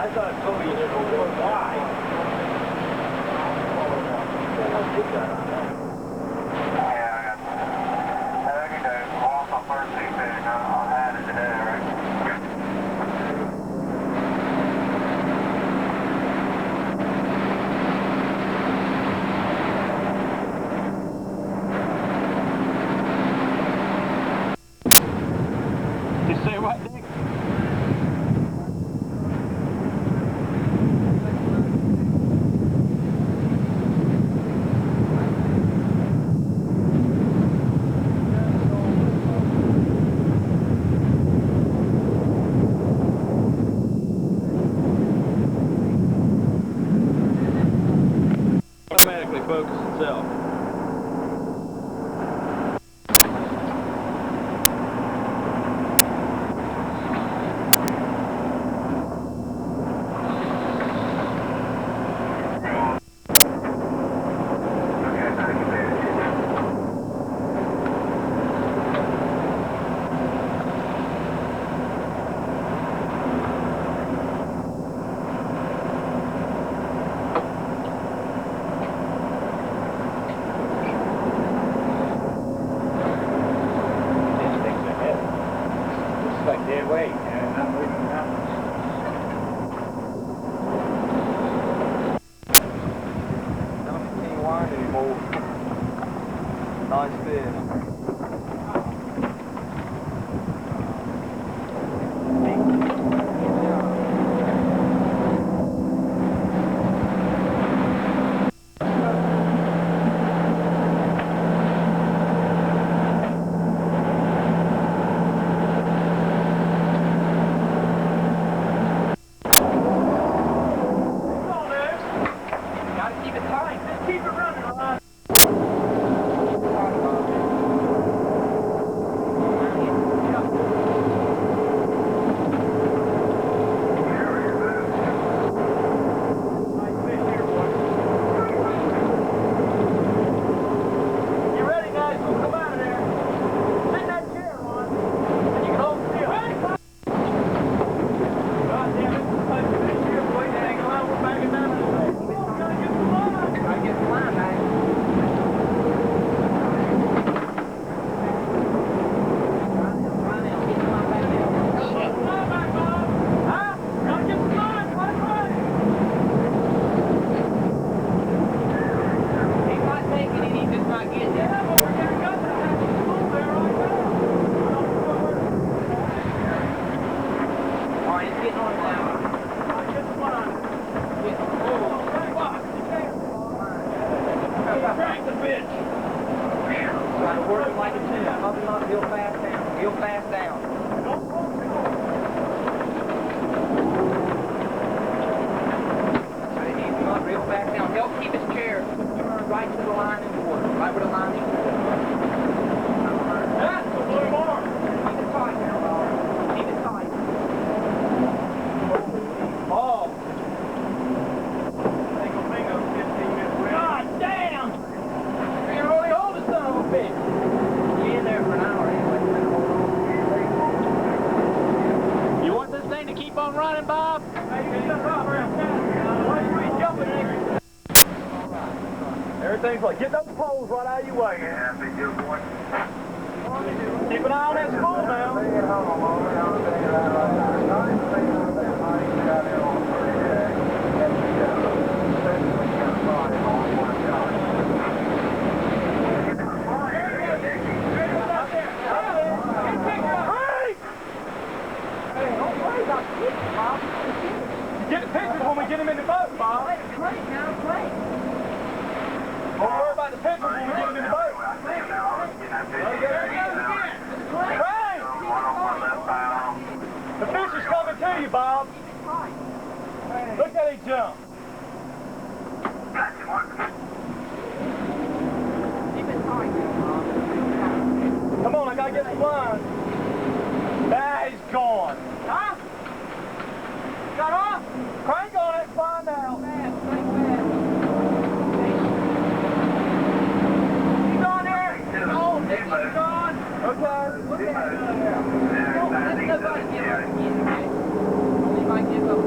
I thought I told you there's no real why. Yeah, I got you. Off my first thing thing. I'll add it today, right? You say what, Nick? Automatically focus itself. Like dead weight, and not moving mountains. Don't continue wiring anymore. Nice fish. Working like a team. Probably not real fast down. Real fast down. So he needs not real fast down. Help keep his chair. Turn right to the line in the water. Right where the line is. That's a blue mark. Keep it tight now, Bob. Keep it tight. Ball. God damn! You can really hold this son of a bitch. You want this thing to keep on running, Bob? Everything's like, get those poles right out of your way. Yeah, big deal, boy. Keep an eye on that spool now. Get the pictures when we get him in the boat, Bob. Don't worry about the pictures when we get him in the boat. The fish is coming to you, Bob. Look at him jump. Come on, I gotta get the line. That is gone. Huh? Got off? Crank on it and find out. He's on there. Oh, he's gone. Okay. Look at him. Don't let nobody give up again, okay? Only might give up.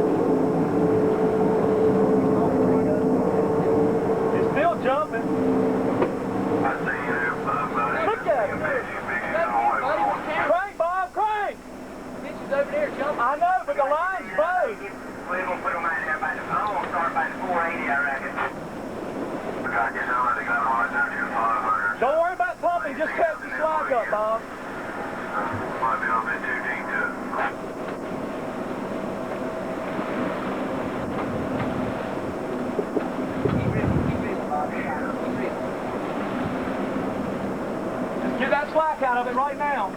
out of it right now.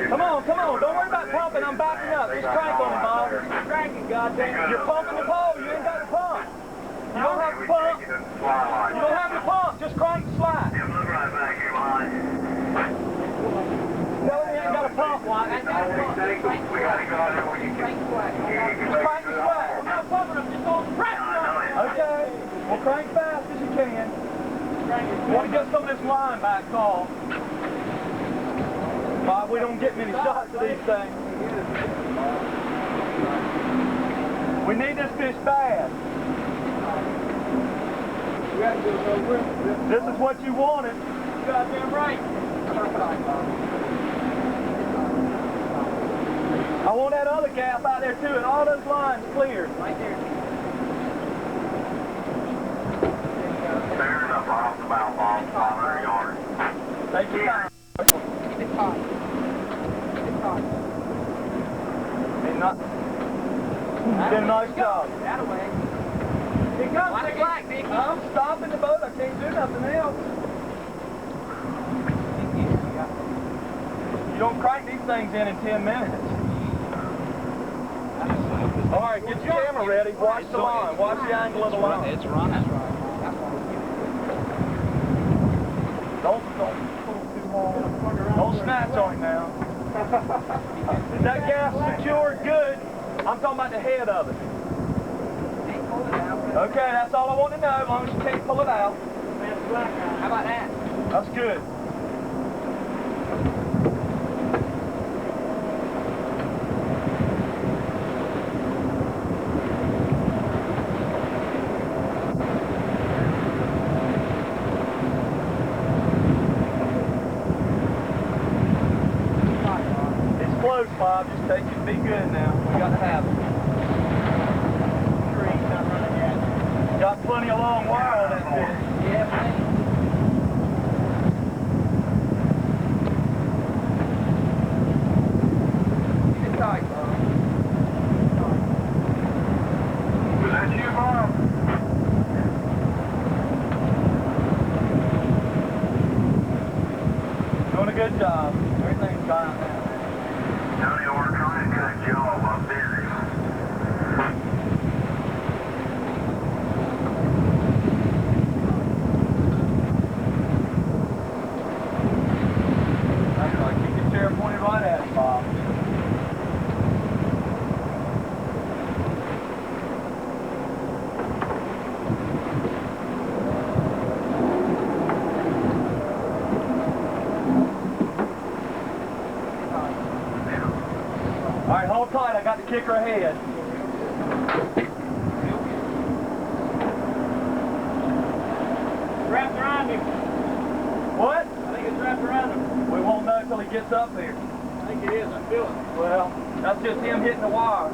Come on, come on. Don't worry about pumping. I'm backing up. Just crank on it, Bob. Cranking, goddamn. You're pumping the pole. You ain't got to pump. You don't have to pump. You don't have to pump. Just crank the slide. Look right back here behind you. Tell him you ain't got to pump. We gotta go out there where you can. Just crank the slide. I'm not pumping. I'm just on the pressure. Okay. Well, crank fast as you can. You want to get some of this line back off. Bob, we don't get many shots of these things. We need this fish bad. This is what you wanted. Goddamn right. I want that other gap out there too, and all those lines cleared. Right there. Fair enough, off the bow ball, 500 yards. Take your time. It's hot. It's hot. Hey, not. You did a nice job. That away. Here comes Black Dickie. flag, Dickie. I'm stopping the boat. I can't do nothing else. You don't crank these things in 10 minutes. All right, get your camera ready. Watch the line. Watch the angle of the line. It's running. Don't snatch on him now. Is that gas secured? Good. I'm talking about the head of it. Okay, that's all I want to know, as long as you can't pull it out. How about that? That's good. It's close, Bob. Just take it. Be good now. We got to have it. Got plenty of long wire on that fish. Yeah, man. Keep it tight, Bob. Was that you, Bob? Doing a good job. Everything's fine now. Tony, we're trying to cut you off. I'm busy. That's right. Keep your chair pointed right at it, Bob. All right, hold tight. I got the kicker ahead. Wrapped around him. What? I think it's wrapped around him. We won't know until he gets up here. I think it is. I feel it. Well, that's just him hitting the wire.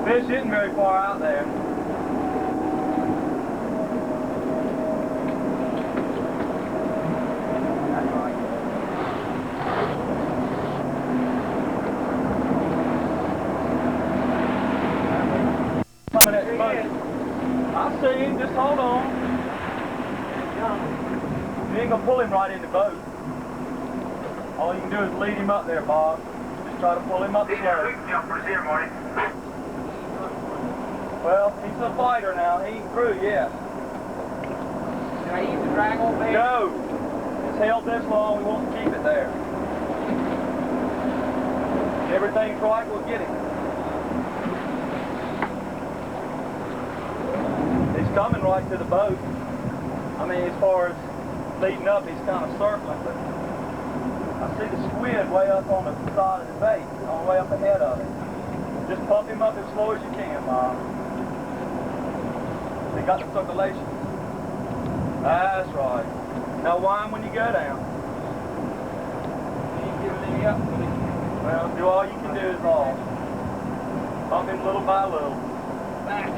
Fish isn't very far out there. I see him, just hold on. You ain't gonna pull him right in the boat. All you can do is lead him up there, Bob. Just try to pull him up slow. Jumpers here, Marty. Well, he's a fighter now. He ain't through yet. Did I use the drag on bait? No! It's held this long, we want to keep it there. If everything's right, we'll get him. He's coming right to the boat. I mean, as far as leading up, he's kind of circling, but I see the squid way up on the side of the bait, all the way up ahead of it. Just pump him up as slow as you can, Bob. They got the circulation. That's right. Now whine when you go down. You ain't giving any up. Well, do all you can do is all. Pump him little by little. Back.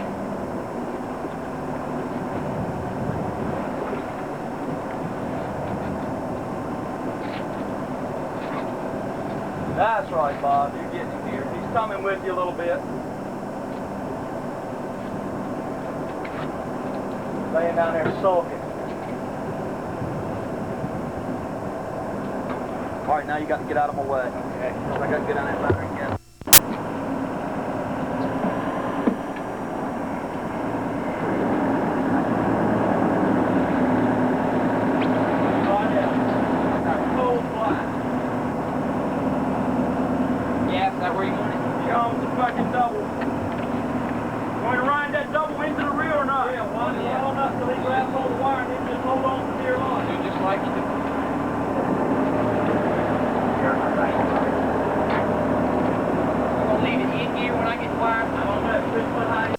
That's right, Bob. You're getting him here. He's coming with you a little bit. laying down there sulking. All right, now you got to get out of my way. Okay. I got to get on that ladder again. Yeah, is that where you want it? Yeah, it's a fucking double. Going to ride that double into the rear or not? Yeah, one long enough so he grabs hold of the wire and then just hold on to the rear line. Do just like you do. I'm gonna leave it in gear when I get wired. I'm on that 6 foot high.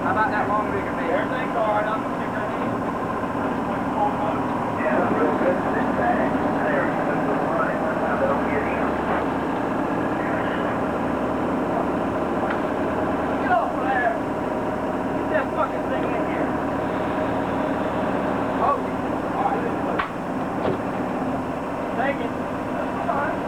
How about that long rigger, man? Everything's all right. I'm going to stick that in. Yeah, real good for this bag. There, that's the line. That's how they'll get in. Get off of there. Get that fucking thing in here. Oh, all right. Take it. That's all right.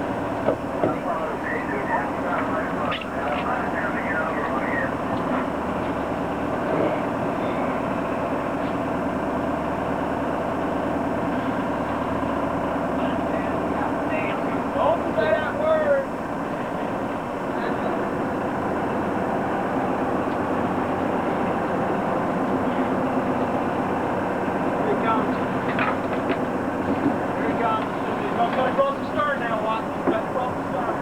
Don't say that word. Here he comes. Here he comes. He's going to cross the stern now, Watson. He's got to cross the stern.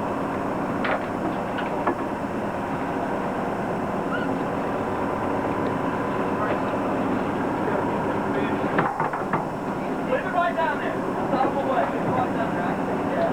Leave it right down there. That's out of my way. Leave it right down there. I can take it down.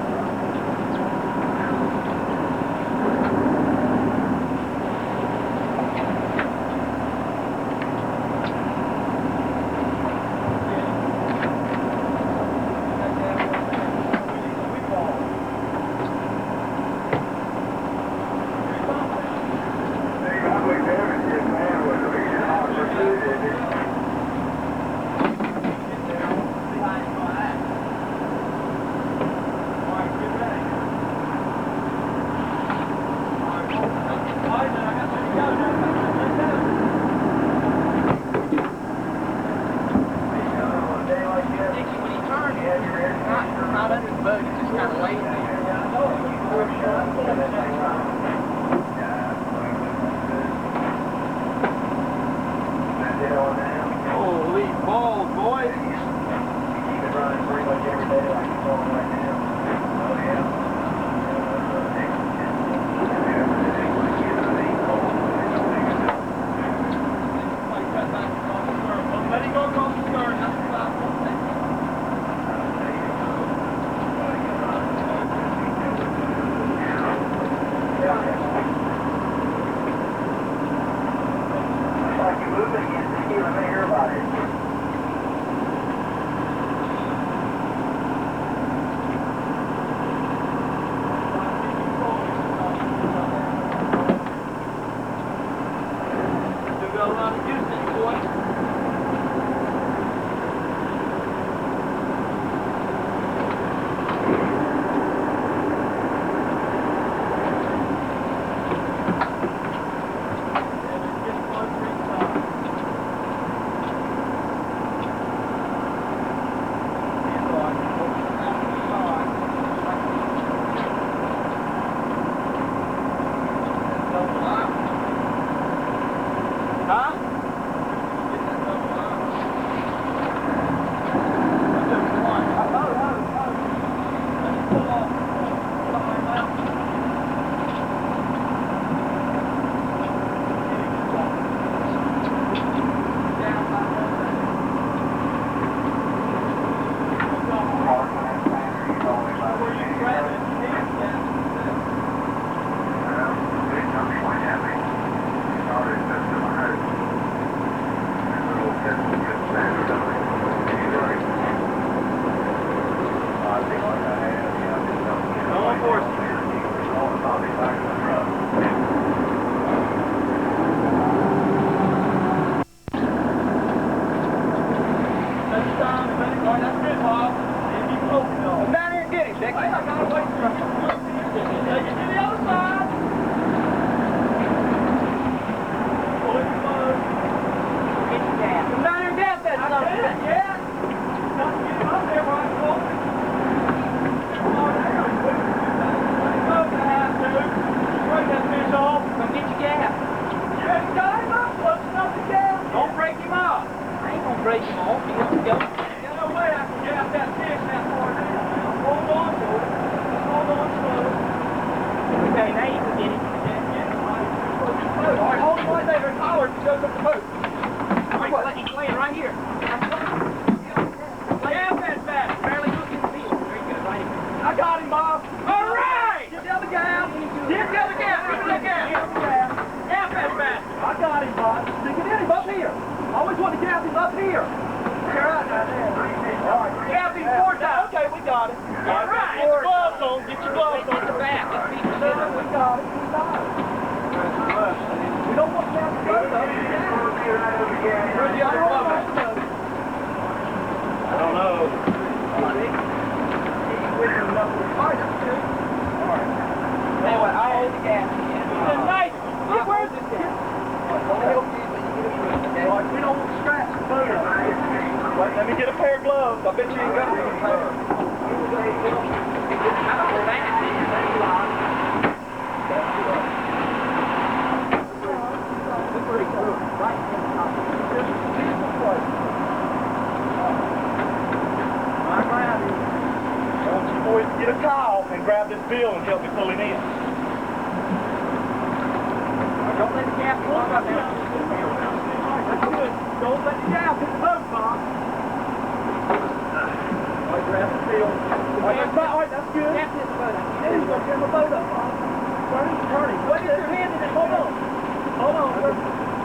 Dixie, when he turned, not under the boat, it's just kind of laying there. Holy balls, boys. Let him go across the stern. That's the last one thing. Like you're moving against the keel, let me hear about it. Still got a lot of juice in you, boy. Yeah, just get closer each time. break them off. You want to go? There's no way I can get out that fish that far down now. Hold on to it. Just hold on slow. Okay, now you can get it. All right, hold him right there. There's Howard. He goes up the boat. All right, he's laying right here. Lay out that fast. Barely look in the field. There you go, right here. I got him, Bob. All right. Get the other gal. Get the other gal. Give me that gal. Out that fast. I got him, Bob. Stick it in him up here. I always want to gap him up here. You're right now, there. All right. Gap him 4 times. Okay, we got it. All right. Get your gloves on. Get your gloves on. Get the back. Let's see if We got it. We got it. We don't want to gap him up. Where's the other glove at? I don't know. Anyway, I'll hold the gas. Nice. Where's this gas? We don't want to scratch the boat up. Wait, let me get a pair of gloves. I bet you ain't got a pair. I want you boys to get a towel and grab this bill and help me pull him in. Don't let the gas go up there. That's good. Don't let the gas hit the boat, Bob. All right, grab the bill. All right, that's good. Gas hit the boat. Hey, you're going to turn the boat up, Bob. Turn it. Wait, get your hand in it. Hold on. Hold on.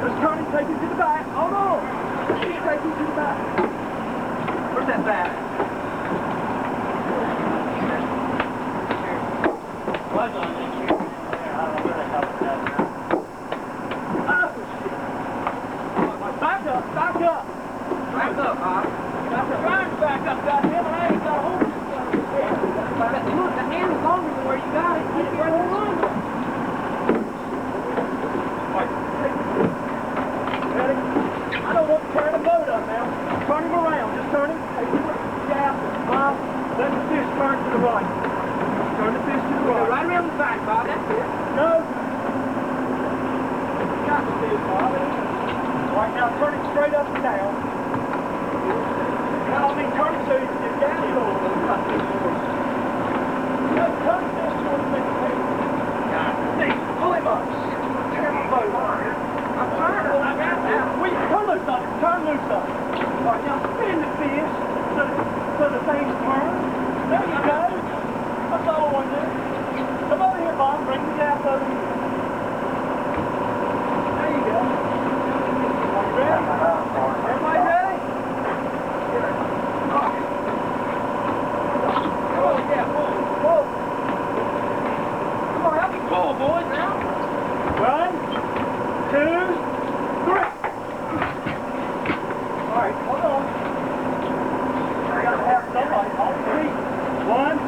Just turn it. Take it to the back. Hold on. Take it to the back. Where's that back? Back up, back up. Back up, Bob. That's a trying to back up, goddamn, and I ain't got a hold of this. Look, the hand is longer than where you got it. Get it where the run. Ready? I don't want to turn the boat up now. Turn him around. Just turn him. Hey, you want to gap him. Bob, let the fish turn to the right. Turn the fish to the right. Right around the back, Bob. That's it. No. You got the fish, Bob. All right, now turn it straight up and down. Now, I mean, turn it so you can get down a little bit. No, turn the fish towards the next page. See, pull him up. Tear my boat. I'm trying to. I got that. Wait, turn loose on it. Turn loose on it. All right, now spin the fish so the thing's turned. There you go. That's all I want to do. Come over here, Bob. Bring the gas over here. There you go. Ready? Everybody ready? Come on, yeah, pull. Come on, help me pull, boys, now. 1, 2, 3. All right, hold on. I gotta have somebody on 3. 1,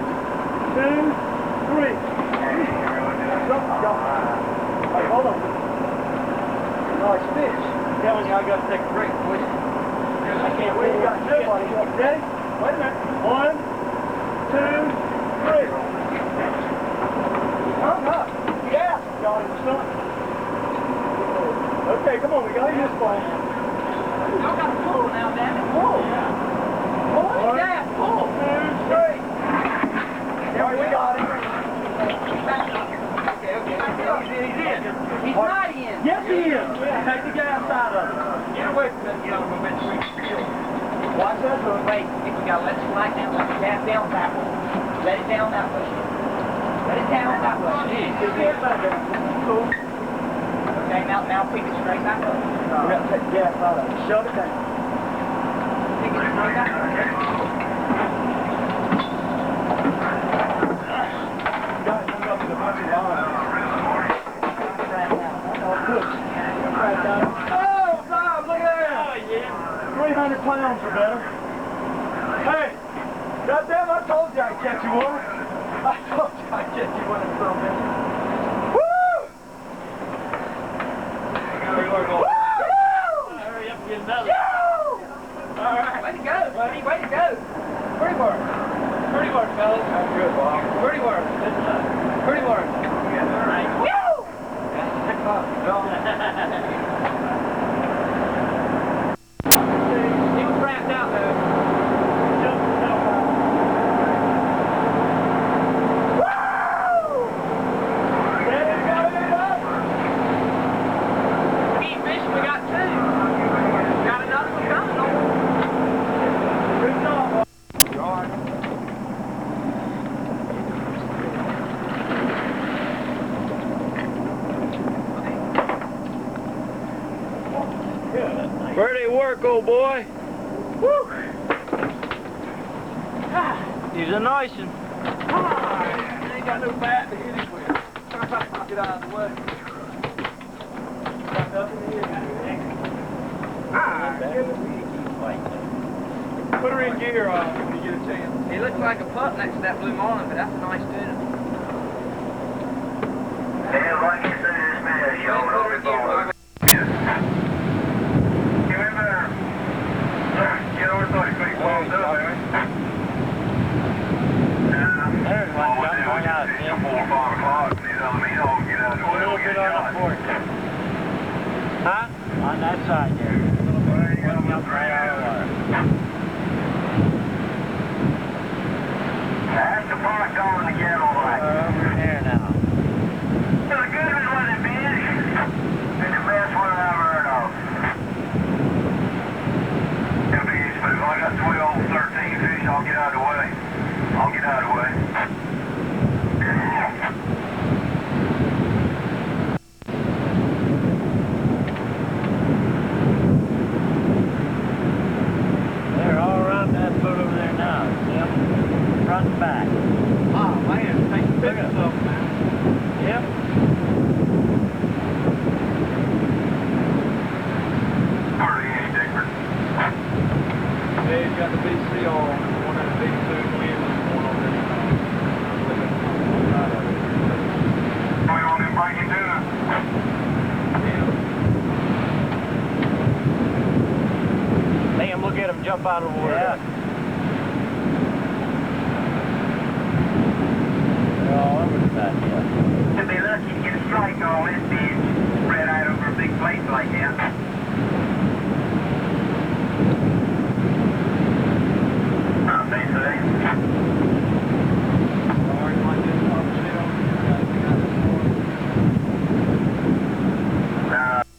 2, 3. All right, hold on. Nice fish. I'm telling you, I gotta take a break, boys. I can't wait. You got nobody. Ready? Wait a minute. 1, 2, 3. Hung up. Yeah. Got him, son. Okay, come on. We got him this ball. Y'all got to pull now, damn it. Pull. Pull it 1, down. Pull. 2, 3. All right, we got him. Okay. He's in. He's not in. Yes, he is. Take the gas out of it. Get away from that young man. Watch that hook. Wait, if you got to let it slide down, let it gas down that way. Let it down that way. Let it down that way. Get the gas back there. Cool. Okay, now pick it straight back up. We got to take the gas out of it. Shove it down. Pick it straight back up. Got it hung up in the bunch of line. Oh, Bob, look at that! Oh, yeah. 300 pounds or better. Hey, goddamn, I told you I'd catch you one. I told you I'd catch you one in some minute. Woo! Woo! Hurry up and get another. All right. Way to go, buddy. Way to go. Pretty work. Pretty work, fellas. That's good, Bob. Pretty work. Pretty work. All right. Woo! Stick Pretty work, old boy. Woo! He's a nice one. He ain't got no bat to hit him with. Get out of the way. Got nothing to hit him with. Put her in gear when you get a chance. He looks like a pup next to that Blue Marlin, but that's a nice tune. Yeah, like you say, this man, y'all know the ball. Give him there. Get over 30 feet, palms up, baby. There's one going out, Jim. 4 or 5 o'clock. He's on me, don't get out of the way. A little bit on the porch. Huh? On that side there. Coming up right out of the water. That's the park going to get all right. Over here now. It's a good one, wasn't it, Ben? It's the best one I've ever heard of. It'll be useful. If I got 12, 13 fish, I'll get out of the way. I'll get out of the way. They're all around that foot over there now. Yep. Front and back. Oh, man, take pictures of him, man. Yep. Hardly any different. Yeah, he's got the BC on. One of the big 2 wins going on there. We want him breaking tuna. Damn, look at him jump out of the water. Yeah. They're all over the back, yeah. To be lucky to get a strike on this bitch, spread out over a big place like that. I think so.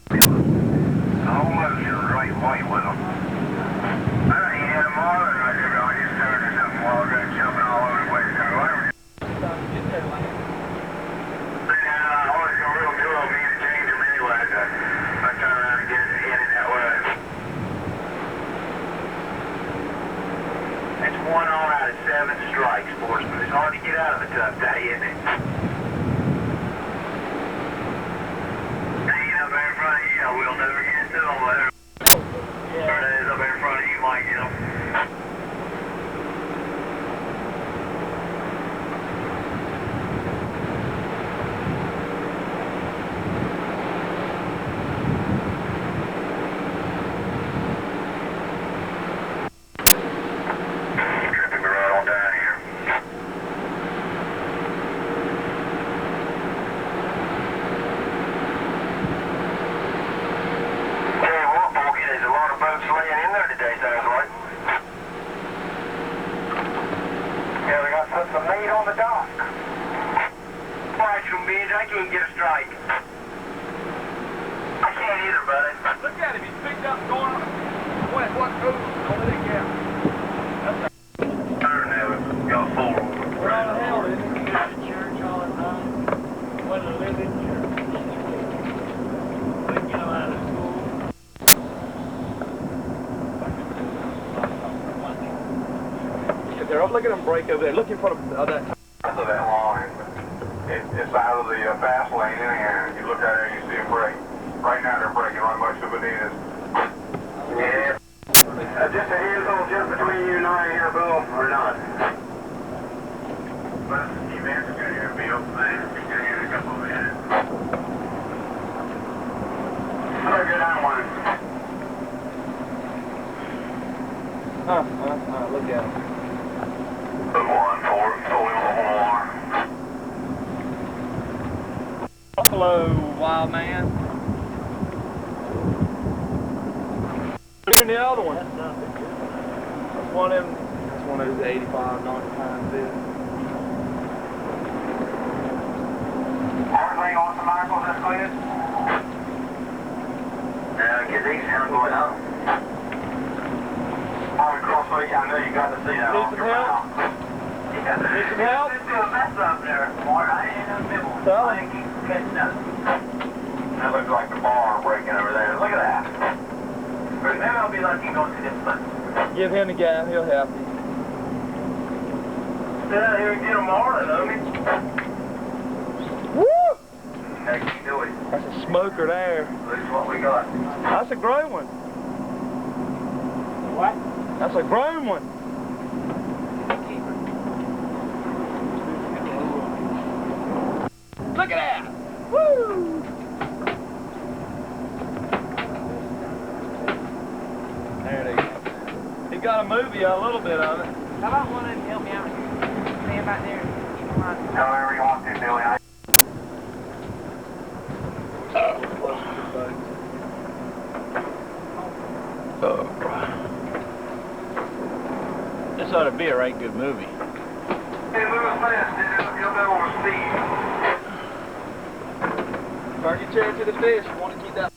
The whole ocean's right white with them. I think he had a marlin right there going his turn or something while they're jumping all over the place. I always go real good on me to change them anyway. I turn around and get it in it that way. It's 1 on out of 7 strikes, sportsman. It's hard to get out of a tough day, isn't it? Ain't up there in front of you, I will never get to them. There it is up there in front of you, you might get them. Tripping me right on down here. Hey, what, Porky? There's a lot of boats laying in there today, sounds like. Yeah, they got some meat on the dock. Watch them, bitch. I can't get a strike. I can't either, buddy. Look at him, he's picked up going on. What over there, yeah. Turn now, got full. Where all the hell is it? Go to church all the time. Went to live in church. When you know out of school. They're up, look at them break over there. Look in front of that. That's of that line. It's out of the fast lane in here. You look out there, you see them break. Right now they're breaking right much to Bonitas. Yeah. Just a handful just between you and I, here, Bill, or not? But keep answering here, Bill. Man, be here in a couple of minutes. Another good on one. Look at him. Put one for it, pull him a more. Buffalo, wild man. Look at the other one. That's one of them. That's one of those 85, 95 fish. Everything on some Michael, that's clear? Get these sound going up. I know you got to see that. Need some help? Need some help? There's a mess up there. I ain't in the middle. So? I ain't keep catching up. That looks like the bar breaking over there. Look at that. maybe I'll be lucky and go see this place. Give him the gap, he'll help you. Sit out here and get them all, homie. Woo! Heck, you do it. That's a smoker there. Looks what we got. That's a grown one. What? That's a grown one. Look at that! Woo! There they go. He got a movie, a little bit of it. How about one of them help me out? Stand back there. Keep in mind. However you want to, Billy. This ought to be a right good movie. Hey, move fast, you'll be able to see. Turn your chair to the fish. You want to keep that.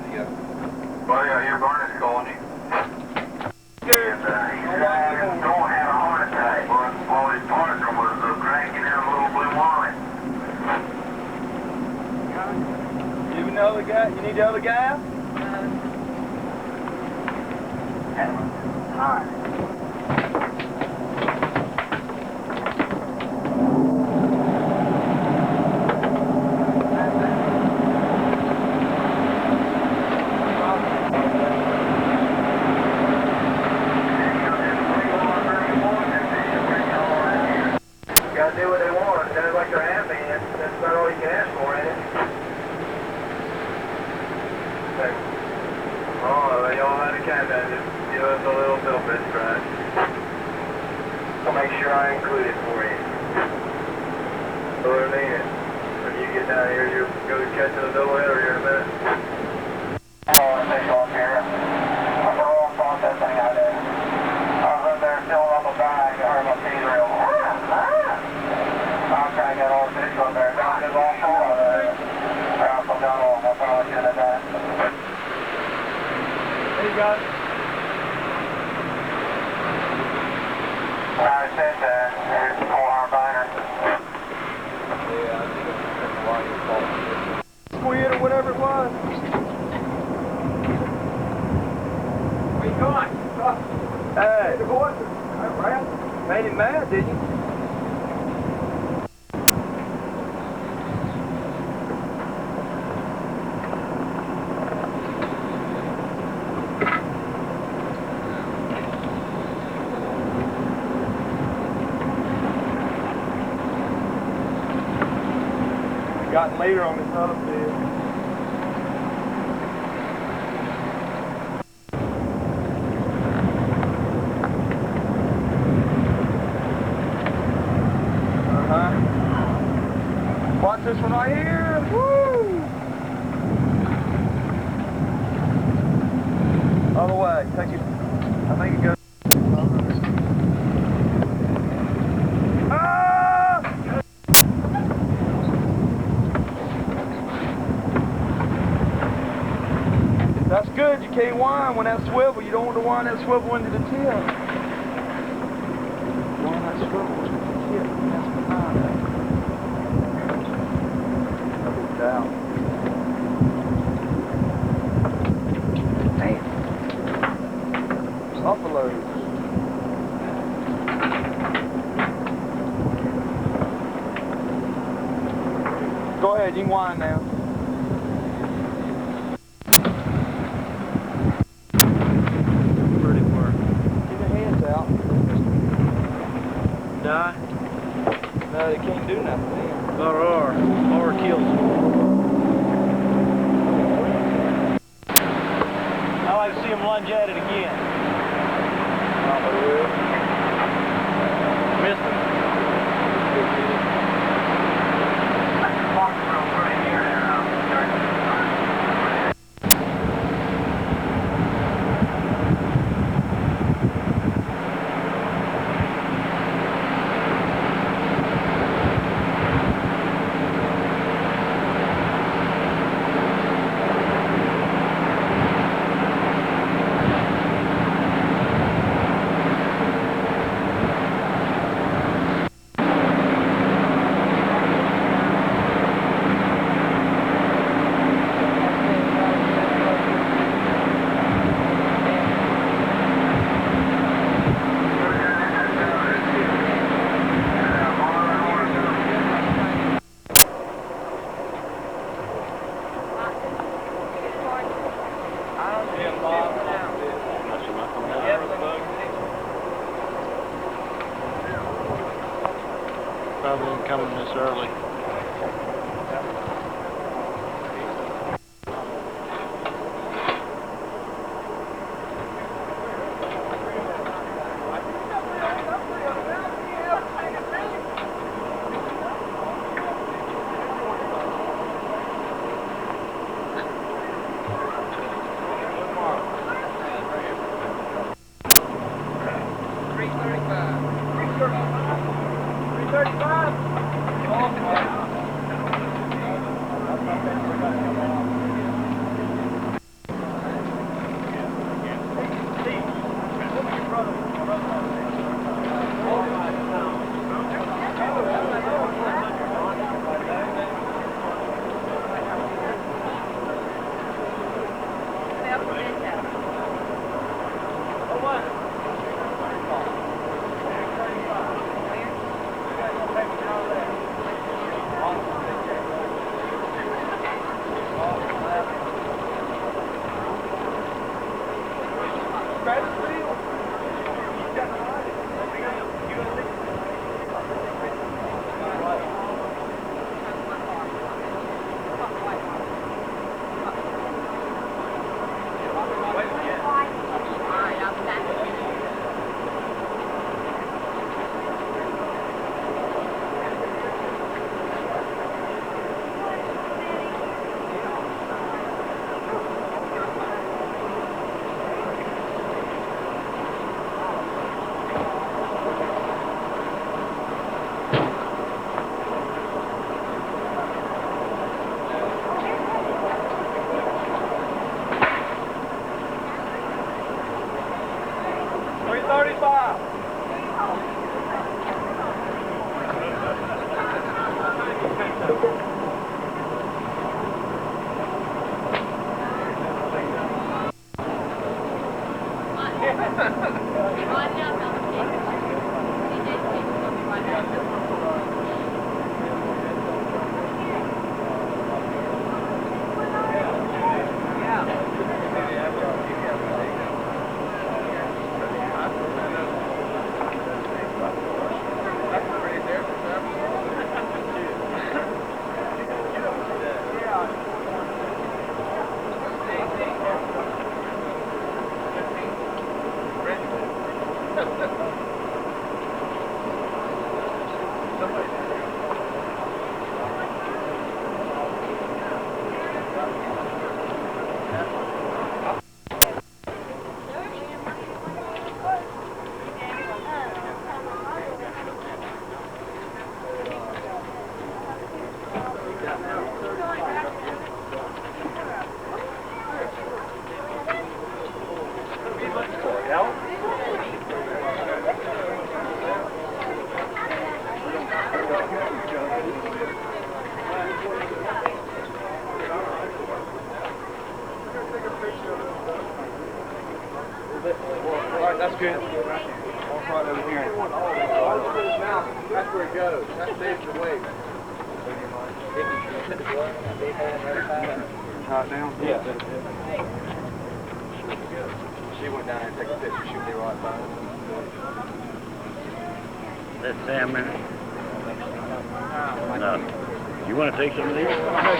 There you go. Well, yeah, your Barney's calling you. And, he don't have a heart attack, but all his partner was cranking in a little blue wine. You know the guy? You need the other guy? Alright. Gotta do what they want. It sounds like they're happy, and that's about all you can ask for, ain't it? Oh, they all had a cat that just give us a little bit, right? I'll make sure I include it for you. So what I mean is, when you get down here, you go catching a doubleheader here in a minute. Oh, fish off here. What's the wrong processing out there? I was up there filling up a bag, I heard my feet reel. I'm trying to get all the fish up there. Don't get all full of it. Or else I'll got all. I probably should have done. There you go. I said that. There's a 4-hour binder. Yeah, I think it's a lot of squid or whatever it was. Where you going? Hey, The boys. made him mad, didn't you? Gotten later on this other fish. Watch this one right here. Woo! Other way. Take it. I think it goes. Ah! That's good. You can't wind when that swivel. You don't want to wind that swivel into the tail. Wind that swivel into the tail. That's behind that. Down. Damn. Buffaloes. Go ahead, you can wind now. Pretty work. Get your hands out. Die? No, they can't do nothing then. Or kills them. I like to see them lunge at it again. Missed them. Probably ain't coming this early. That's good. Right over here. That's where it goes. That's the way. Hot down? Yeah. She went down there and took a picture. She'll be right by us. That's Sam in it? No. You want to take some of these? No,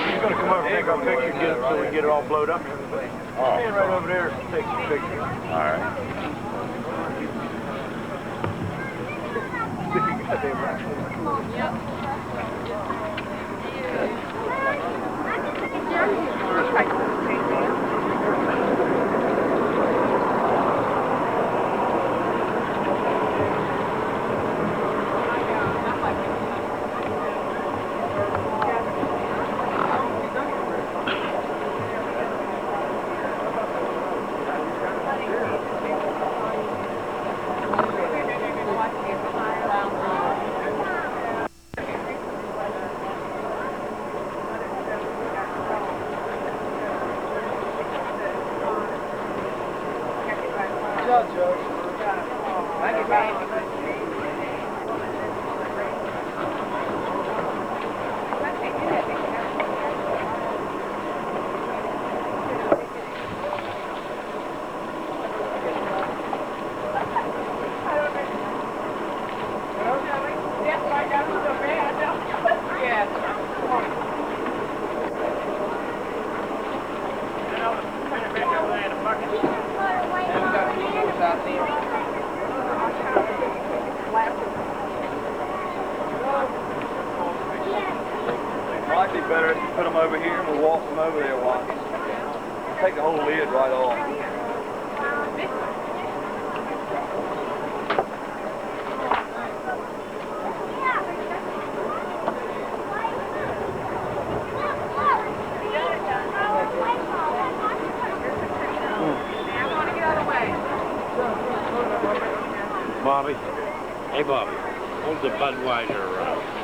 she's going to come over and take our picture, get it so we get it all blowed up and everything. Oh. Stand right over there and take some pictures. All right. Yes, I got the over here and we'll walk them over there, watch. Take the whole lid right off. Bobby. Hey, Bobby. Hold the Budweiser around.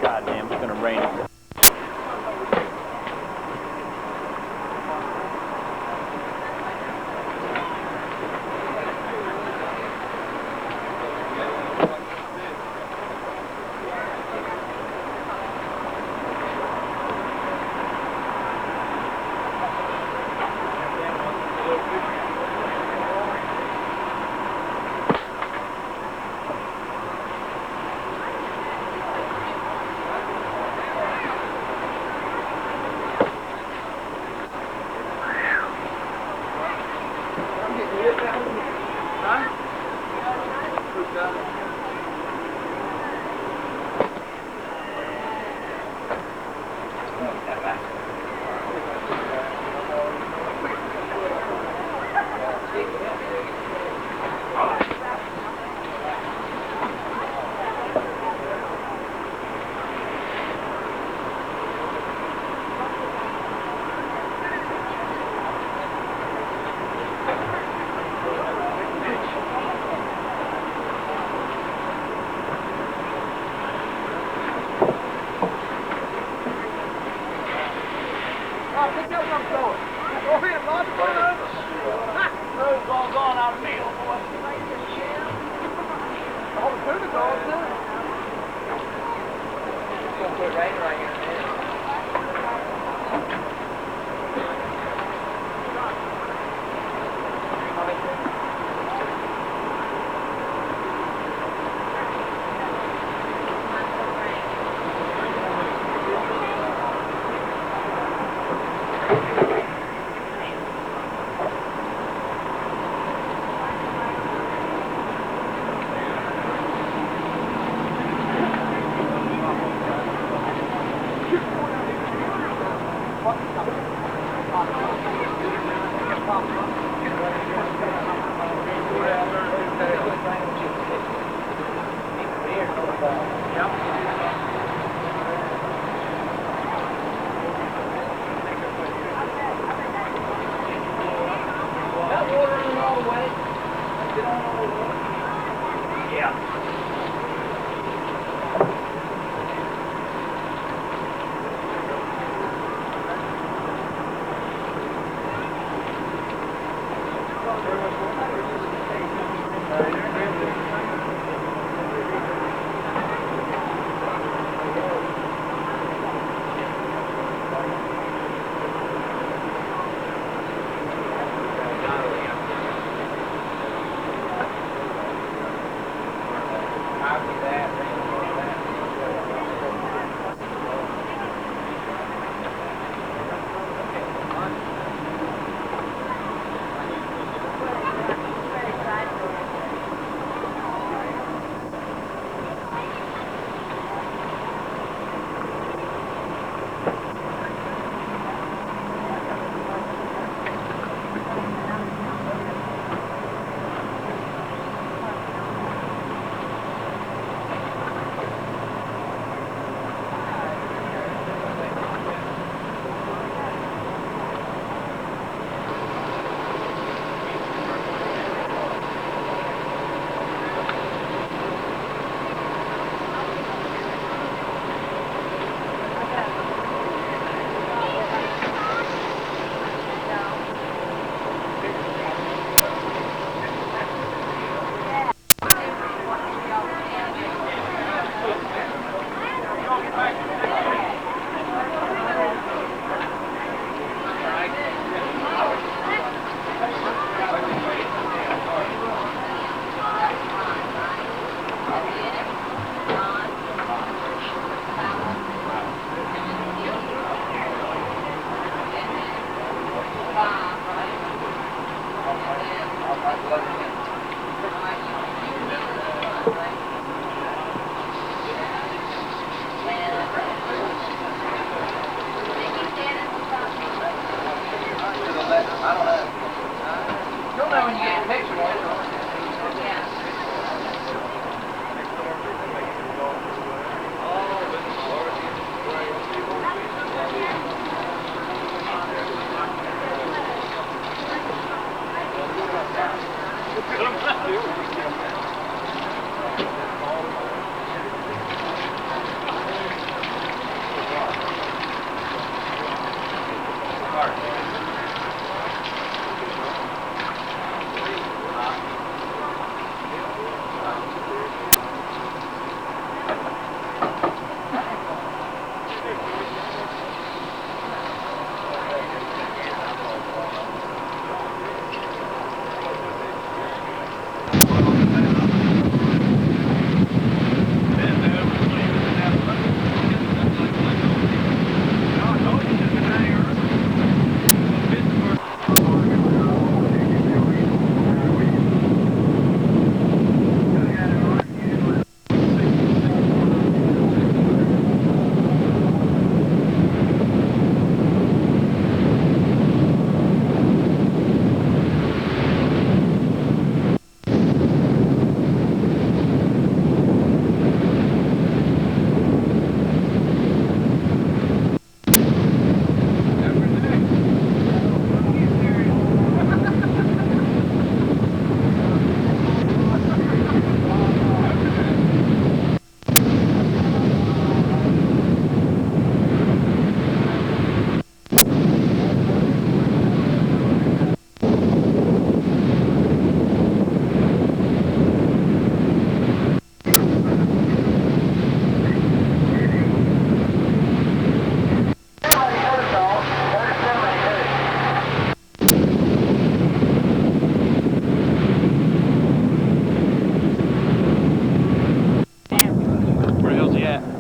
Goddamn, it's gonna rain.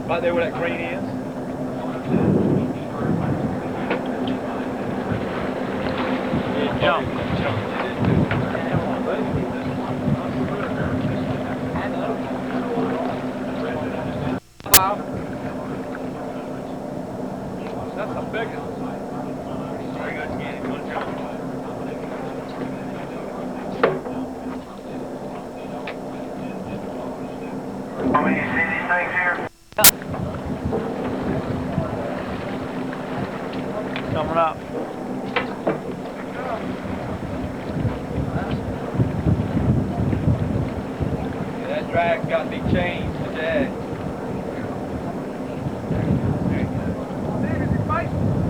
Right there where that green is. Jump. That's a big one. Very good, Skinny. Good jump. I mean, you see these things here? Coming up. That drag's got to be changed today.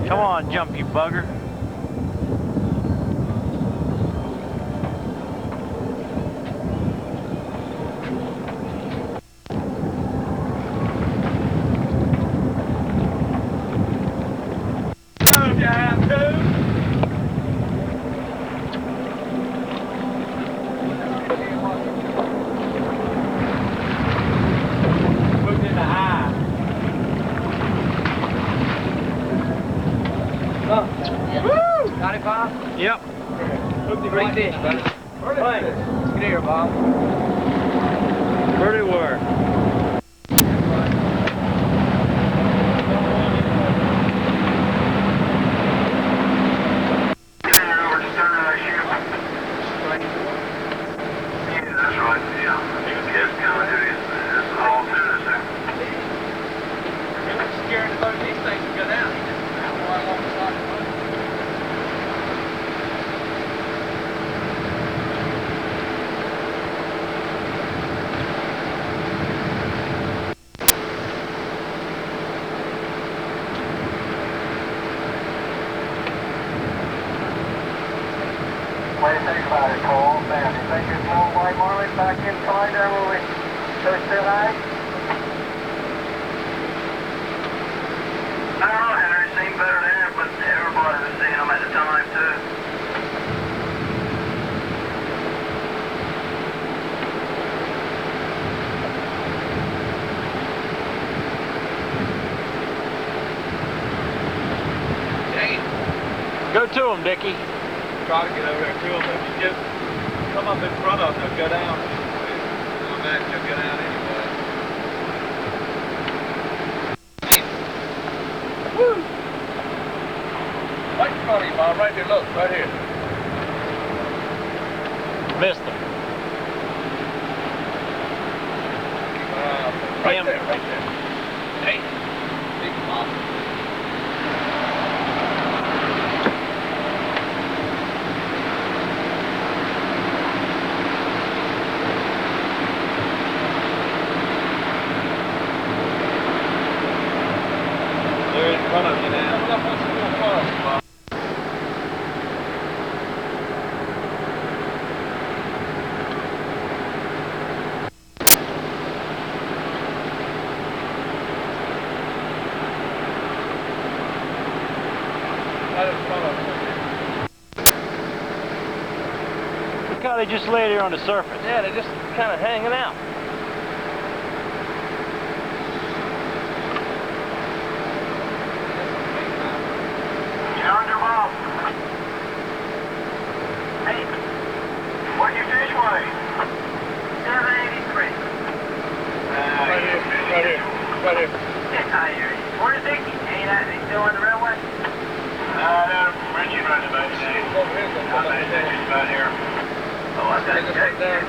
Come on, jump, you bugger. If you have to. Moved in the eye. Woo! 95? Yep. Great fish, buddy. Thanks. Get here, Bob. Pretty work. Turn over to stern of that ship. Yeah, that's right, yeah. Yes, coming to this. This is all to this there. It's scaring the boat. These things will go down. Right along the side of the boat. What do you think about it, Cole? Man, you think it's more white marlin back inside there when we first said hi? I don't know, Henry. It seemed better then, but everybody was seeing them at the time, too. Go to him, Dickie. Try to get over there to them. If you just come up in front of them, they'll go down. I imagine you'll go down anyway. Woo! Right in front of you, Bob. Right there. Look, right here. Missed him. Right Damn. there, right there. Hey, big Bob. They're in front of you now. Look what's going on, Bob. Right in front of them. Look how they just lay there on the surface. Yeah, they're just kind of hanging out. Yonder, Bob. Hey, what you fish weigh? 783. Right here, right here, right here. I hear you. Where's Dickie? Ain't that still on the railway? No, Richie runs about today. Over here, go I bet he's about here. Oh, I got Take us down.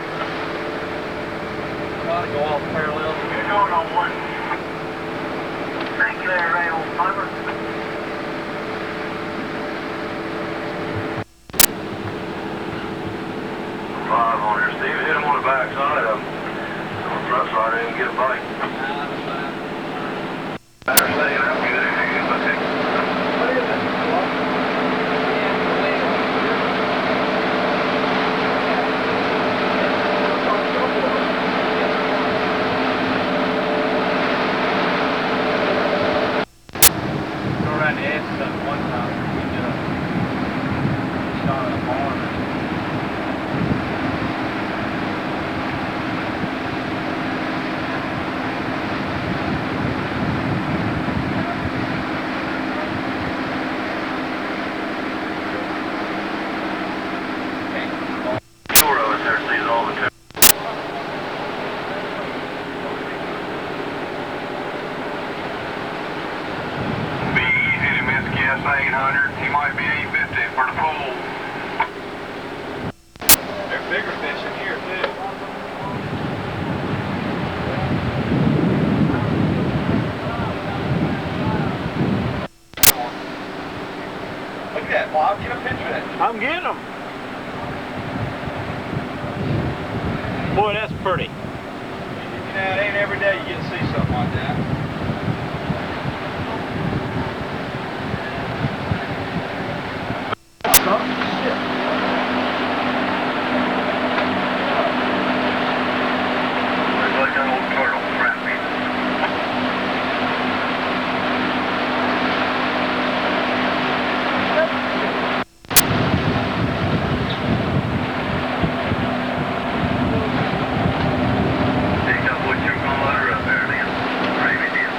Try to go off parallel. You're going on one. Thank you there, Ray, old fiber. Five on here, Steve. Hit him on the back side of him. On the front side, I didn't get a bite. Better stay it up. Get it in. Let's take. What is it? 800. He might be 850 for the pool. There's bigger fish in here too. Look at that, Bob. Get a picture of that. I'm getting them. Boy, that's pretty. You know, it ain't every day you get to see something like that. Like an old turtle trapping. Take up what you're gonna let her up there, then. Maybe then.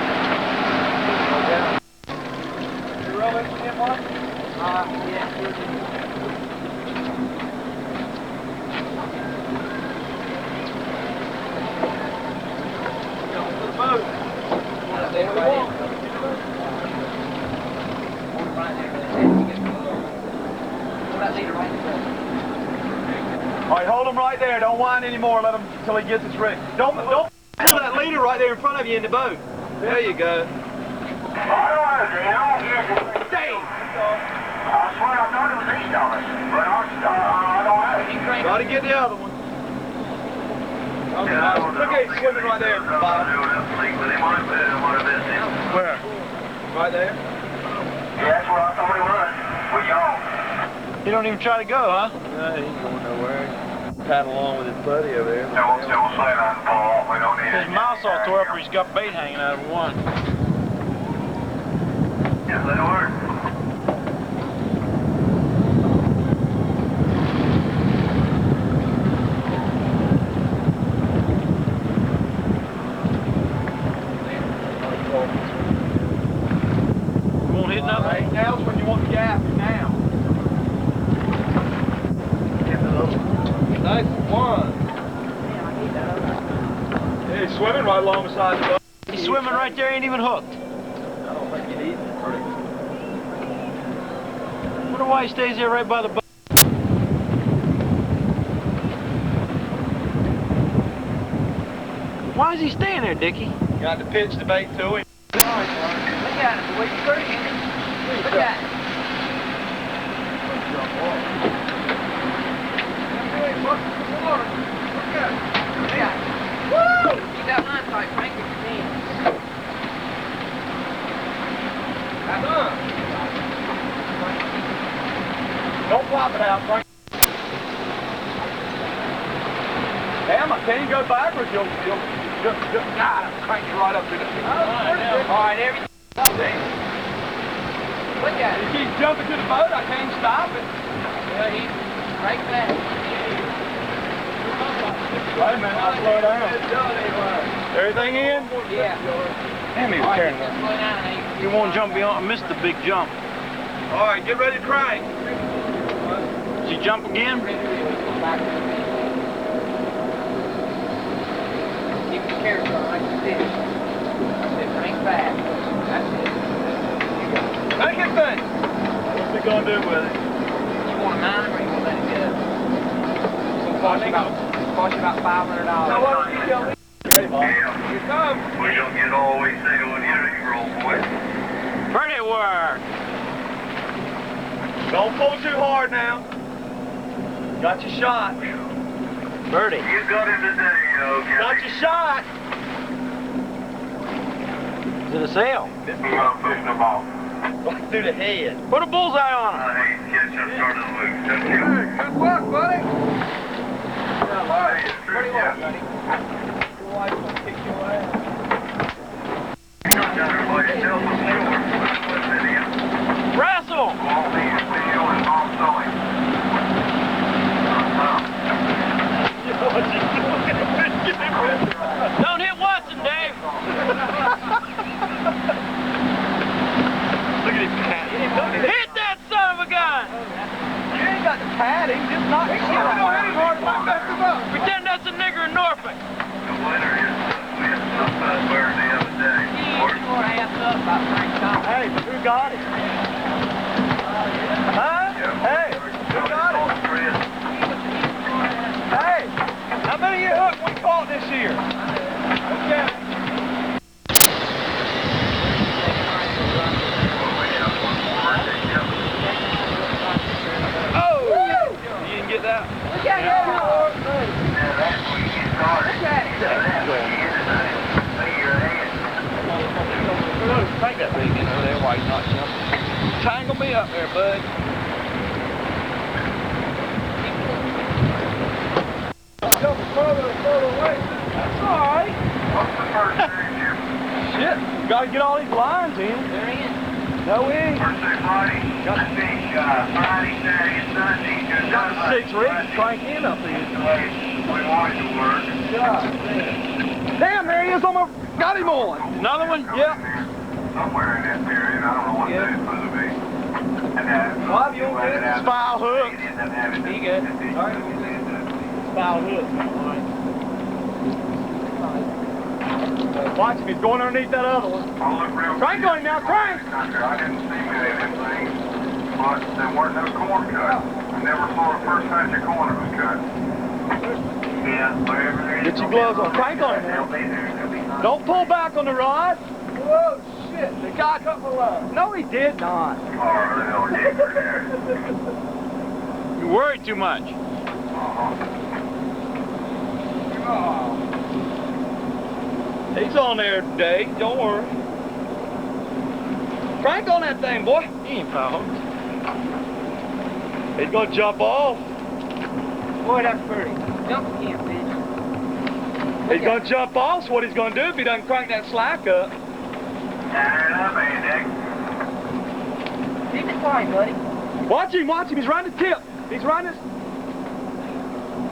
You roll it, Jim, Mark? Yeah. All right, hold him right there. Don't whine anymore. Let him until he gets his rig. Don't pull that leader right there in front of you in the boat. There you go. Dang! I swear I thought it was east of us, but I don't have it. Got to get the other one. Look at him swimming right there, Bob. Where? Right there. Yeah, that's where I thought he was. With y'all. He don't even try to go, huh? No, he ain't going nowhere. Paddle along with his buddy over there. Don't say nothing, Paul. We don't need His mouth's all tore up, or he's got bait hanging out of one. Yes, that'll work. You won't hit nothing? Right. Now's when you want the gap. Now. Nice one. Yeah, he's swimming right along beside the boat. He's swimming right there, ain't even hooked. I don't think he needs it. Wonder why he stays there right by the boat. Why is he staying there, Dickie? Got to pitch the bait to him. Look at it, the way you pretty. Look at it. Look at it. Woo! Keep that line tight, Frank, if you can. Don't flop it out, Frank. Damn, can you go backwards? You'll crank you right up to the... All right, everything. Look at it. He keeps jumping to the boat, I can't stop it. Yeah, he's right back. Wait a minute, I'll slow down. Everything in? Yeah. Damn, he was All right, tearing just it. slow down and He won't jump beyond, missed the big jump. All right, get ready to crank. Did he jump again? Keep the carrots on like you did. Crank back. That's it. Crank it thing. What's he gonna do with it? You want to mount him or you want to let it go? It's going to cost you about $500. Now what do you tell me? Hey, Bob. Yeah. Here comes. We don't get all we say when you roll, boy. Pretty work. Don't pull too hard now. Got your shot. Birdie. You got him today, okay? Got your shot. Is it a sail? I'm pushing the ball. Right through the head. Put a bullseye on him. I hate catching started loose. Don't you? Good work, buddy. Pretty well, buddy. Your wife's gonna kick your ass. Come down there by yourself, I'm sure. What's it in? Wrestle! All these video and Tom Sully. Don't hit Watson, Dave. Look at him patting. Hit that son of a gun. You ain't got the padding, just knock it down. Don't hit him hard, might mess him up. Pretend that's a nigger in Norfolk. The winner is we had something where the other day. He's more amped up about Frank Thomas. Hey, but who got it? this year. Okay. Oh! You didn't get that? Look at it. Take that thing in over there while you're not jumping. Tangle me up there, bud. Jumping further and further away. That's all right. What's the first day, Jim? Shit, gotta get all these lines in. They're in. No, we ain't. First day Friday. I think Friday, Saturday, and Sunday. Just Got the 6 rigs crank in up there. We wanted to work. God, damn, there he is on my... Got him on. Another one? Yep. Somewhere in this area, and I don't know what Yeah. day it's supposed to be. And then, Bob, you want this? Spile hook. Be good. Spile hook. Watch him, he's going underneath that other one. Crank on him now, crank! I didn't see many of them things, but there weren't no corn cut. I never saw the first batch of corn that was cut. Yeah, whatever there is. Get your gloves on. Crank on him now. Don't pull back on the rod. Whoa, shit. The guy cut my line. No, he did not. You worried too much. Oh. He's on there today. Don't worry. Crank on that thing, boy. He ain't fouled. He's gonna jump off. Boy, that's pretty. Jump again, bitch. He's gonna jump off. That's what he's gonna do if he doesn't crank that slack up. Keep it tight, buddy. Watch him, watch him. He's running the tip. He's running.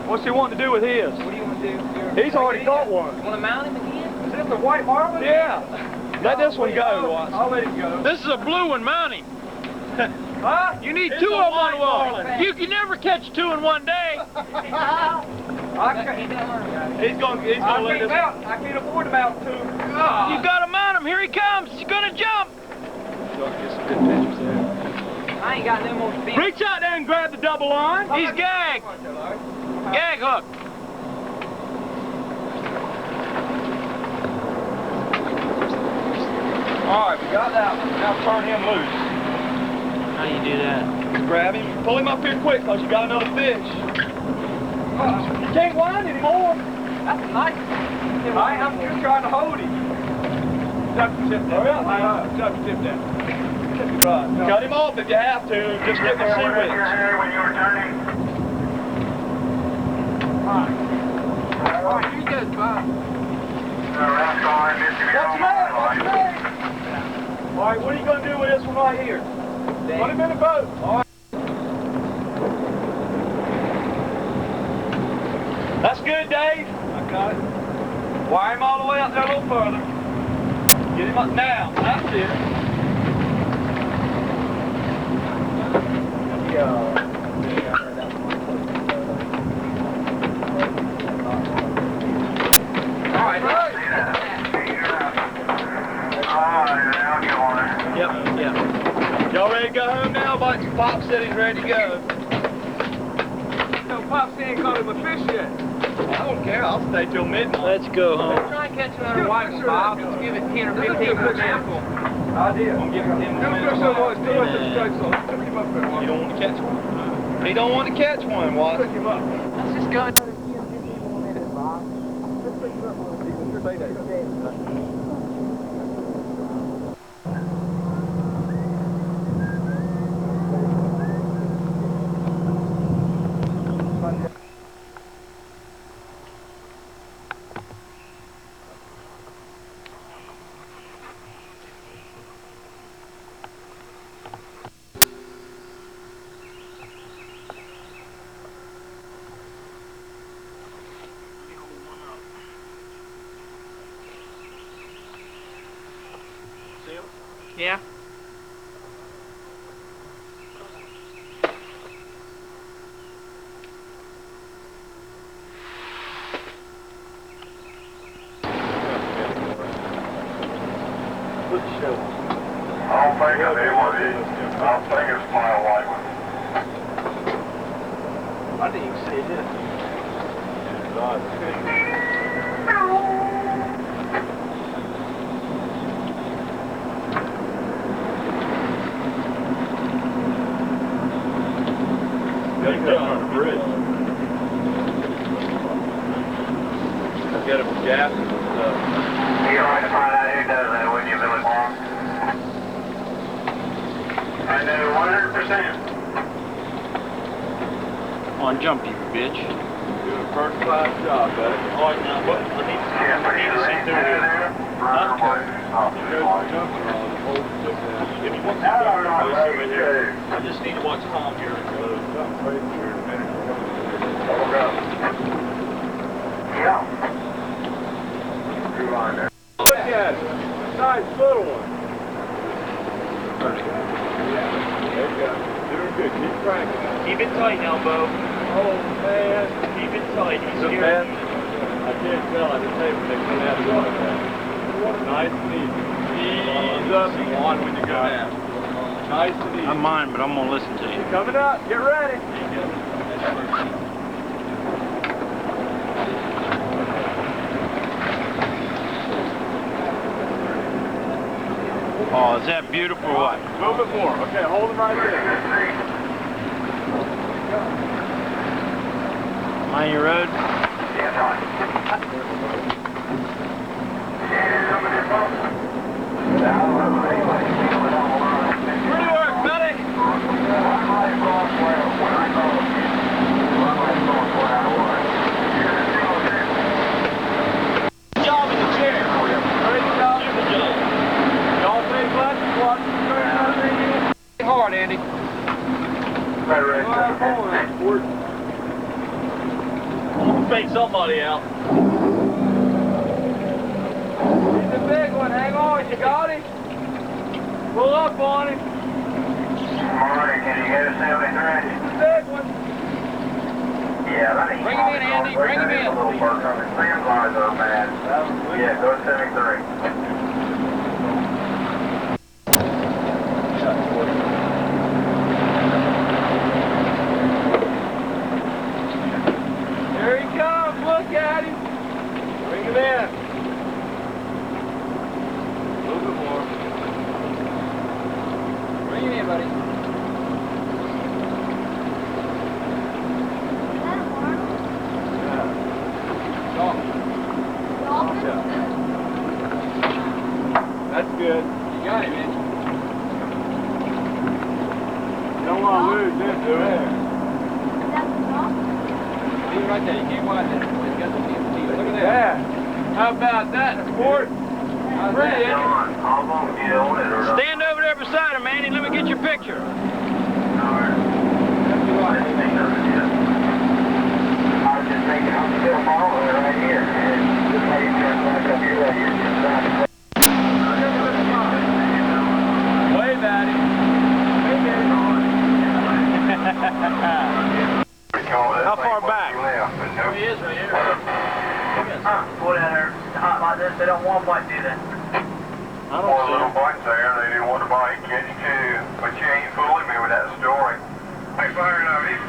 What's he wanting to do with his? What do you want to do? He's already caught one. Want to mount him again? Is this the white marlin? Yeah. Let this one go, Watson. I'll let him go. This is a blue one mounting. Huh? You need It's 2 a of them white on the wall. marlin. You can never catch 2 in one day. He's gonna let this. I can't afford to mount 2. You gotta mount him. Here he comes. He's gonna jump. Get some good pictures there. I ain't got no more speed. Reach out there and grab the double line. He's gagged. Gag hook. All right, we got that one. Now turn him loose. How do you do that? Just grab him. Pull him up here quick, because you got another fish. You can't wind anymore. That's nice. I'm just trying to hold him. Duck your tip down. Duck your tip down. Right. Cut him off if you have to. Just get the sea When witch. you were turning. Alright, here you go, Bob. That's fine. This is What's the matter? What's the matter? All right, what are you going to do with this one right here? Put him in the boat. All right. That's good, Dave. I got it. Wire him all the way out there a little further. Get him up now. That's it. Yep. Y'all ready to go home now? Pop said he's ready to go. No, Pop said he ain't caught him a fish yet. I don't care. I'll stay till midnight. Let's go home. Try and catch another white one, Bob. Let's give it 10 or 15 more minutes. I did. I'm giving him 10 minutes. You don't want to catch one? He don't want to catch one, Watson. Pick him up. Let's just go another 10 or 15 more minutes, Bob. Let's pick him up. Yeah. I don't think I did one of these. I don't think it's my white one. I didn't even see it. Gotta get on the bridge. Get him gas and stuff. You're going to find out who does that, wouldn't you, Billy Ball? I know 100%. On, jump, you bitch. Doing a first class job, buddy. Oh, now what? I need to see through here. Give me one right there. I just need to watch Tom here. Yeah. Look at it. Nice little one. There you go. Doing good. Keep cranking. Keep it tight now, Bo. Oh, man. Keep it tight. He's Look, here. man. I can't tell. I just hate when they come out of the water. Nice and easy. Ease up and on when you go down. Nice and easy. I'm mine, but I'm going to listen to you. Coming up. Get ready. Oh, is that beautiful or what? A little bit more. Okay, hold him right there. Mind your road. Pretty work, buddy. Job in the chair. Great job. Y'all take lessons, watch the hard, Andy. Fake somebody out. He's a big one. Hang on, you got him. Pull up on him. Morning, can you get us 73? He's a big one. Yeah, that ain't Bring him in, Andy, bring him in. A little bird on it. Sam's eyes are bad. Yeah, go to 73. Here he comes. Look at him. Bring him in. A little bit more. Bring him in, buddy. That's good. You got him, man. You don't want to lose this, do it? Leave him right there. You can't watch it. He's got the team. Look at that. How about that, sport? Pretty, isn't it? Stand over there beside him, Andy. Let me get your picture. Wave at him. How far back? He is right here. Boy, down there, hot like this, they don't want to do that. I Four little buttons there, they didn't want to bite, catch you too. But you ain't fooling me with that story. Hey, fire of you.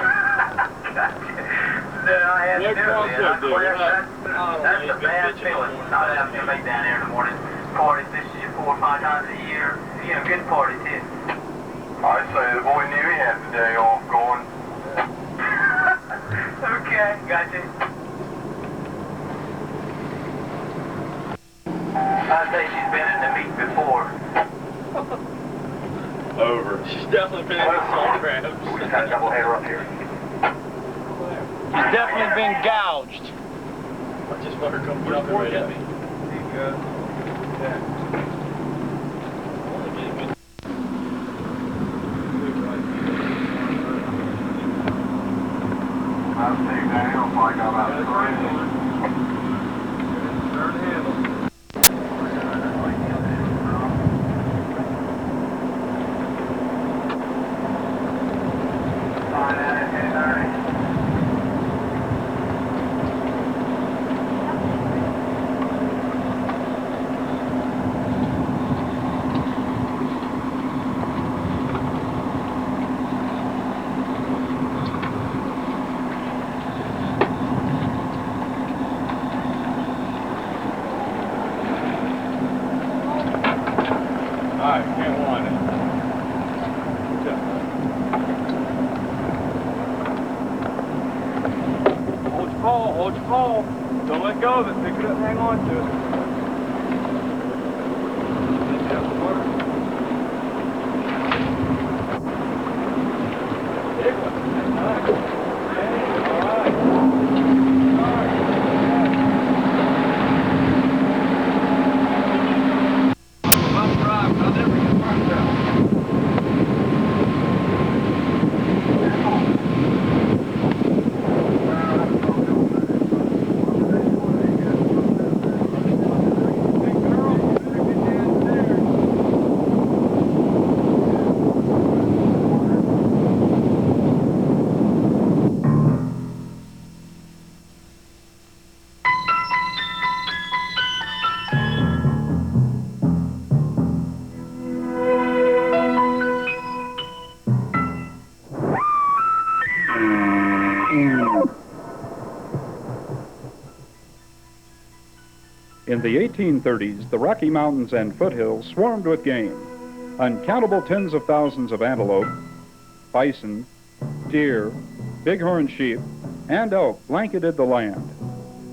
I had to do it, man. I Dude, swear, that's a bad feeling, not having to make down there in the morning. Party, this is 4 or 5 times a year. You know, good party, too. I'd say the boy knew he had the day off going. Okay, gotcha. I'd say she's been in the meat before. Over. She's definitely been in the salt crabs. We just got a double header up here. She's definitely been gouged. I just want her to come put up right at me. I'll take that hill like about 3. right, can't wind it. Hold your paw. Don't let go of it. Pick it up and hang on to it. Big one. Nice. All right. Left drive. I'll never get burned out. In the 1830s, the Rocky Mountains and foothills swarmed with game. Uncountable tens of thousands of antelope, bison, deer, bighorn sheep, and elk blanketed the land.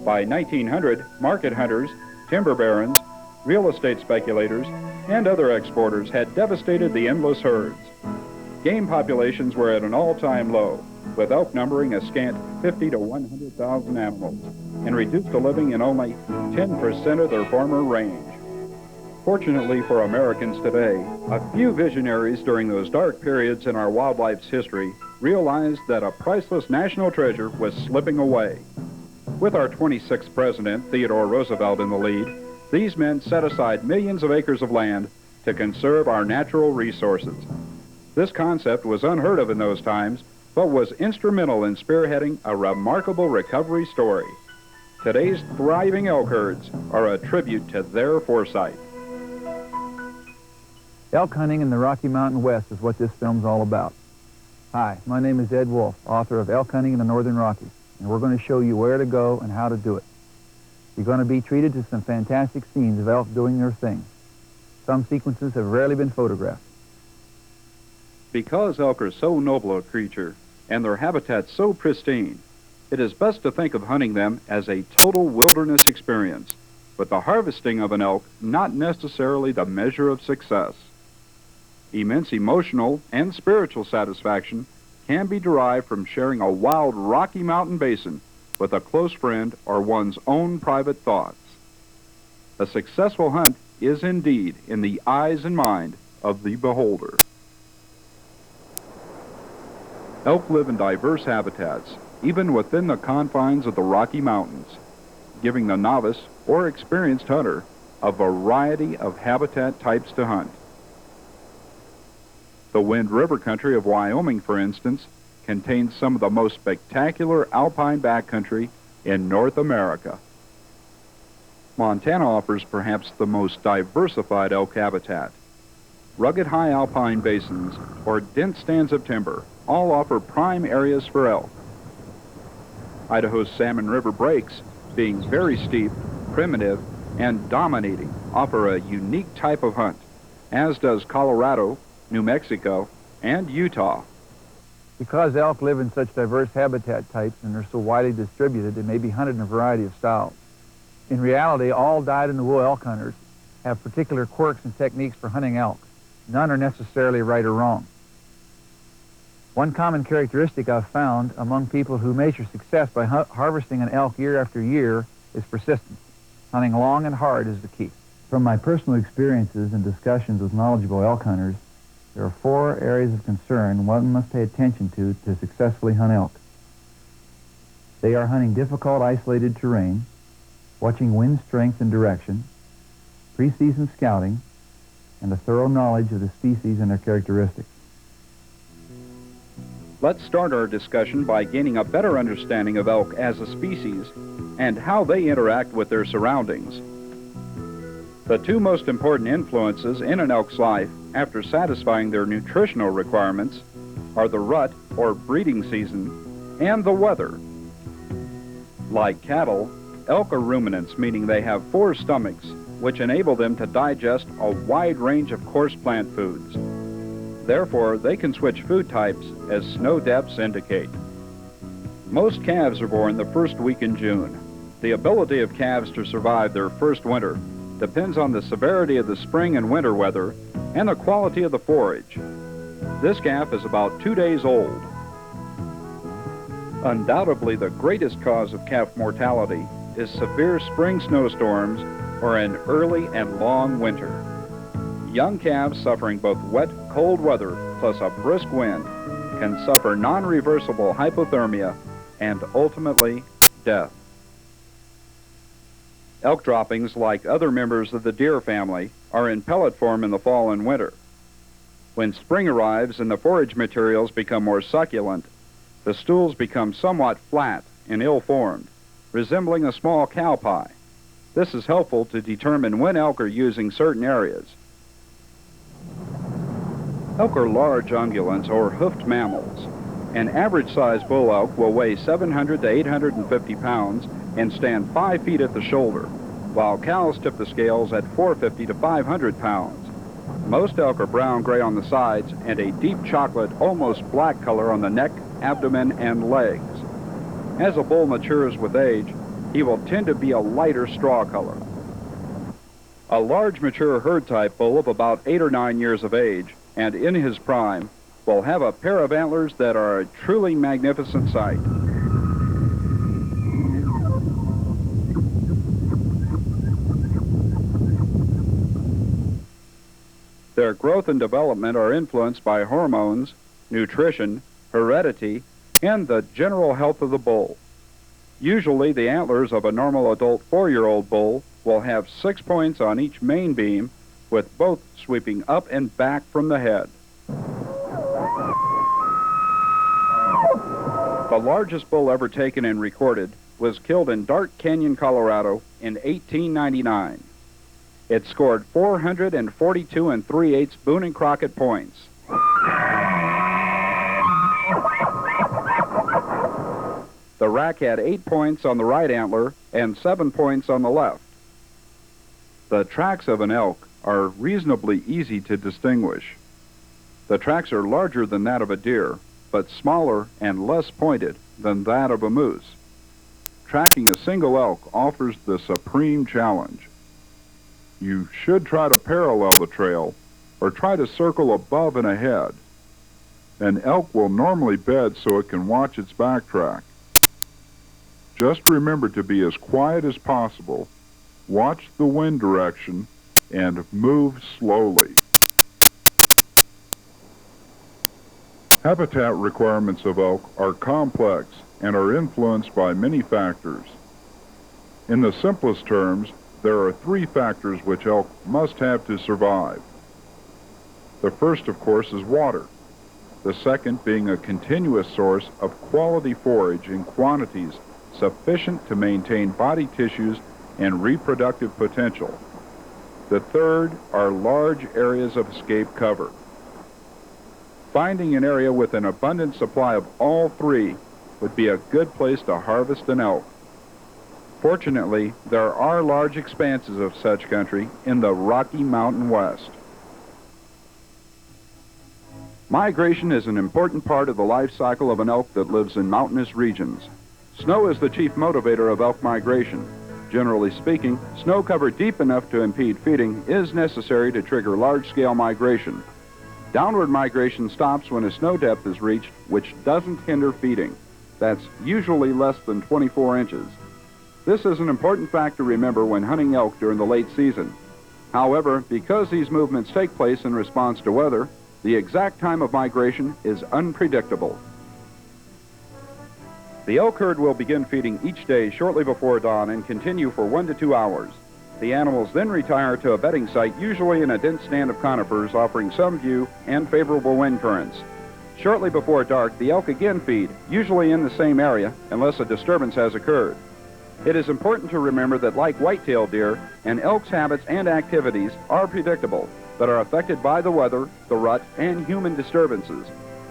By 1900, market hunters, timber barons, real estate speculators, and other exporters had devastated the endless herds. Game populations were at an all-time low, with elk numbering a scant 50 to 100,000 animals, and reduced to living in only 10% of their former range. Fortunately for Americans today, a few visionaries during those dark periods in our wildlife's history realized that a priceless national treasure was slipping away. With our 26th president, Theodore Roosevelt, in the lead, these men set aside millions of acres of land to conserve our natural resources. This concept was unheard of in those times, but was instrumental in spearheading a remarkable recovery story. Today's thriving elk herds are a tribute to their foresight. Elk hunting in the Rocky Mountain West is what this film's all about. Hi, my name is Ed Wolf, author of Elk Hunting in the Northern Rockies, and we're going to show you where to go and how to do it. You're going to be treated to some fantastic scenes of elk doing their thing. Some sequences have rarely been photographed. Because elk are so noble a creature, and their habitat so pristine, it is best to think of hunting them as a total wilderness experience, with the harvesting of an elk not necessarily the measure of success. Immense emotional and spiritual satisfaction can be derived from sharing a wild Rocky Mountain basin with a close friend or one's own private thoughts. A successful hunt is indeed in the eyes and mind of the beholder. Elk live in diverse habitats, even within the confines of the Rocky Mountains, giving the novice or experienced hunter a variety of habitat types to hunt. The Wind River country of Wyoming, for instance, contains some of the most spectacular alpine backcountry in North America. Montana offers perhaps the most diversified elk habitat. Rugged high alpine basins or dense stands of timber all offer prime areas for elk. Idaho's Salmon River breaks, being very steep, primitive, and dominating, offer a unique type of hunt, as does Colorado, New Mexico, and Utah. Because elk live in such diverse habitat types and are so widely distributed, they may be hunted in a variety of styles. In reality, all dyed-in-the-wool elk hunters have particular quirks and techniques for hunting elk. None are necessarily right or wrong. One common characteristic I've found among people who measure success by harvesting an elk year after year is persistence. Hunting long and hard is the key. From my personal experiences and discussions with knowledgeable elk hunters, there are 4 areas of concern one must pay attention to successfully hunt elk. They are hunting difficult, isolated terrain, watching wind strength and direction, pre-season scouting, and a thorough knowledge of the species and their characteristics. Let's start our discussion by gaining a better understanding of elk as a species and how they interact with their surroundings. The 2 most important influences in an elk's life after satisfying their nutritional requirements are the rut, or breeding season, and the weather. Like cattle, elk are ruminants, meaning they have 4 stomachs which enable them to digest a wide range of coarse plant foods. Therefore, they can switch food types as snow depths indicate. Most calves are born the first week in June. The ability of calves to survive their first winter depends on the severity of the spring and winter weather and the quality of the forage. This calf is about 2 days old. Undoubtedly, the greatest cause of calf mortality is severe spring snowstorms or an early and long winter. Young calves suffering both wet, cold weather plus a brisk wind can suffer non-reversible hypothermia and ultimately death. Elk droppings, like other members of the deer family, are in pellet form in the fall and winter. When spring arrives and the forage materials become more succulent, the stools become somewhat flat and ill-formed, resembling a small cow pie. This is helpful to determine when elk are using certain areas. Elk are large ungulants or hoofed mammals. An average-sized bull elk will weigh 700 to 850 pounds and stand 5 feet at the shoulder, while cows tip the scales at 450 to 500 pounds. Most elk are brown-gray on the sides and a deep chocolate, almost black color on the neck, abdomen, and legs. As a bull matures with age, he will tend to be a lighter straw color. A large mature herd-type bull of about 8 or 9 years of age and in his prime will have a pair of antlers that are a truly magnificent sight. Their growth and development are influenced by hormones, nutrition, heredity, and the general health of the bull. Usually, the antlers of a normal adult 4-year-old bull will have 6 points on each main beam, with both sweeping up and back from the head. The largest bull ever taken and recorded was killed in Dark Canyon, Colorado in 1899. It scored 442 3/8 Boone and Crockett points. The rack had 8 points on the right antler and 7 points on the left. The tracks of an elk are reasonably easy to distinguish. The tracks are larger than that of a deer, but smaller and less pointed than that of a moose. Tracking a single elk offers the supreme challenge. You should try to parallel the trail or try to circle above and ahead. An elk will normally bed so it can watch its backtrack. Just remember to be as quiet as possible, watch the wind direction, and move slowly. Habitat requirements of elk are complex and are influenced by many factors. In the simplest terms, there are 3 factors which elk must have to survive. The first, of course, is water. The second being a continuous source of quality forage in quantities sufficient to maintain body tissues and reproductive potential. The third are large areas of escape cover. Finding an area with an abundant supply of all 3 would be a good place to harvest an elk. Fortunately, there are large expanses of such country in the Rocky Mountain West. Migration is an important part of the life cycle of an elk that lives in mountainous regions. Snow is the chief motivator of elk migration. Generally speaking, snow cover deep enough to impede feeding is necessary to trigger large-scale migration. Downward migration stops when a snow depth is reached, which doesn't hinder feeding. That's usually less than 24 inches. This is an important fact to remember when hunting elk during the late season. However, because these movements take place in response to weather, the exact time of migration is unpredictable. The elk herd will begin feeding each day shortly before dawn and continue for 1 to 2 hours. The animals then retire to a bedding site, usually in a dense stand of conifers, offering some view and favorable wind currents. Shortly before dark, the elk again feed, usually in the same area, unless a disturbance has occurred. It is important to remember that, like white-tailed deer, an elk's habits and activities are predictable, but are affected by the weather, the rut, and human disturbances.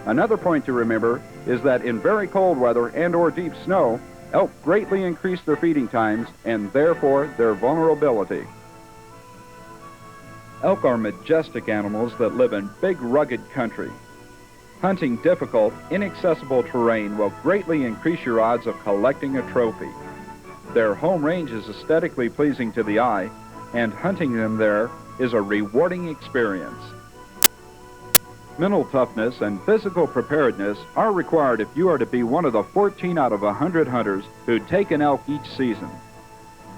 Another point to remember is that in very cold weather and/or deep snow, elk greatly increase their feeding times and therefore their vulnerability. Elk are majestic animals that live in big, rugged country. Hunting difficult, inaccessible terrain will greatly increase your odds of collecting a trophy. Their home range is aesthetically pleasing to the eye, and hunting them there is a rewarding experience. Mental toughness and physical preparedness are required if you are to be one of the 14 out of 100 hunters who take an elk each season.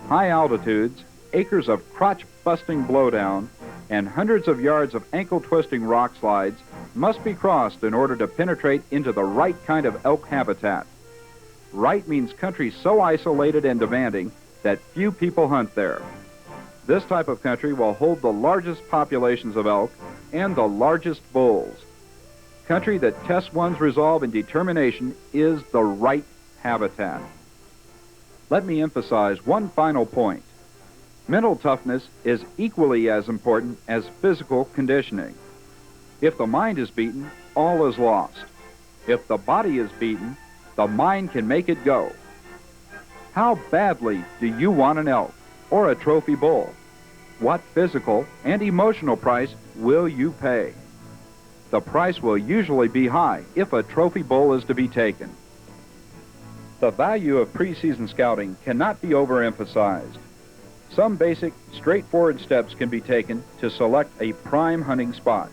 High altitudes, acres of crotch-busting blowdown, and hundreds of yards of ankle-twisting rock slides must be crossed in order to penetrate into the right kind of elk habitat. Right means country so isolated and demanding that few people hunt there. This type of country will hold the largest populations of elk and the largest bulls. Country that tests one's resolve and determination is the right habitat. Let me emphasize one final point. Mental toughness is equally as important as physical conditioning. If the mind is beaten, all is lost. If the body is beaten, the mind can make it go. How badly do you want an elk or a trophy bull? What physical and emotional price will you pay? The price will usually be high if a trophy bull is to be taken. The value of preseason scouting cannot be overemphasized. Some basic, straightforward steps can be taken to select a prime hunting spot.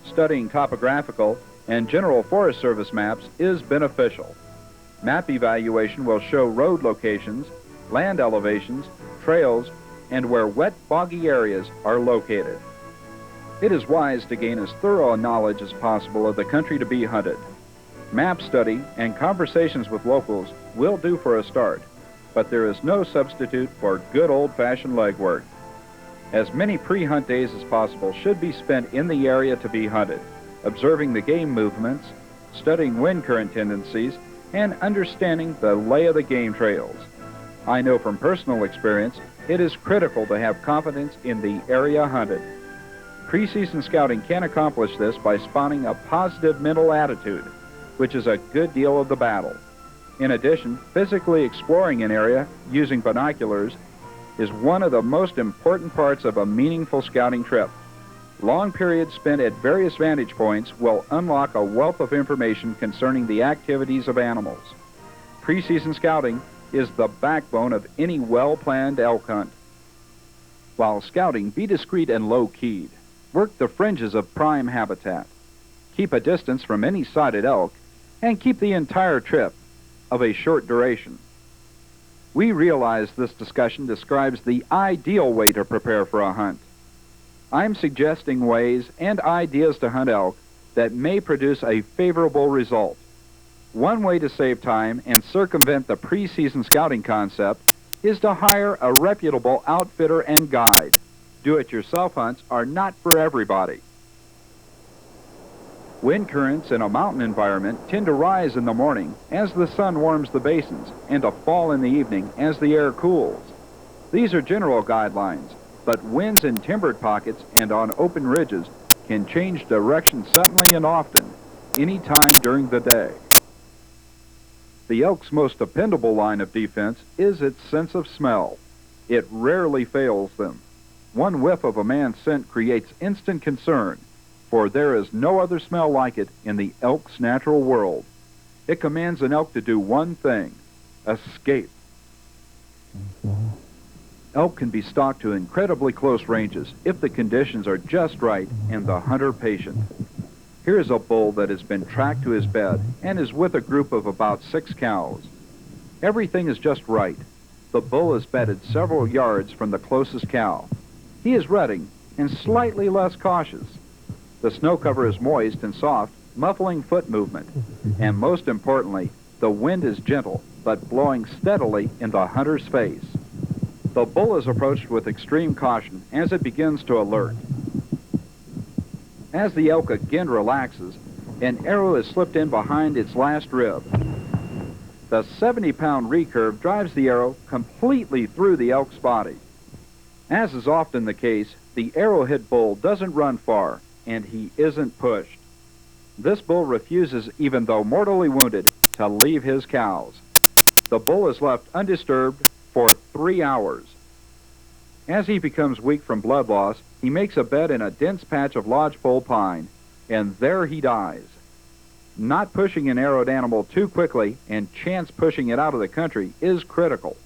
Studying topographical and general Forest Service maps is beneficial. Map evaluation will show road locations, land elevations, trails, and where wet, boggy areas are located. It is wise to gain as thorough a knowledge as possible of the country to be hunted. Map study and conversations with locals will do for a start, but there is no substitute for good old-fashioned legwork. As many pre-hunt days as possible should be spent in the area to be hunted, observing the game movements, studying wind current tendencies, and understanding the lay of the game trails. I know from personal experience, it is critical to have confidence in the area hunted. Preseason scouting can accomplish this by spawning a positive mental attitude, which is a good deal of the battle. In addition, physically exploring an area using binoculars is one of the most important parts of a meaningful scouting trip. Long periods spent at various vantage points will unlock a wealth of information concerning the activities of animals. Preseason scouting is the backbone of any well-planned elk hunt. While scouting, be discreet and low-keyed. Work the fringes of prime habitat. Keep a distance from any sighted elk, and keep the entire trip of a short duration. We realize this discussion describes the ideal way to prepare for a hunt. I'm suggesting ways and ideas to hunt elk that may produce a favorable result. One way to save time and circumvent the preseason scouting concept is to hire a reputable outfitter and guide. Do-it-yourself hunts are not for everybody. Wind currents in a mountain environment tend to rise in the morning as the sun warms the basins and to fall in the evening as the air cools. These are general guidelines, but winds in timbered pockets and on open ridges can change direction suddenly and often, any time during the day. The elk's most dependable line of defense is its sense of smell. It rarely fails them. One whiff of a man's scent creates instant concern, for there is no other smell like it in the elk's natural world. It commands an elk to do one thing: escape. Elk can be stalked to incredibly close ranges if the conditions are just right and the hunter patient. Here is a bull that has been tracked to his bed and is with a group of about 6 cows. Everything is just right. The bull is bedded several yards from the closest cow. He is rutting and slightly less cautious. The snow cover is moist and soft, muffling foot movement. And most importantly, the wind is gentle, but blowing steadily in the hunter's face. The bull is approached with extreme caution as it begins to alert. As the elk again relaxes, an arrow is slipped in behind its last rib. The 70-pound recurve drives the arrow completely through the elk's body. As is often the case, the arrowhead bull doesn't run far, and he isn't pushed. This bull refuses, even though mortally wounded, to leave his cows. The bull is left undisturbed for 3 hours. As he becomes weak from blood loss, he makes a bed in a dense patch of lodgepole pine, and there he dies. Not pushing an arrowed animal too quickly and chance pushing it out of the country is critical.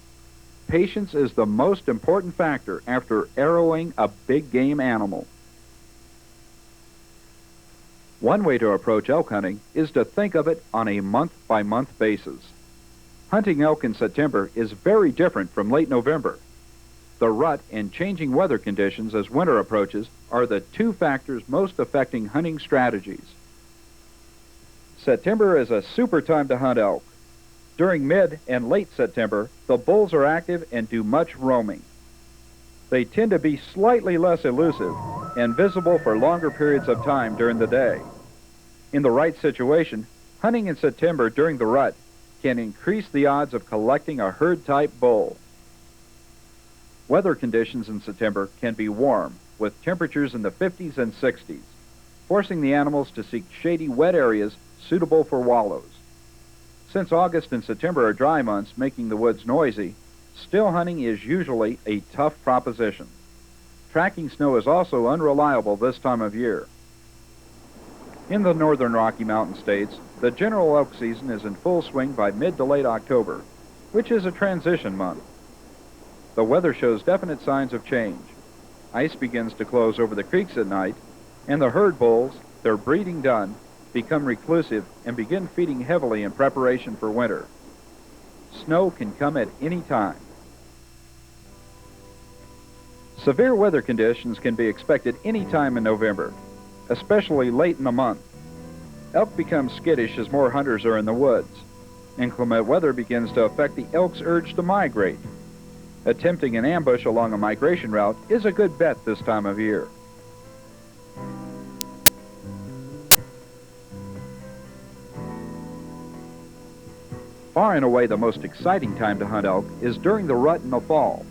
Patience is the most important factor after arrowing a big game animal. One way to approach elk hunting is to think of it on a month-by-month basis. Hunting elk in September is very different from late November. The rut and changing weather conditions as winter approaches are the two factors most affecting hunting strategies. September is a super time to hunt elk. During mid and late September, the bulls are active and do much roaming. They tend to be slightly less elusive and visible for longer periods of time during the day. In the right situation, hunting in September during the rut can increase the odds of collecting a herd-type bull. Weather conditions in September can be warm, with temperatures in the 50s and 60s, forcing the animals to seek shady, wet areas suitable for wallows. Since August and September are dry months, making the woods noisy, still hunting is usually a tough proposition. Tracking snow is also unreliable this time of year. In the northern Rocky Mountain states, the general elk season is in full swing by mid to late October, which is a transition month. The weather shows definite signs of change. Ice begins to close over the creeks at night, and the herd bulls, their breeding done, become reclusive and begin feeding heavily in preparation for winter. Snow can come at any time. Severe weather conditions can be expected any time in November, especially late in the month. Elk become skittish as more hunters are in the woods. Inclement weather begins to affect the elk's urge to migrate. Attempting an ambush along a migration route is a good bet this time of year. Far and away the most exciting time to hunt elk is during the rut in the fall.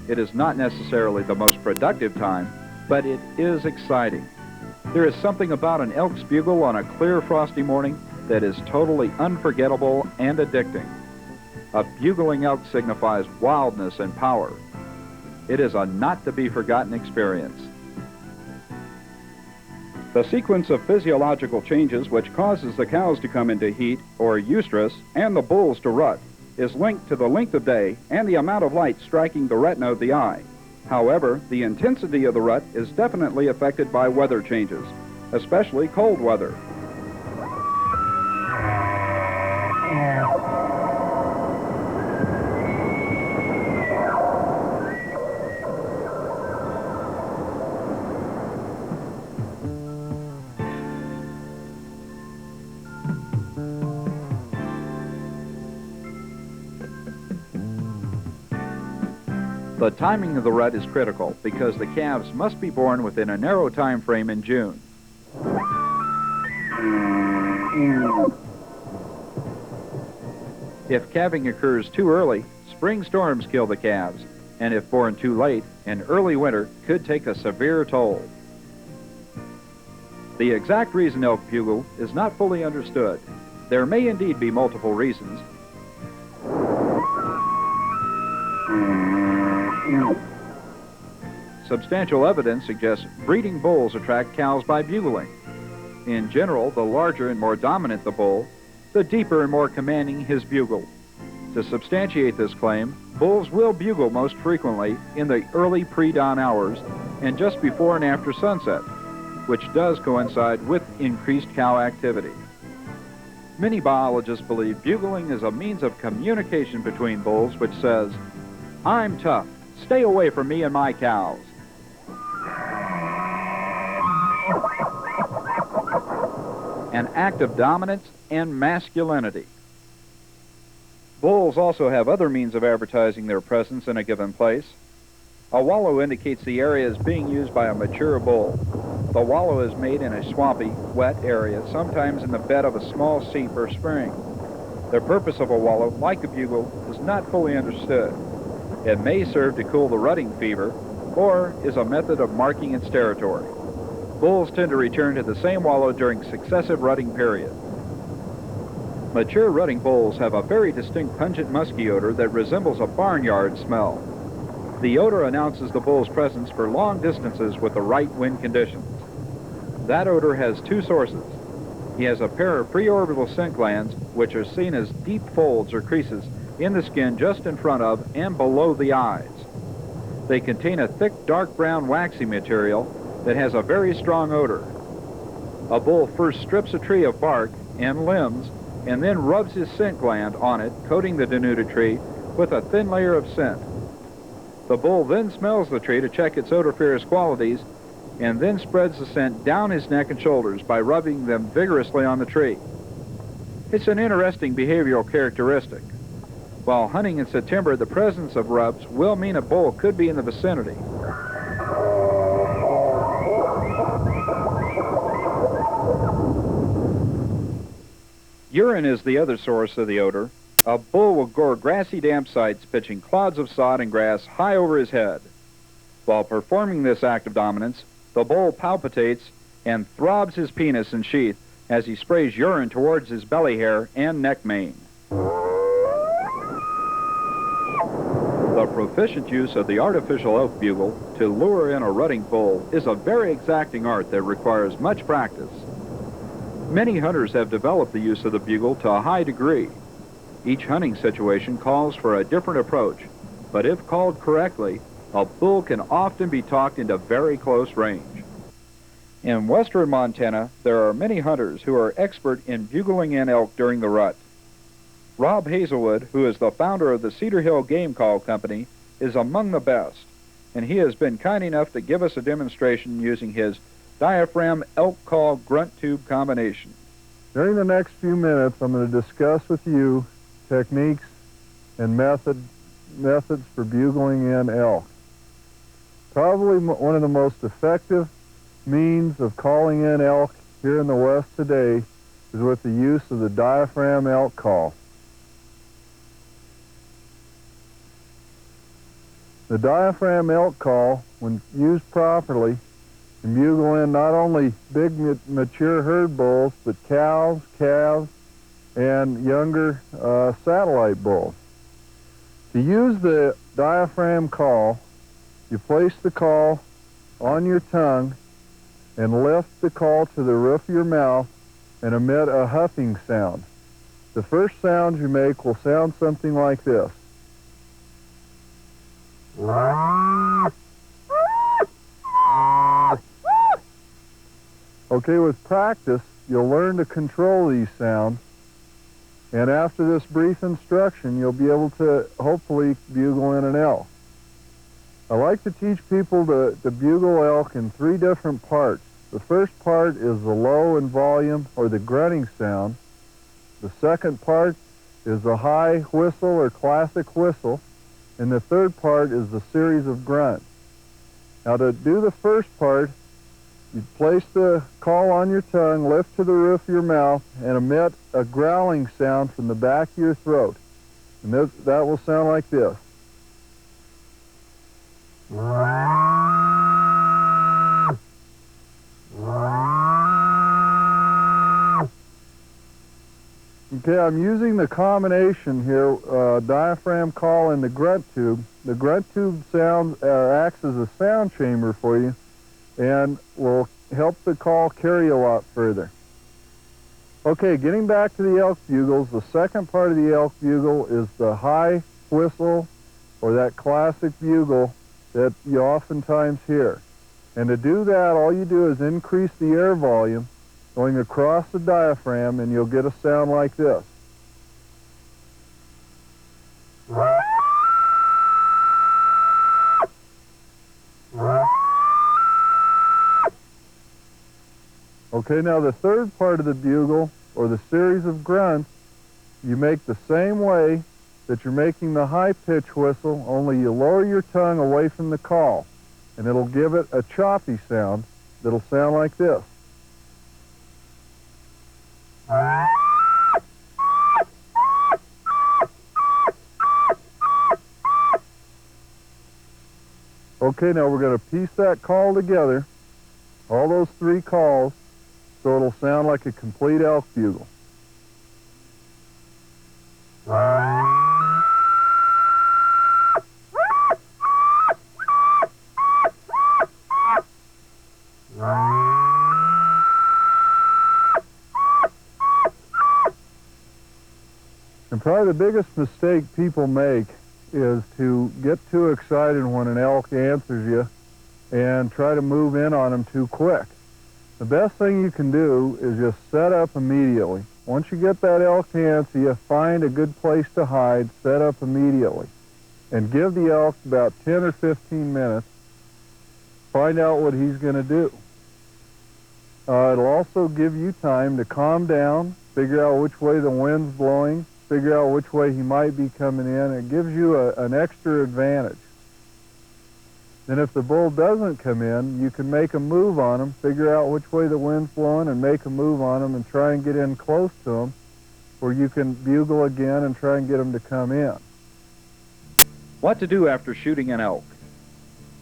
It is not necessarily the most productive time, but it is exciting. There is something about an elk's bugle on a clear, frosty morning that is totally unforgettable and addicting. A bugling elk signifies wildness and power. It is a not-to-be-forgotten experience. The sequence of physiological changes which causes the cows to come into heat, or estrus, and the bulls to rut, is linked to the length of day and the amount of light striking the retina of the eye. However, the intensity of the rut is definitely affected by weather changes, especially cold weather. The timing of the rut is critical because the calves must be born within a narrow time frame in June. If calving occurs too early, spring storms kill the calves, and if born too late, an early winter could take a severe toll. The exact reason elk bugle is not fully understood. There may indeed be multiple reasons. Substantial evidence suggests breeding bulls attract cows by bugling. In general, the larger and more dominant the bull, the deeper and more commanding his bugle. To substantiate this claim, bulls will bugle most frequently in the early pre-dawn hours and just before and after sunset, which does coincide with increased cow activity. Many biologists believe bugling is a means of communication between bulls which says, "I'm tough. Stay away from me and my cows." An act of dominance and masculinity. Bulls also have other means of advertising their presence in a given place. A wallow indicates the area is being used by a mature bull. The wallow is made in a swampy, wet area, sometimes in the bed of a small seep or spring. The purpose of a wallow, like a bugle, is not fully understood. It may serve to cool the rutting fever, or is a method of marking its territory. Bulls tend to return to the same wallow during successive rutting periods. Mature rutting bulls have a very distinct pungent musky odor that resembles a barnyard smell. The odor announces the bull's presence for long distances with the right wind conditions. That odor has two sources. He has a pair of preorbital scent glands, which are seen as deep folds or creases in the skin just in front of and below the eyes. They contain a thick, dark brown, waxy material that has a very strong odor. A bull first strips a tree of bark and limbs and then rubs his scent gland on it, coating the denuded tree with a thin layer of scent. The bull then smells the tree to check its odoriferous qualities and then spreads the scent down his neck and shoulders by rubbing them vigorously on the tree. It's an interesting behavioral characteristic. While hunting in September, the presence of rubs will mean a bull could be in the vicinity. Urine is the other source of the odor. A bull will gore grassy damp sites, pitching clods of sod and grass high over his head. While performing this act of dominance, the bull palpitates and throbs his penis and sheath as he sprays urine towards his belly hair and neck mane. The proficient use of the artificial elk bugle to lure in a rutting bull is a very exacting art that requires much practice. Many hunters have developed the use of the bugle to a high degree. Each hunting situation calls for a different approach, but if called correctly, a bull can often be talked into very close range. In western Montana, there are many hunters who are expert in bugling in elk during the rut. Rob Hazelwood, who is the founder of the Cedar Hill Game Call Company, is among the best, and he has been kind enough to give us a demonstration using his diaphragm elk call grunt tube combination. During the next few minutes, I'm going to discuss with you techniques and methods for bugling in elk. Probably one of the most effective means of calling in elk here in the West today is with the use of the diaphragm elk call. The diaphragm elk call, when used properly, can bugle in not only big mature herd bulls, but cows, calves, and younger satellite bulls. To use the diaphragm call, you place the call on your tongue and lift the call to the roof of your mouth and emit a huffing sound. The first sound you make will sound something like this. Okay, with practice, you'll learn to control these sounds, and after this brief instruction, you'll be able to hopefully bugle in an elk. I like to teach people to bugle elk in three different parts. The first part is the low in volume, or the grunting sound. The second part is the high whistle, or classic whistle. And the third part is the series of grunts. Now, to do the first part, you place the call on your tongue, lift to the roof of your mouth, and emit a growling sound from the back of your throat. And that will sound like this. Okay, I'm using the combination here, diaphragm call and the grunt tube. The grunt tube sound acts as a sound chamber for you and will help the call carry a lot further. Okay, getting back to the elk bugles, the second part of the elk bugle is the high whistle, or that classic bugle that you oftentimes hear. And to do that, all you do is increase the air volume going across the diaphragm, and you'll get a sound like this. Okay, now the third part of the bugle, or the series of grunts, you make the same way that you're making the high-pitch whistle, only you lower your tongue away from the call, and it'll give it a choppy sound that'll sound like this. Okay, now we're going to piece that call together, all those three calls, so it'll sound like a complete elk bugle. And probably the biggest mistake people make is to get too excited when an elk answers you and try to move in on him too quick. The best thing you can do is just set up immediately. Once you get that elk to answer you, find a good place to hide, set up immediately, and give the elk about 10 or 15 minutes. Find out what he's going to do. It'll also give you time to calm down, figure out which way the wind's blowing, figure out which way he might be coming in. It gives you an extra advantage. Then if the bull doesn't come in, you can make a move on him, figure out which way the wind's blowing and make a move on him and try and get in close to him where you can bugle again and try and get him to come in. What to do after shooting an elk?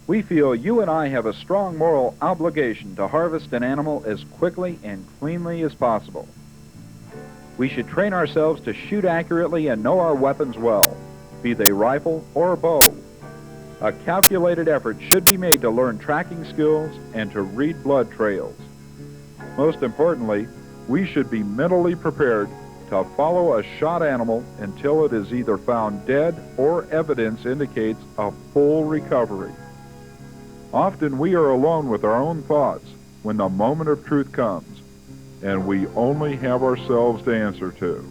We feel you and I have a strong moral obligation to harvest an animal as quickly and cleanly as possible. We should train ourselves to shoot accurately and know our weapons well, be they rifle or bow. A calculated effort should be made to learn tracking skills and to read blood trails. Most importantly, we should be mentally prepared to follow a shot animal until it is either found dead or evidence indicates a full recovery. Often we are alone with our own thoughts when the moment of truth comes, and we only have ourselves to answer to.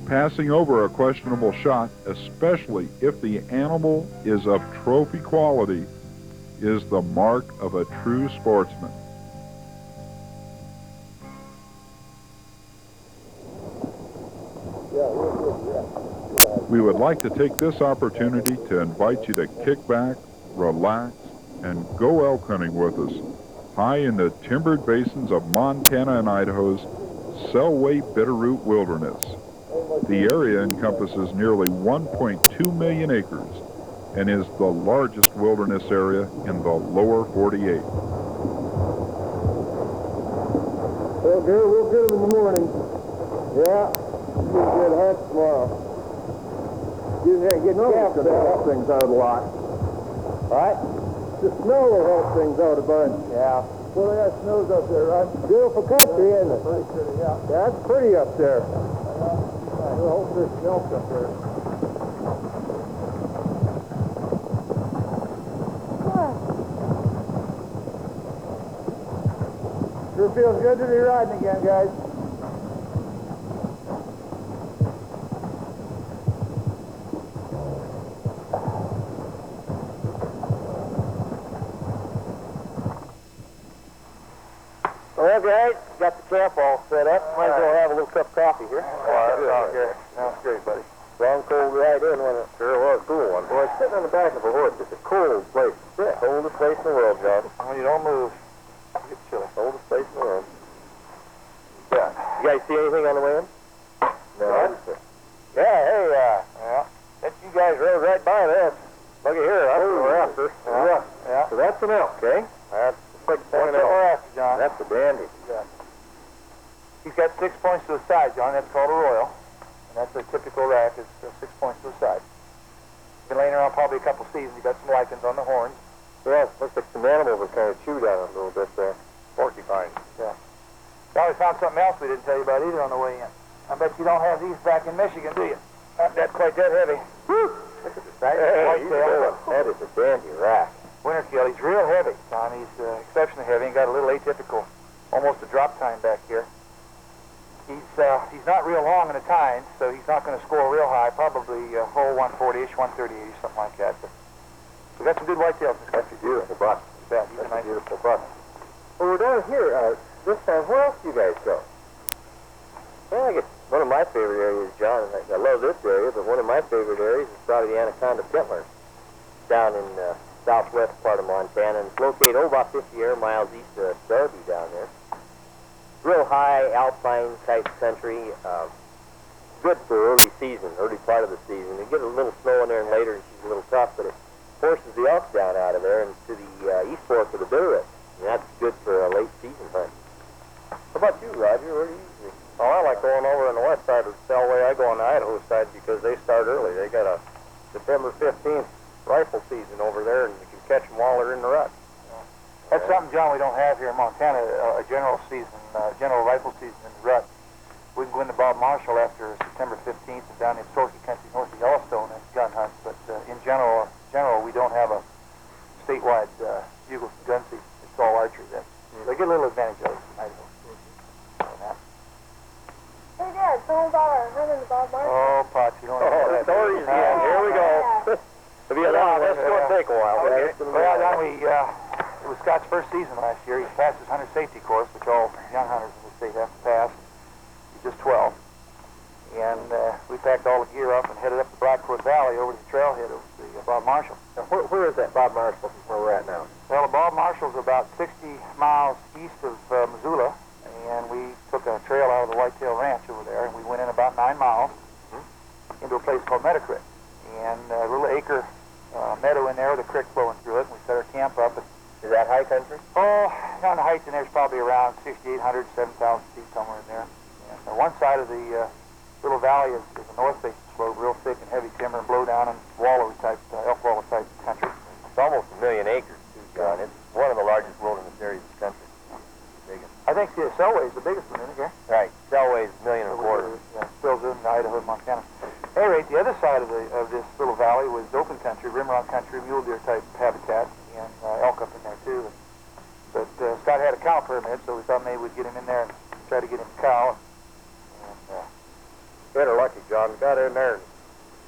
Passing over a questionable shot, especially if the animal is of trophy quality, is the mark of a true sportsman. We would like to take this opportunity to invite you to kick back, relax, and go elk hunting with us, high in the timbered basins of Montana and Idaho's Selway Bitterroot Wilderness. The area encompasses nearly 1.2 million acres and is the largest wilderness area in the lower 48. Well, Gary, we'll get him in the morning. Yeah, you'll get a good hunt tomorrow. You can get calves to help things out a lot. All right? The snow will help things out a bunch. Yeah. Well, they got snows up there, right? Beautiful country, isn't it? Pretty pretty, yeah. That's pretty up there. I hope there's elk up there. Sure feels good to be riding again, guys. Well, guys, got the camp all set up. Might as well have a little cup of coffee here. Sounds great, buddy. Long, cold ride in, wasn't it? Sure was. Cool one. Boy, sitting on the back of a horse, it's a cold place. Yeah, coldest place in the world, John. When you don't move, you get chilly. Coldest place in the world. Yeah. You guys see anything on the way in? No. Yeah, hey, that you guys rode right by that. Look at here, that's what we're after. Yeah. So that's an elk, okay? That's 6 point elk. John. That's a dandy. Yeah. He's got 6 points to the side, John. That's called a royal. And that's a typical rack. It's 6 points to the side. He's been laying around probably a couple seasons. He's got some lichens on the horns. Yeah, looks like some animals have kind of chewed on him a little bit there. Porcupine. Yeah. Now we found something else we didn't tell you about either on the way in. I bet you don't have these back in Michigan, do you? Not that quite that heavy. Woo! Look at the size. That is a dandy rack. Winter kill. He's real heavy, Tom. He's exceptionally heavy and got a little atypical, almost a drop time back here. He's not real long in the tines, so he's not going to score real high. Probably whole 140-ish, 138-ish, something like that. But we got some good whitetails. That's a beautiful buck. He's a nice, beautiful buck. Well, we're down here this time. Where else do you guys go? Well, I guess one of my favorite areas, John, and I love this area, but one of my favorite areas is probably the Anaconda Pentlands down in southwest part of Montana, and it's located about 50 air miles east of Darby down there. Real high alpine type country, good for early season, early part of the season. You get a little snow in there and later she's a little tough, but it forces the elk down out of there and to the east fork of the Bitterroot. And that's good for a late season hunt. How about you, Roger? Where do you usually? Oh, I like going over on the west side of the Selway. I go on the Idaho side because they start early. They got a September 15th rifle season over there, and you can catch them while they're in the rut. That's something, John, we don't have here in Montana, a general season, general rifle season in the rut. we can go into Bob Marshall after September 15th and down in Sorky Country north of Yellowstone and gun hunt. But in general, we don't have a statewide bugle gun season. It's all archery then. They get a little advantage of it in Idaho. Hey, Dad, tell me about our hunting the Bob Marshall. Oh, Potts, you don't know Oh, that. stories again. Here we go. It'll be a long one. It's going to take a while. Okay. Well, then it was Scott's first season last year. He passed his hunter safety course, which all young hunters in the state have to pass. He's just 12. And we packed all the gear up and headed up the Blackfoot Valley over to the trailhead of the Bob Marshall. Now, where is that Bob Marshall from where we're at now? Well, the Bob Marshall's about 60 miles east of Missoula, and we took a trail out of the Whitetail Ranch over there, and we went in about 9 miles into a place called Meadow Creek. And a little acre meadow in there with a creek flowing through it, and we set our camp up. Is that high country? Oh, down the heights in there is probably around 6,800, 7,000 feet, somewhere in there. And one side of the little valley is a north-facing slope, real thick and heavy timber, and blow down and wallowy type, elk wallow type country. It's almost 1 million acres, too, John. It's one of the largest wilderness areas in the country. I think the Selway is the biggest one, isn't it? Right. Selway's 1.25 million. Yeah, spills in Idaho and Montana. At any rate, the other side of this little valley was open country, rimrock country, mule deer type habitat, and elk up in there too. But Scott had a cow permit, so we thought maybe we'd get him in there and try to get him a cow. And Better lucky, John. We got in there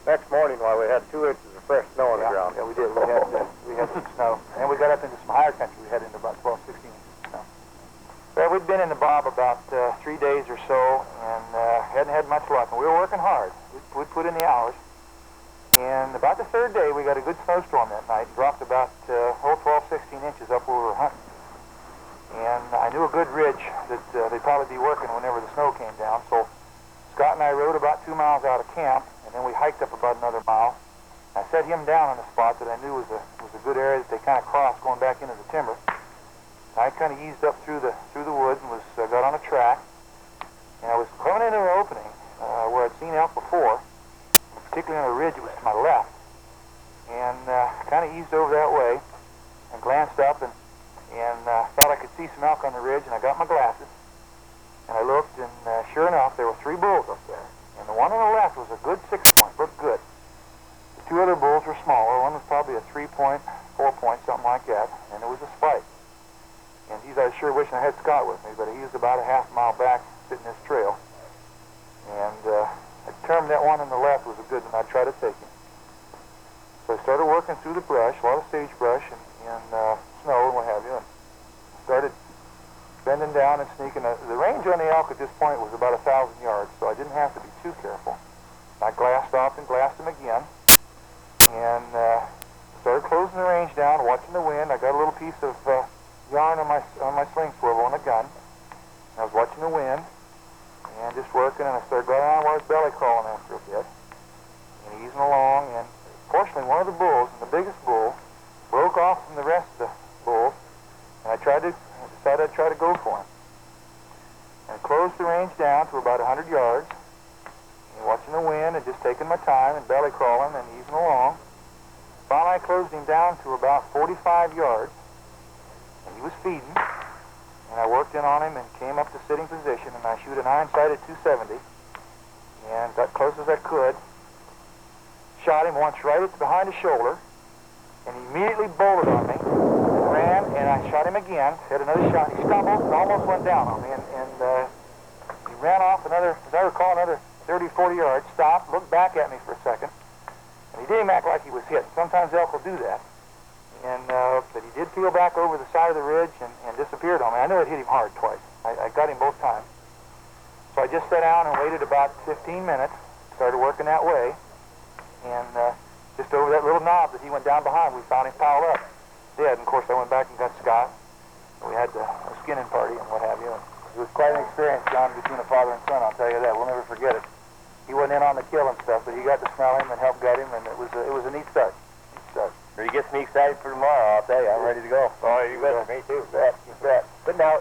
next morning while we had 2 inches of fresh snow on the ground. Yeah, we did. We had some snow. And we got up into some higher country. We had into about 12, 16 inches of snow. Well, we'd been in the Bob about 3 days or so, and hadn't had much luck. And we were working hard. We'd put in the hours. And about the 3rd day, we got a good snowstorm that night. Dropped about 12, 16 inches up where we were hunting. And I knew a good ridge that they'd probably be working whenever the snow came down. So Scott and I rode about 2 miles out of camp, and then we hiked up about another mile. I set him down on a spot that I knew was a good area that they kind of crossed going back into the timber. I kind of eased up through the woods and got on a track, and I was coming into an opening where I'd seen elk before, particularly on a ridge that was to my left, and kind of eased over that way and glanced up and thought I could see some elk on the ridge, and I got my glasses and I looked, and sure enough there were 3 bulls up there, and the one on the left was a good 6-point, looked good. The 2 other bulls were smaller. One was probably a 3-point, 4-point, something like that, and there was a spike. And I was sure wishing I had Scott with me, but he was about a half mile back sitting this trail. And I determined that one on the left was a good one. I'd try to take him. So I started working through the brush, a lot of sagebrush and snow and what have you, and started bending down and sneaking. The range on the elk at this point was about 1,000 yards, so I didn't have to be too careful. I glassed off and glassed him again, and started closing the range down, watching the wind. I got a little piece of yarn on my sling swivel on the gun. I was watching the wind and just working, and I started going on where I was belly crawling after a bit and easing along. And fortunately, one of the bulls, and the biggest bull, broke off from the rest of the bulls, and I decided I'd try to go for him. And I closed the range down to about 100 yards, and watching the wind and just taking my time and belly crawling and easing along. Finally, I closed him down to about 45 yards. And he was feeding, and I worked in on him and came up to sitting position, and I shoot an iron-sighted 270, and got close as I could, shot him once right behind the shoulder, and he immediately bolted on me, and ran, and I shot him again, had another shot. He stumbled and almost went down on me, and he ran off another, as I recall, another 30, 40 yards, stopped, looked back at me for a second, and he didn't act like he was hit. Sometimes elk will do that. But he did peel back over the side of the ridge and disappeared on me. I knew it hit him hard twice. I got him both times. So I just sat down and waited about 15 minutes, started working that way, and just over that little knob that he went down behind, we found him piled up, dead. And of course, I went back and got Scott. We had a skinning party and what have you. It was quite an experience, John, between a father and son, I'll tell you that. We'll never forget it. He wasn't in on the kill and stuff, but he got to smell him and help gut him, and it was a neat start. It gets me excited for tomorrow, I'll tell you. I'm ready to go. Oh, you bet. Me too. You bet. But now,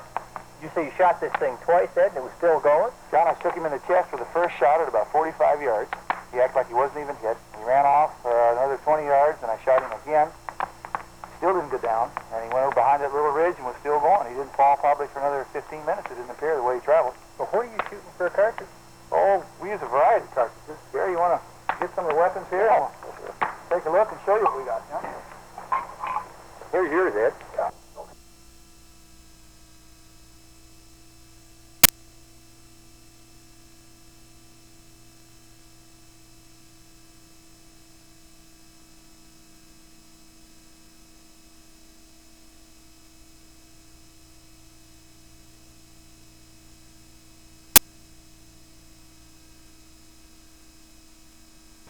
you say you shot this thing twice, Ed, and it was still going? John, I took him in the chest for the first shot at about 45 yards. He acted like he wasn't even hit. He ran off another 20 yards, and I shot him again. still didn't go down, and he went over behind that little ridge and was still going. He didn't fall probably for another 15 minutes. It didn't appear the way he traveled. Well, what are you shooting for a cartridge? Oh, we use a variety of cartridges. Gary, you want to get some of the weapons here? I'll take a look and show you what we got. Yeah? Here's yours, Ed. Yeah.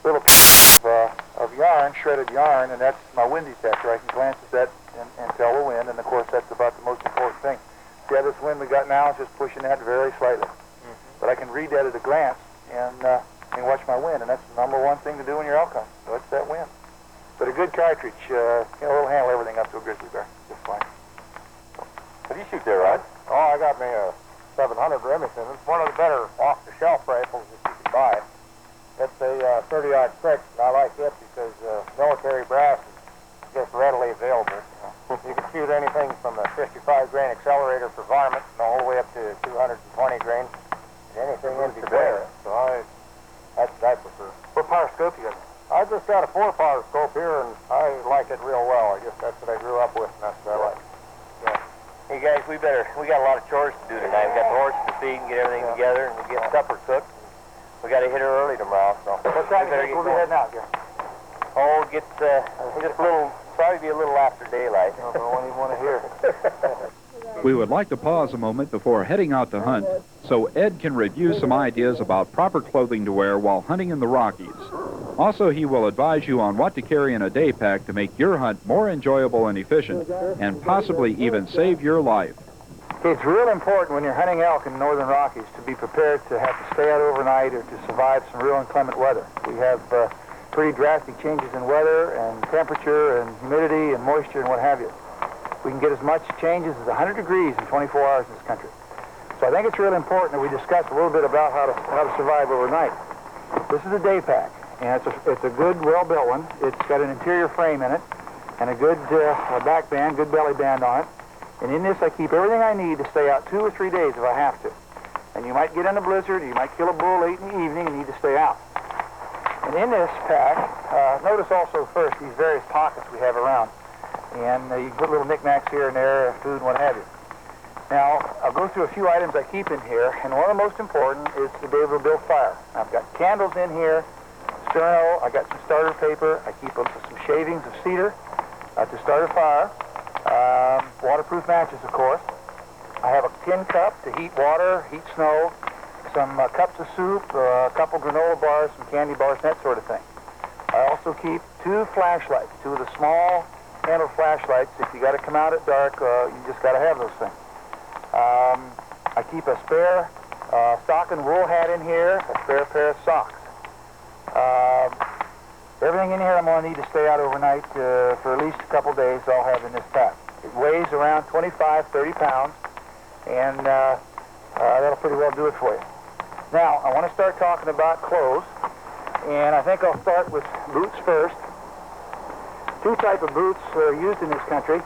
Little of yarn, shredded yarn, and that's my wind detector. I can glance at that and tell the wind, and of course that's about the most important thing. See how this wind we got now is just pushing that very slightly. But I can read that at a glance and watch my wind, and that's the number one thing to do when you're elk hunting. So it's that wind. But a good cartridge, it'll handle everything up to a grizzly bear just fine. What do you shoot there, Rod? Oh, I got me a 700 Remington. It's one of the better off-the-shelf rifles that you can buy. It's a 30-06, and I like it because military brass is just readily available. You can shoot anything from a 55-grain accelerator for varmints and all the way up to 220 grain, and anything in between. So that's what I prefer. What power scope you got? I just got a 4-power scope here, and I like it real well. I guess that's what I grew up with, and that's what I like. Yeah. Hey guys, we got a lot of chores to do tonight. We got the horse to feed and get everything together, and we get supper cooked. We got to hit her early tomorrow, so. What time do you think we'll be heading out, Gary? Oh, just a little, probably be a little after daylight. No, I won't even want to hear. We would like to pause a moment before heading out to hunt so Ed can review some ideas about proper clothing to wear while hunting in the Rockies. Also, he will advise you on what to carry in a day pack to make your hunt more enjoyable and efficient, and possibly even save your life. It's real important when you're hunting elk in the northern Rockies to be prepared to have to stay out overnight or to survive some real inclement weather. We have pretty drastic changes in weather and temperature and humidity and moisture and what have you. We can get as much changes as 100 degrees in 24 hours in this country. So I think it's really important that we discuss a little bit about how to survive overnight. This is a day pack, and it's a good, well-built one. It's got an interior frame in it and a good back band, good belly band on it. And in this, I keep everything I need to stay out 2 or 3 days if I have to. And you might get in a blizzard, or you might kill a bull late in the evening and need to stay out. And in this pack, notice also first these various pockets we have around. And you can put little knickknacks here and there, food and what have you. Now, I'll go through a few items I keep in here, and one of the most important is to be able to build fire. I've got candles in here, sterno, I got some starter paper, I keep some shavings of cedar to start a fire. Waterproof matches, of course. I have a tin cup to heat water, heat snow, some cups of soup, a couple granola bars, some candy bars, that sort of thing. I also keep 2 flashlights, 2 of the small handle flashlights. If you got to come out at dark, you just got to have those things. I keep a spare sock and wool hat in here, a spare pair of socks. Everything in here I'm going to need to stay out overnight for at least a couple days. I'll have in this pack. It weighs around 25, 30 pounds, and that'll pretty well do it for you. Now, I want to start talking about clothes, and I think I'll start with boots first. 2 types of boots are used in this country.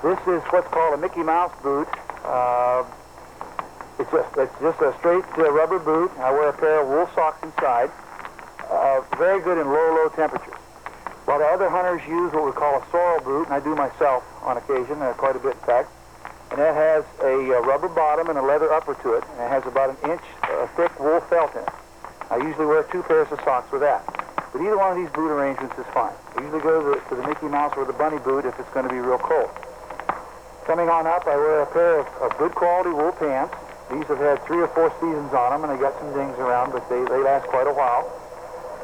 This is what's called a Mickey Mouse boot. It's just a straight rubber boot. I wear a pair of wool socks inside. Very good in low temperatures. A lot of other hunters use what we call a sorrel boot, and I do myself on occasion, quite a bit in fact. And that has a rubber bottom and a leather upper to it, and it has about 1 inch thick wool felt in it. I usually wear 2 pairs of socks with that. But either one of these boot arrangements is fine. I usually go to the Mickey Mouse or the bunny boot if it's going to be real cold. Coming on up, I wear a pair of good quality wool pants. These have had 3 or 4 seasons on them, and they got some dings around, but they last quite a while.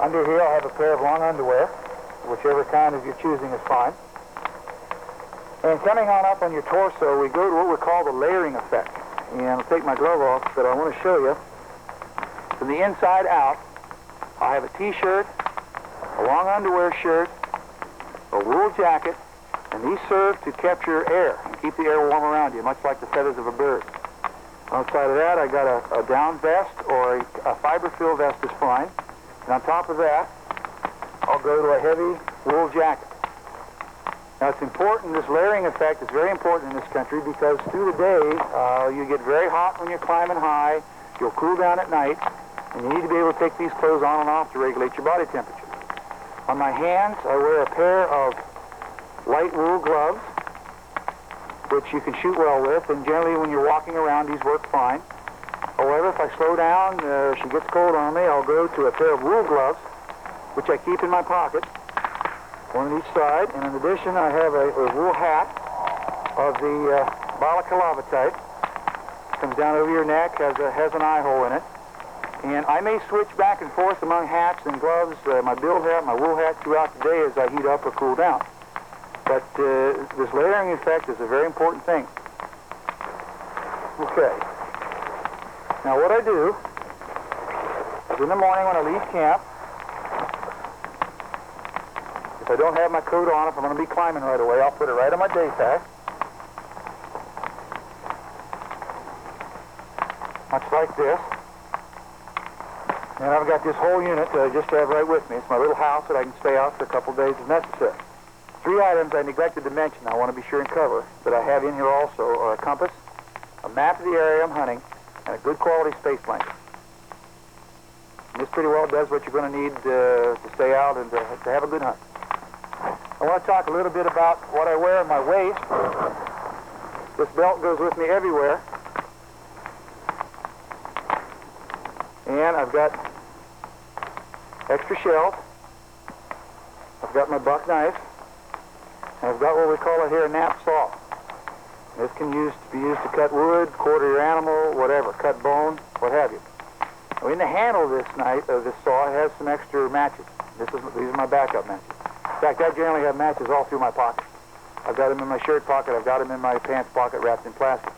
Under here, I'll have a pair of long underwear. Whichever kind of you're choosing is fine. And coming on up on your torso, we go to what we call the layering effect. And I'll take my glove off, but I want to show you. From the inside out, I have a t-shirt, a long underwear shirt, a wool jacket, and these serve to capture air and keep the air warm around you, much like the feathers of a bird. Outside of that, I got a down vest or a fiber-filled vest is fine. And on top of that, I'll go to a heavy wool jacket. Now it's important, this layering effect is very important in this country because through the day you get very hot when you're climbing high, you'll cool down at night, and you need to be able to take these clothes on and off to regulate your body temperature. On my hands I wear a pair of light wool gloves, which you can shoot well with, and generally when you're walking around these work fine. However, if I slow down, she gets cold on me, I'll go to a pair of wool gloves, which I keep in my pocket, one on each side, and in addition I have a wool hat of the balaclava type. Comes down over your neck, has an eye hole in it. And I may switch back and forth among hats and gloves, my build hat, my wool hat throughout the day as I heat up or cool down. But this layering effect is a very important thing. Okay. Now what I do is in the morning when I leave camp, if I don't have my coat on, if I'm going to be climbing right away, I'll put it right on my day pack. Much like this. And I've got this whole unit that I just have right with me. It's my little house that I can stay out for a couple days if necessary. 3 items I neglected to mention I want to be sure and cover that I have in here also are a compass, a map of the area I'm hunting, and a good quality space blanket. And this pretty well does what you're going to need to stay out and to have a good hunt. I want to talk a little bit about what I wear on my waist. This belt goes with me everywhere. And I've got extra shells. I've got my buck knife. And I've got what we call here a nap saw. This can be used to cut wood, quarter your animal, whatever, cut bone, what have you. Now, in the handle of this saw, it has some extra matches. These are my backup matches. In fact, I generally have matches all through my pocket. I've got them in my shirt pocket. I've got them in my pants pocket wrapped in plastic.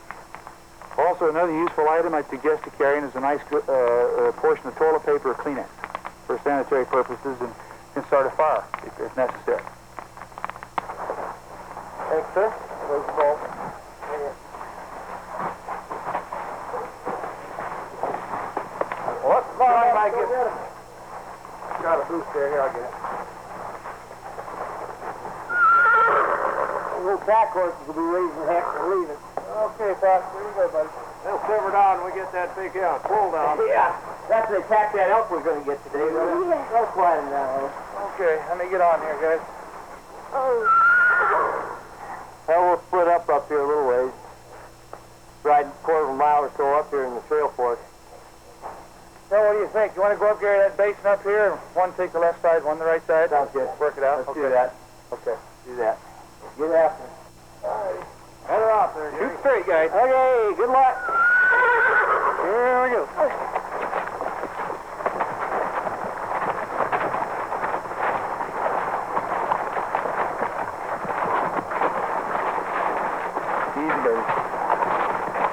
Also, another useful item I suggest to carrying is a nice portion of toilet paper or Kleenex for sanitary purposes, and can start a fire if necessary. Thanks, sir. Where's the ball? What? Come on, Mike. Got a boost there. Here, I'll get it. The little pack horses will be raising heck and leaving. Okay, Fox. Here we go, buddy. They'll silver down when we get that big out. Pull down. Yeah. That's the attack that elk we're going to get today. Yeah. They'll quiet him down. Okay, let me get on here, guys. Oh. Well, we'll split up here a little ways. Ride a quarter of a mile or so up here in the trail for us. So what do you think? You want to go up here that basin up here? One take the left side, one the right side? Sounds good. Work it out? Let's do that. Okay. Do that. Get after it. All right. Head her off there, Jerry. Shoot straight, guys. Okay, good luck. Here we go. Easy, baby.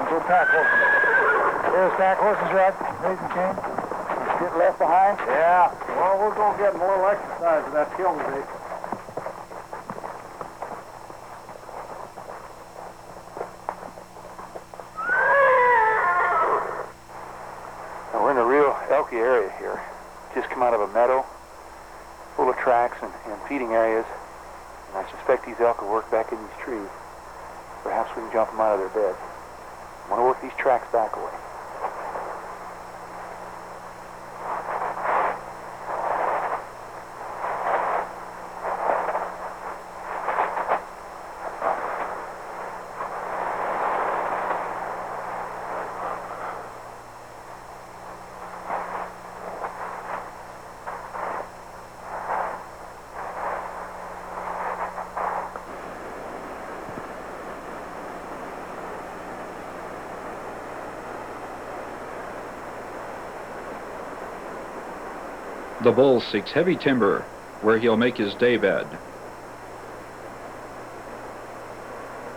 Good pack horses. There's pack horses, Rod. Raising chain. Get left behind? Yeah. Well, we're going to get more exercise with that kill today. Now, we're in a real elky area here. Just come out of a meadow full of tracks and feeding areas. And I suspect these elk will work back in these trees. Perhaps we can jump them out of their beds. I want to work these tracks back away. The bull seeks heavy timber where he'll make his day bed.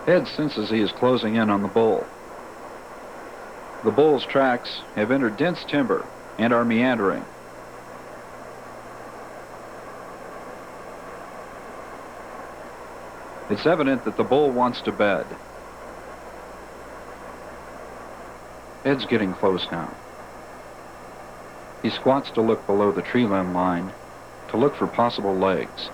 Ed senses he is closing in on the bull. The bull's tracks have entered dense timber and are meandering. It's evident that the bull wants to bed. Ed's getting close now. He squats to look below the tree limb line, to look for possible legs.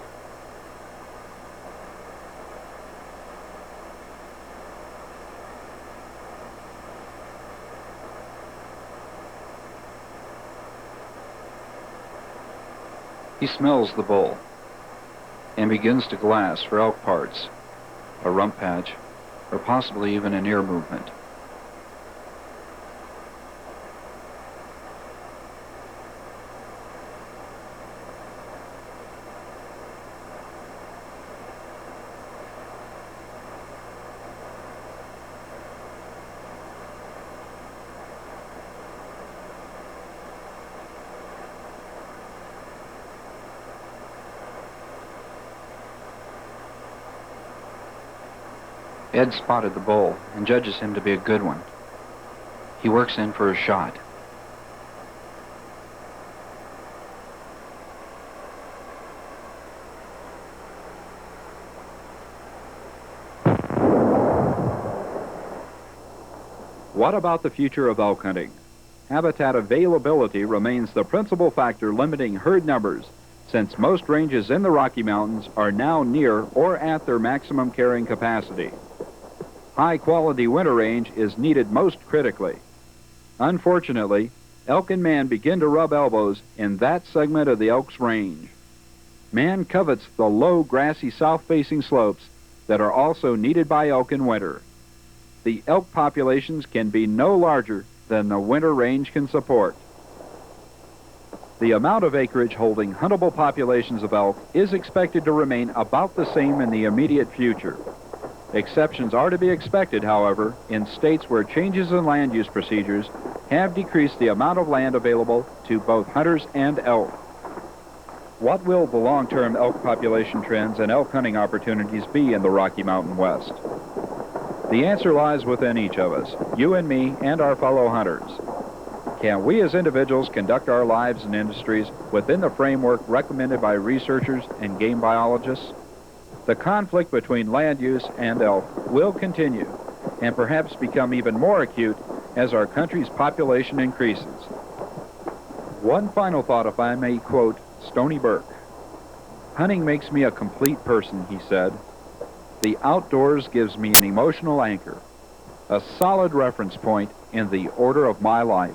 He smells the bull and begins to glass for elk parts, a rump patch, or possibly even an ear movement. Ed spotted the bull and judges him to be a good one. He works in for a shot. What about the future of elk hunting? Habitat availability remains the principal factor limiting herd numbers, since most ranges in the Rocky Mountains are now near or at their maximum carrying capacity. High-quality winter range is needed most critically. Unfortunately, elk and man begin to rub elbows in that segment of the elk's range. Man covets the low, grassy, south-facing slopes that are also needed by elk in winter. The elk populations can be no larger than the winter range can support. The amount of acreage holding huntable populations of elk is expected to remain about the same in the immediate future. Exceptions are to be expected, however, in states where changes in land use procedures have decreased the amount of land available to both hunters and elk. What will the long-term elk population trends and elk hunting opportunities be in the Rocky Mountain West? The answer lies within each of us, you and me and our fellow hunters. Can we as individuals conduct our lives and industries within the framework recommended by researchers and game biologists? The conflict between land use and elk will continue and perhaps become even more acute as our country's population increases. One final thought, if I may quote Stony Burke. "Hunting makes me a complete person," he said. "The outdoors gives me an emotional anchor, a solid reference point in the order of my life."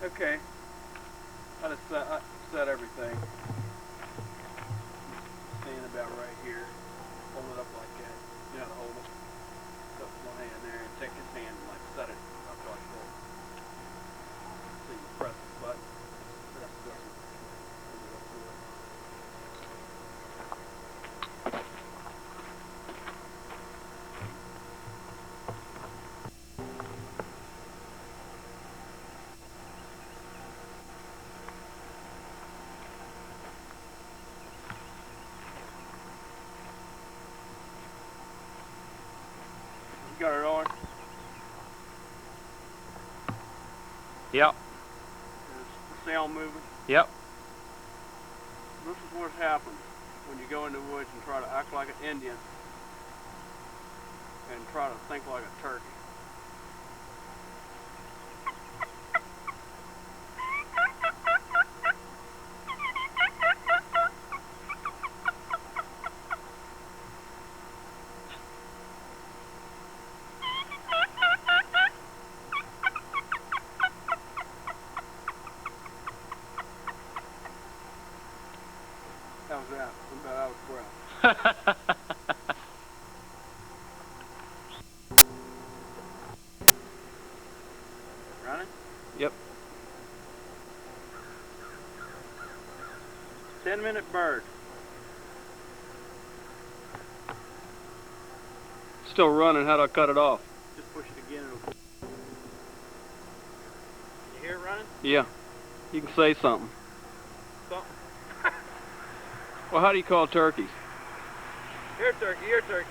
Okay. I just set everything. Stand about right here. Hold it up like that. You know how to hold it. Put one hand there and take his hand and like set it up like this. So you press the button. Press the button. Hold it up to it. There's Yep. the sound moving. Yep. This is what happens when you go in the woods and try to act like an Indian and try to think like a turkey. How's that? I'm about out of breath. Running? Yep. 10-minute bird. Still running. How'd I cut it off? Just push it again. Can you hear it running? Yeah. You can say something. Something. Well, how do you call turkeys? Here, turkey. Here, turkey.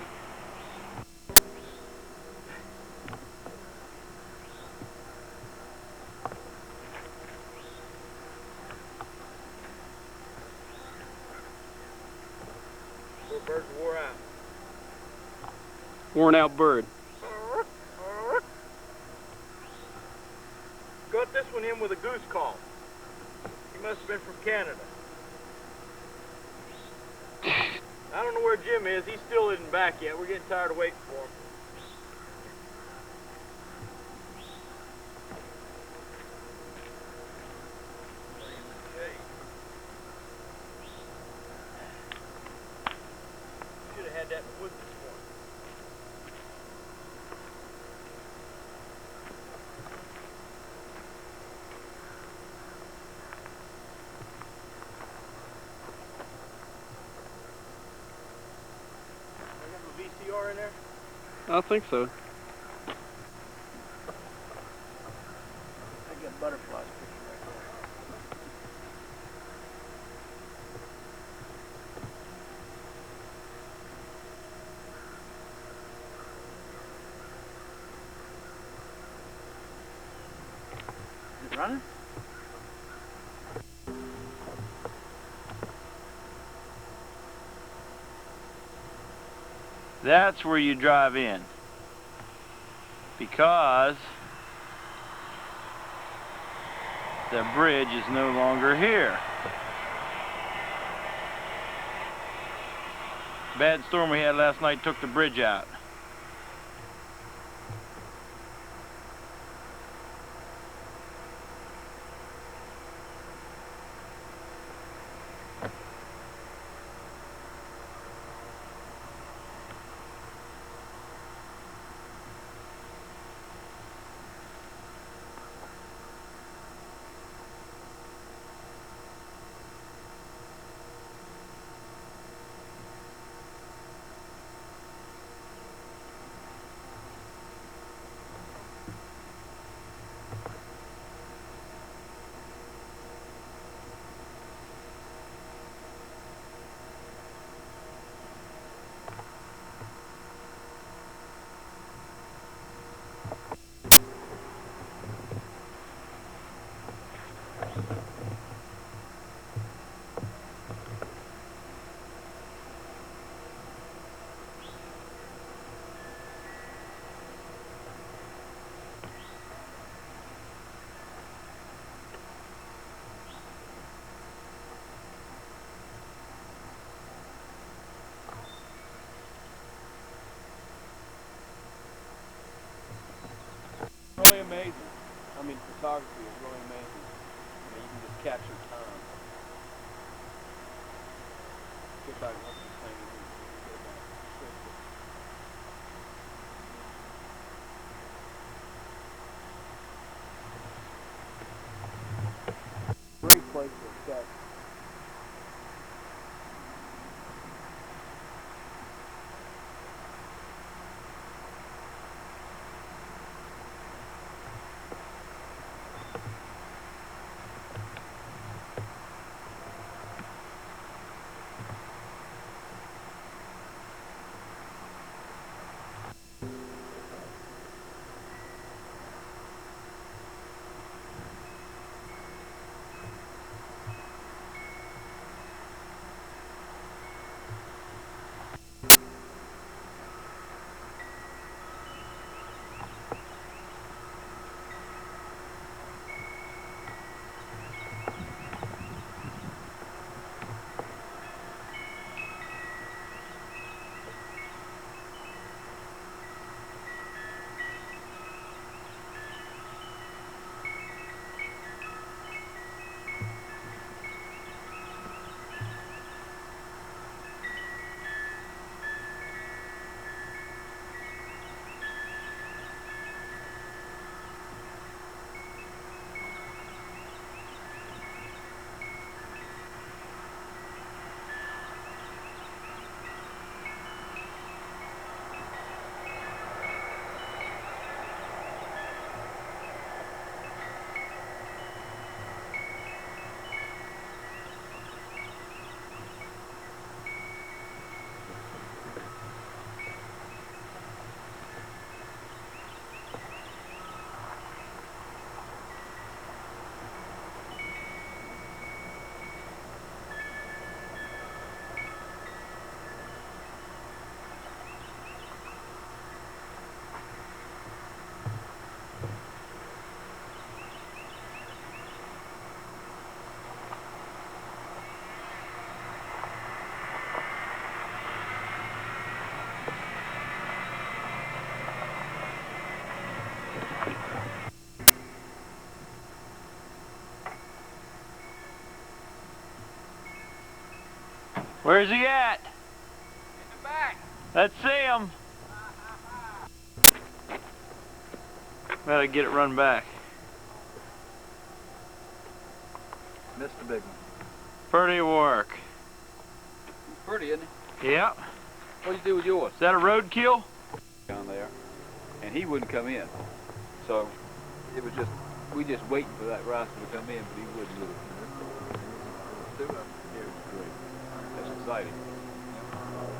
Poor bird's wore out. Worn out bird. Got this one in with a goose call. He must have been from Canada. I don't know where Jim is. He still isn't back yet. We're getting tired of waiting for him. Should have had that in the woods this morning. VCR in there? I think so. I got butterflies picture right there. Is it running? That's where you drive in, because the bridge is no longer here. Bad storm we had last night took the bridge out. Really amazing. I mean, photography is really amazing. You can just capture time. Get back and look at this thing and get back. Great place to sketch. Where's he at? In the back. Let's see him. Better get it run back. Missed the big one. Pretty work. Pretty, isn't it? Yep. What'd you do with yours? Is that a roadkill? Down there, and he wouldn't come in. So it was just, we just waiting for that rooster to come in, but he wouldn't look. It was great. That's exciting.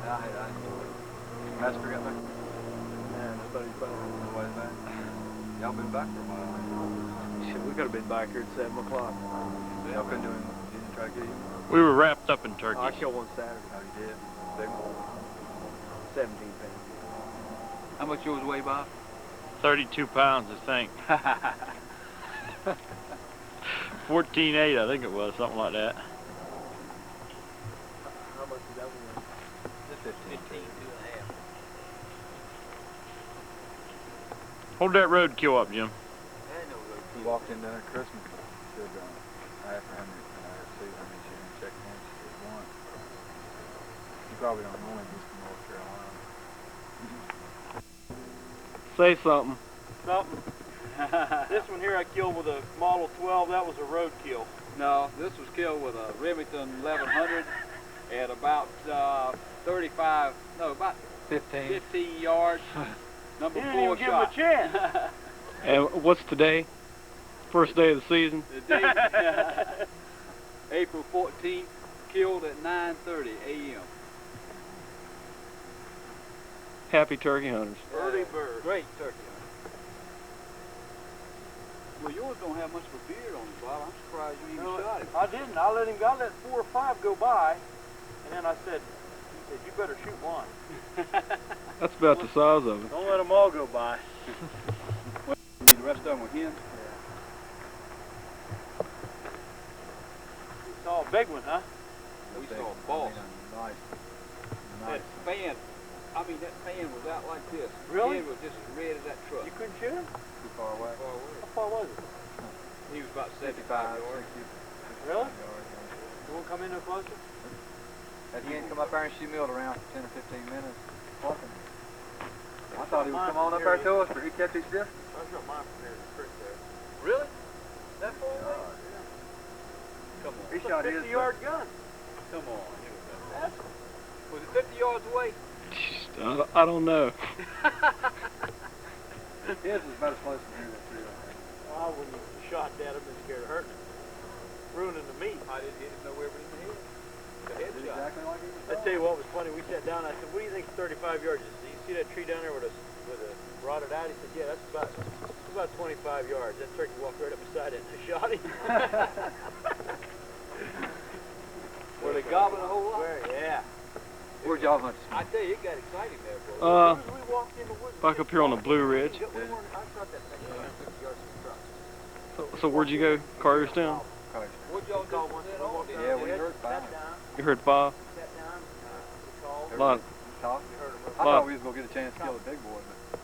I enjoyed it. Master got back? Yeah, nobody's back. Nobody's back. Y'all been back for a while. Shit, we could have been back here at 7 o'clock. Y'all couldn't do anything? You didn't try to get him? We were wrapped up in turkeys. I killed one Saturday. Oh, you did? Big one. 17 pounds. How much yours weigh, Bob? 32 pounds, I think. 14.8, I think it was, something like that. How much did that one? 15. Hold that roadkill up, Jim. He walked in there at Christmas. Still going. I asked her how many, and I see how many she didn't check in. She said one. You probably don't know him. He's from North Carolina. Say something. Something. This one here I killed with a Model 12. That was a roadkill. No, this was killed with a Remington 1100 at about 35, no, about 15 yards. Number 4 shot. Give him a chance. And what's today? First day of the season? The day, April 14th, killed at 9:30 a.m. Happy turkey hunters. Early bird. Great turkey hunter. Well, yours don't have much of a beard on it, Bob. I'm surprised you even shot it. I didn't. I let 4 or 5 go by, and then I said, he said, you better shoot one. That's about the size of it. Don't let them all go by. The rest of them were hens. You saw a big one, huh? We saw a boss. Nice. That fan, I mean, that fan was out like this. Really? The fan was just as red as that truck. You couldn't shoot him? Too far away. How far was it? He was about 75 yards. Really? You won't come in no closer? Had he ain't come up there and shoot milled around for 10 or 15 minutes. Fucking. I thought he would come on up there to us, but he kept his distance. I shot mine from there to the creek there. Really? That far away? Come on. He shot his 50-yard gun. Come on. Was it 50 yards away? I don't know. His was about as close to here as Well, when you shot that, I've been scared of hurting him. Ruining the meat. I didn't hit him nowhere but in the head. The head shot. Exactly like he was. I tell you what was funny. We sat down. I said, "What do you think 35 yards is? Do you see that tree down there with a rotted out?" He said, "Yeah, that's about 25 yards." That turkey walked right up beside it and I shot him. Were they gobbling a whole lot? Yeah. Where'd y'all hunt? I tell you, it got exciting there, bro. As soon as we walked in the woods, Back up here on the Blue Ridge. I shot that thing 50 yards from the truck. So where'd you go? Carterstown? What'd y'all do? Yeah, we heard 5. You heard 5? Sat down, we called. Lot, I thought we was going to get a chance to kill the big boy, but...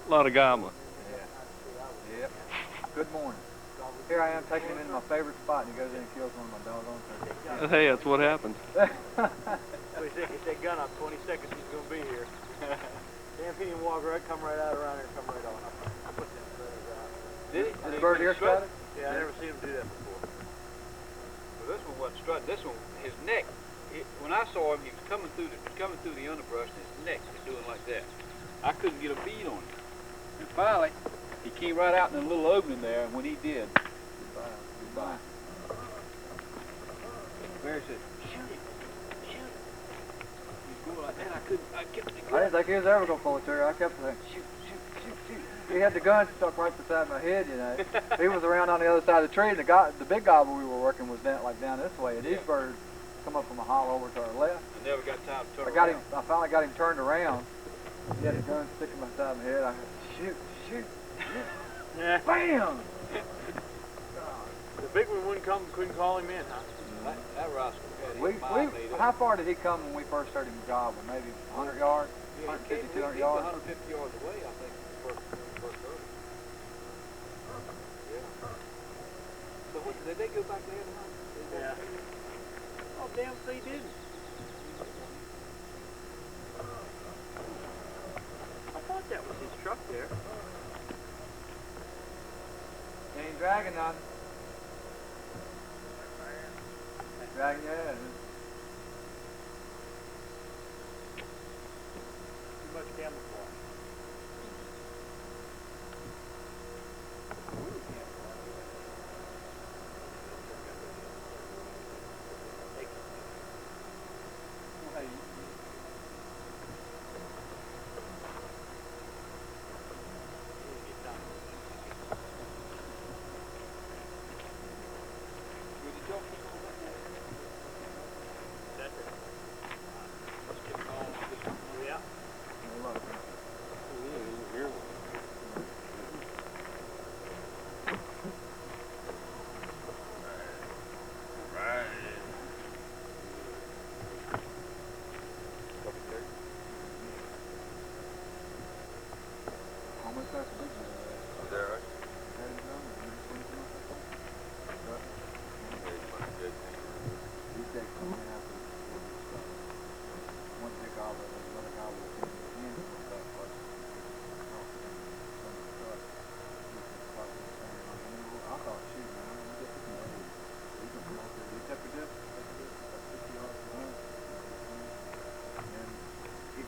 lot of gobbling. Yeah. Yep. Good morning. Here I am taking him into my favorite spot, and he goes in and kills one of my doggone turkeys. Hey, that's what happens. So he said, get that gun up, 20 seconds he's going to be here. Damn, he didn't walk right, come right out around here and come right on up. I put them feathers out. Did he? Did the bird ear strut? Yeah, I never seen him do that before. Well, this one wasn't strutting. This one, his neck. When I saw him, he was coming through the underbrush, and his neck was doing like that. I couldn't get a bead on him. And finally, he came right out in a little opening there, and when he did, goodbye. Barry said, shoot him. He's going like that. I didn't think he was ever going to pull the trigger. I kept saying, shoot. He had the gun stuck right beside my head, you know. He was around on the other side of the tree, and the big gobble we were working was down this way, and these birds come up from a hollow over to our left. I never got time to turn around. I finally got him turned around. He had the gun sticking beside my head. I said, shoot. Yeah. Bam! The big one couldn't call him in, huh? That rascal. How far did he come when we first heard him gobble? Maybe 100 yards? 150, 200 yards? 150 yards away, I think. First heard. Yeah. So what, did they go back there to hunt? Yeah. Oh, damn, they didn't. dragging on. Dragging your head. Too much camouflage.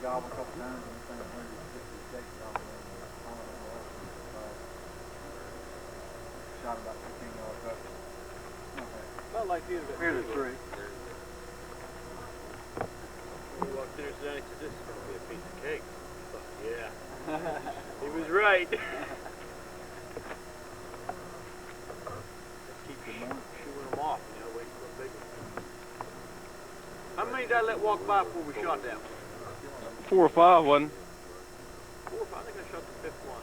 Gobble a couple times and then learned to get the steak gobble and shot about 15 yards up. Not like you. Here's a tree. We walked through today and said, this is going to be a piece of cake. I thought, yeah. He was right. Let's keep shooting them off, you know, waiting for a big one. How many did I let walk by before we shot that one? 4 or 5, wasn't 4 or 5, I think I shot the 5th one.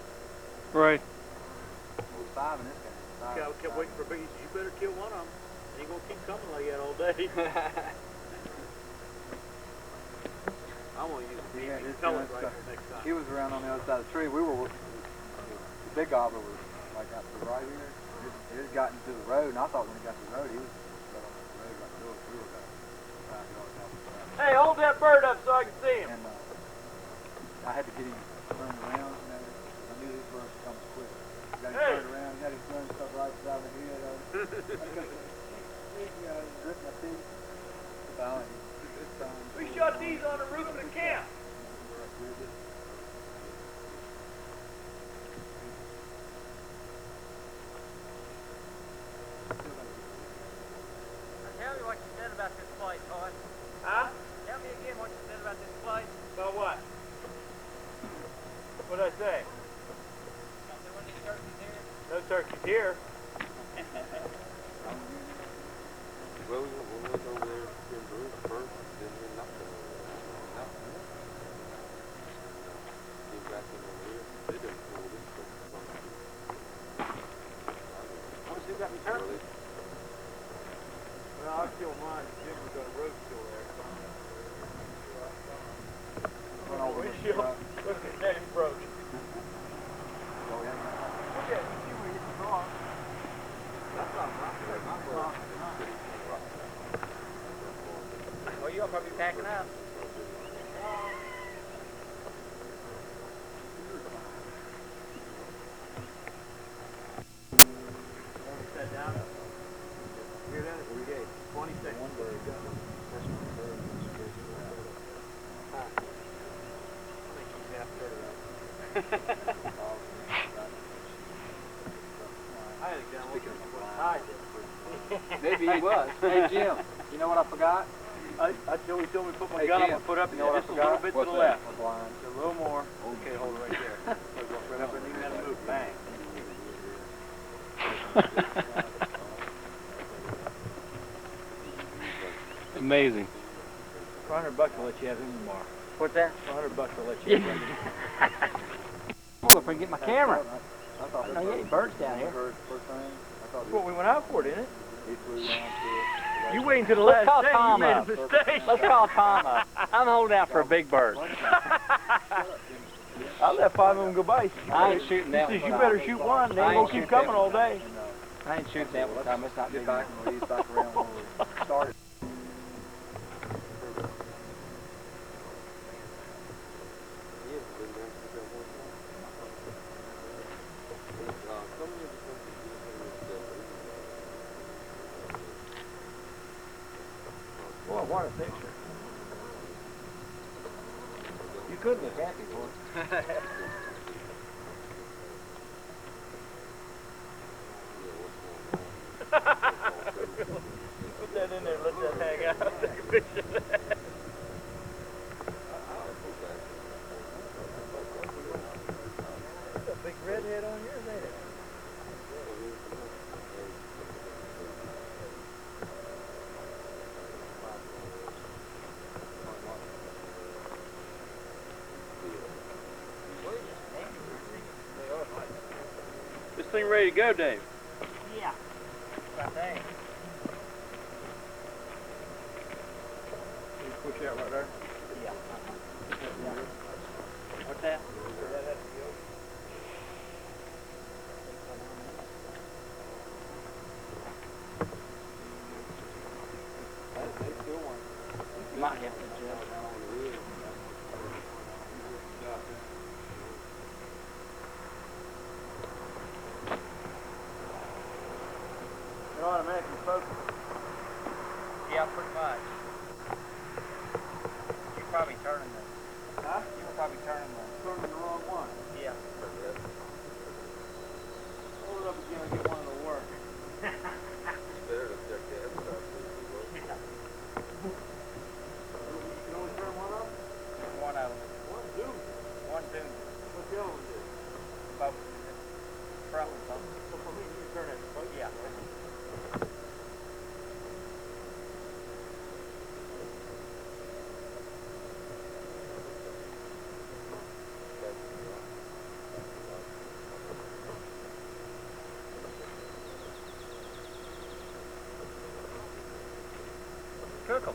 right? Well, 5 in this game. I kept waiting for a big. He said, you better kill one of them. He ain't gonna keep coming like that all day. I want to use the pellet rifle next time. He was around on the other side of the tree. We were, the big gobbler was like out to the right here. It had gotten to the road, and I thought when he got to the road, he was right on the road right through it. We were about 5 yards out. Hey, hold that bird up so I can see him. And I had to get him turned around, you know, 'cause I knew his burst comes quick. Got him turned around, got him turned stuff right beside the head of him. Grit my teeth. We shot these on the roof of the camp. Tell me what you said about this flight, boy. Huh? Tell me again what you said about this flight. About what? What'd I say? There wasn't any turkeys here. No turkeys here. Well, we went over there in Bruce first, then we knocked them over. Came back in over here. They didn't pull this stuff. Want to see got me turkeys? Well, I'll kill mine. Jim was going to roadkill there. Windshield. Look at that, it's broke. Look at it. See where you can draw. That's not right. Well, you'll probably be packing up. Set down. Hear that? We gave 20 seconds. One bird. I had a gun looking at what I did. Maybe he was. Hey, Jim, you know what I forgot? I told me to put my Hey, gun up Jim, and put up you know what I just a little forgot? bit What's to the that? left. A blind. A little more. Okay, hold it right there. Right up and even have to move. Bang. Amazing. For $100 I'll let you have him tomorrow. What's that? For $100 I'll let you have him. I'm going to get my camera. I know you ain't birds down here. That's what we went out for, didn't it? He flew down to it. You waiting to the Let's last call day. Tom You made up. a mistake. Let's call Tom up. I'm holding out for a big bird. I let 5 of them go by. I ain't shooting that He says, one. you better shoot one. They I ain't ain't gonna keep shoot coming that all day. I ain't shooting that one, Tom. It's not Get big back enough. and leave back around where we started. Some of the want a picture. You could look happy, boy. Put that in there, let that hang out. Take a picture of that. That's a big redhead on yours, ain't it? This thing ready to go, Dave? Yeah. Right there. You push out right there? Yeah. What's that? You might have to jump. They're automatically focused. Yeah, pretty much. You're probably turning the... Huh? You were probably turning the... Turning the wrong one. Yeah. Hold it up again and get one that'll work. Better to check that stuff. You can only turn one up? One of them. One, two. One, two. What's the other one do? Both. Front one, both. So for me, you turn it. Yeah. Cook 'em.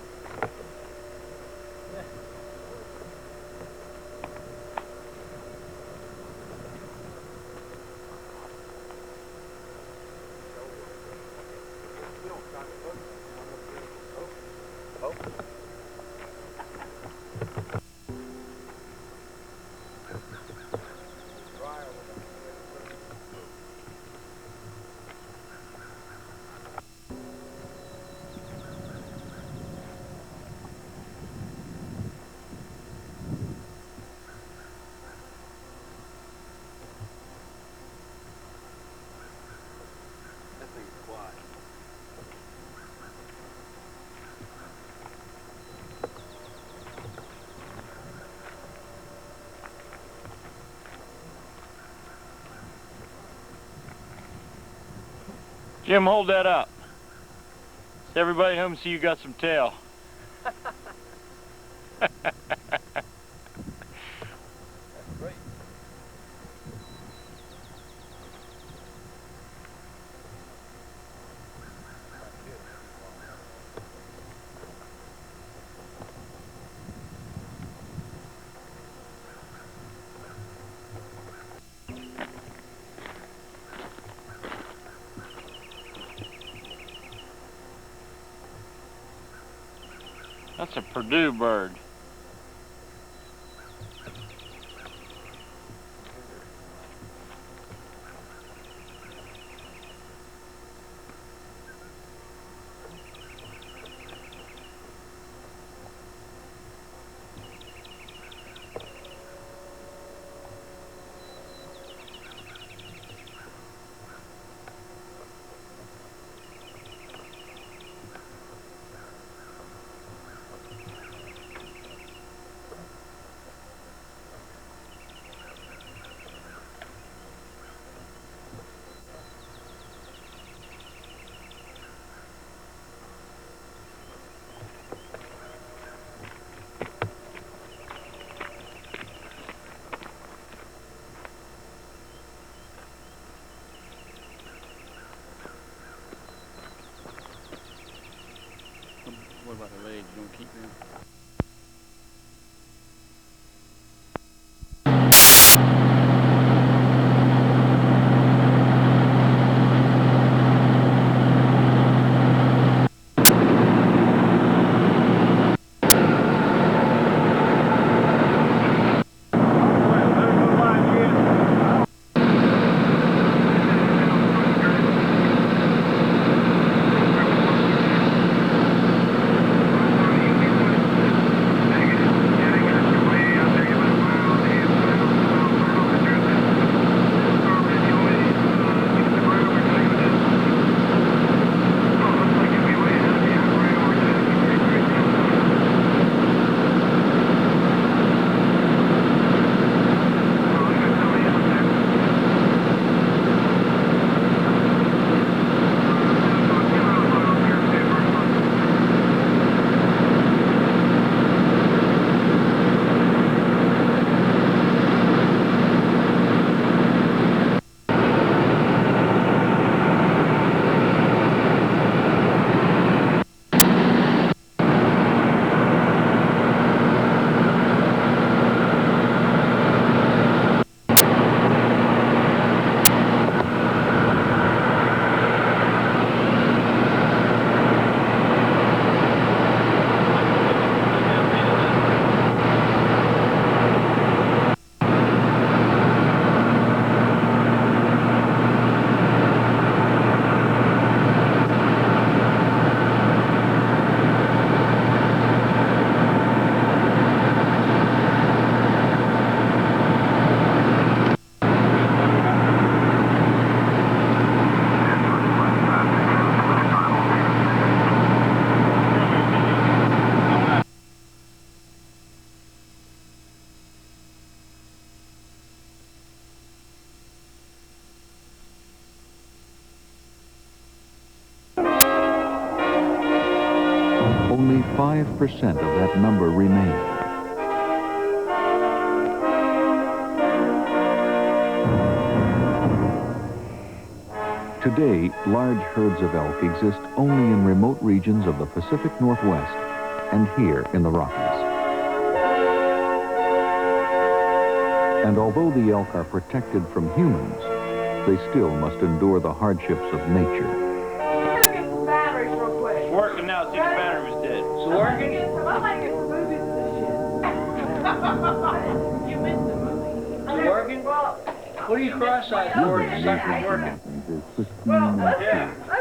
That thing's quiet. Jim, hold that up. So everybody home see you got some tail. That's a Purdue bird. 5% of that number remain. Today, large herds of elk exist only in remote regions of the Pacific Northwest and here in the Rockies. And although the elk are protected from humans, they still must endure the hardships of nature. Get some batteries real quick. It's working now, see the battery was dead. It's working? I might get some movies of this shit. You missed the movie. It's working? Well, What are you cross-eyed for? It's not working. well, let's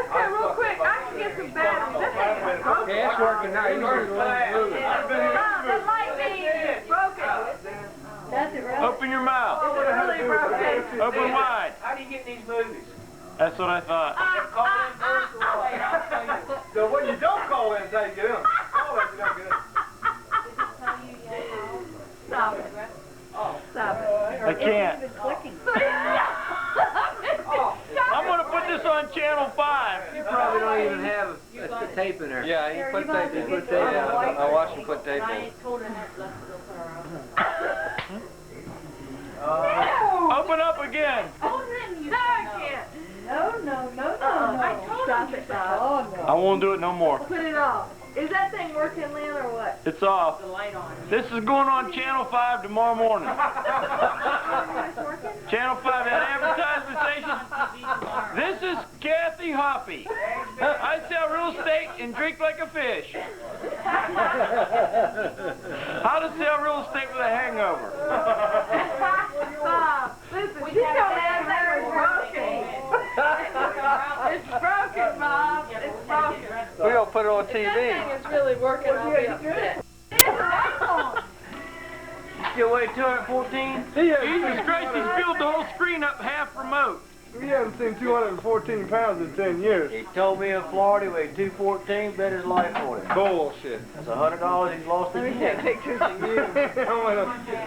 go real quick. I can get some batteries. This thing is broken. Yeah, it's working now. You're going to let it move. The light beam is broken. That's it, really? Open your mouth. Is it really broken? Open wide. How do you get these movies? That's what I thought. Call in first or wait, I'll tell you. So when you don't call in, say get in. Call in, you don't get in. Stop it. Stop it. I can't. I'm going to put this on Channel 5. You probably don't even have a tape in there. Yeah, you put tape in. Put tape in. I watched him put tape in. Open up again. No, I can't. No. I told Stop it, Bob. Oh, no. I won't do it no more. Put it off. Is that thing working, Lynn, or what? It's off. The light on. This is going on Channel 5 tomorrow morning. Channel 5 had advertisement station. This is Kathy Hoppy. I sell real estate and drink like a fish. How to sell real estate with a hangover. Bob, listen, you don't have that broken. It's broken, Bob. It's broken. We're going to put it on TV. That thing is really working. I'll be upset. Still weigh 214? Jesus Christ, he's filled the whole screen up half remote. We haven't seen 214 pounds in 10 years. He told me in Florida he weighed 214, bet his life for it. Bullshit. That's $100 he's lost Let me again. take pictures of you.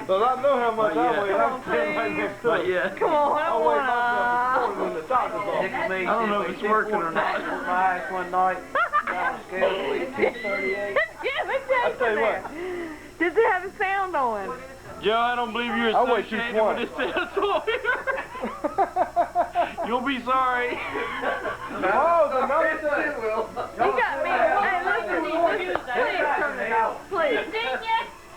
Well, I know how much I weigh. I'm standing right next to it. Yeah. Come on, I weigh myself I in the doctor's office. don't know if it's working or not. My eyes one night, down the scale, weighed 238. I tell you what. Does it have a sound on? Joe, I don't believe you're I weigh associated 220. with this asshole here. You'll be sorry. Oh, the number thing. You got me. Hey, listen, please turn it off. Please.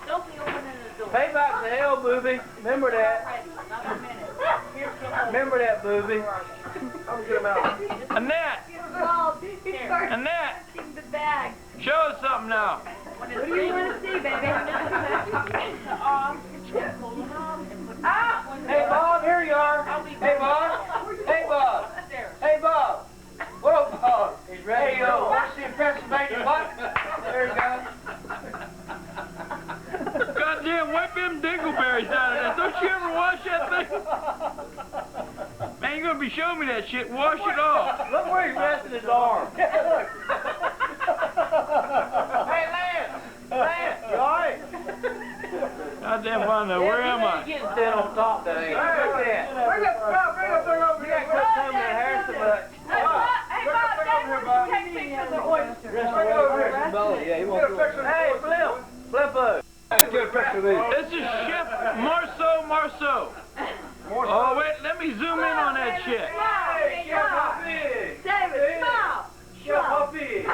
Don't be opening the door. Payback's a hell movie. Remember that. Remember that movie. I'm get him out. Annette, Annette, The bag. show us something now. What do you want to see, baby? Hey, Bob, here you are. Hey, Bob. Hey, Bob. Hey, Bob. Whoa, Bob. He's ready to go. Want to see a Pennsylvania buck? There you go. Goddamn, wipe them dingleberries out of that. Don't you ever wash that thing? Man, you're going to be showing me that shit. Wash it off. Look where he's resting his arm. Look. Hey, Lance. Lance, you all right? Goddamn, I know. Where am I? Getting thin on top there, ain't you? Look at that. Bring up there over You got to quit coming to Harrison, but... Hey, Bob, Dad, take pictures of the oyster. Yeah, he won't do it. Hey, Flippo. Get a picture of these. This is Chef Marceau. Oh, wait, let me zoom in on that shit. Hey, Chef Hoppy. David, smile. Chef Hoppy.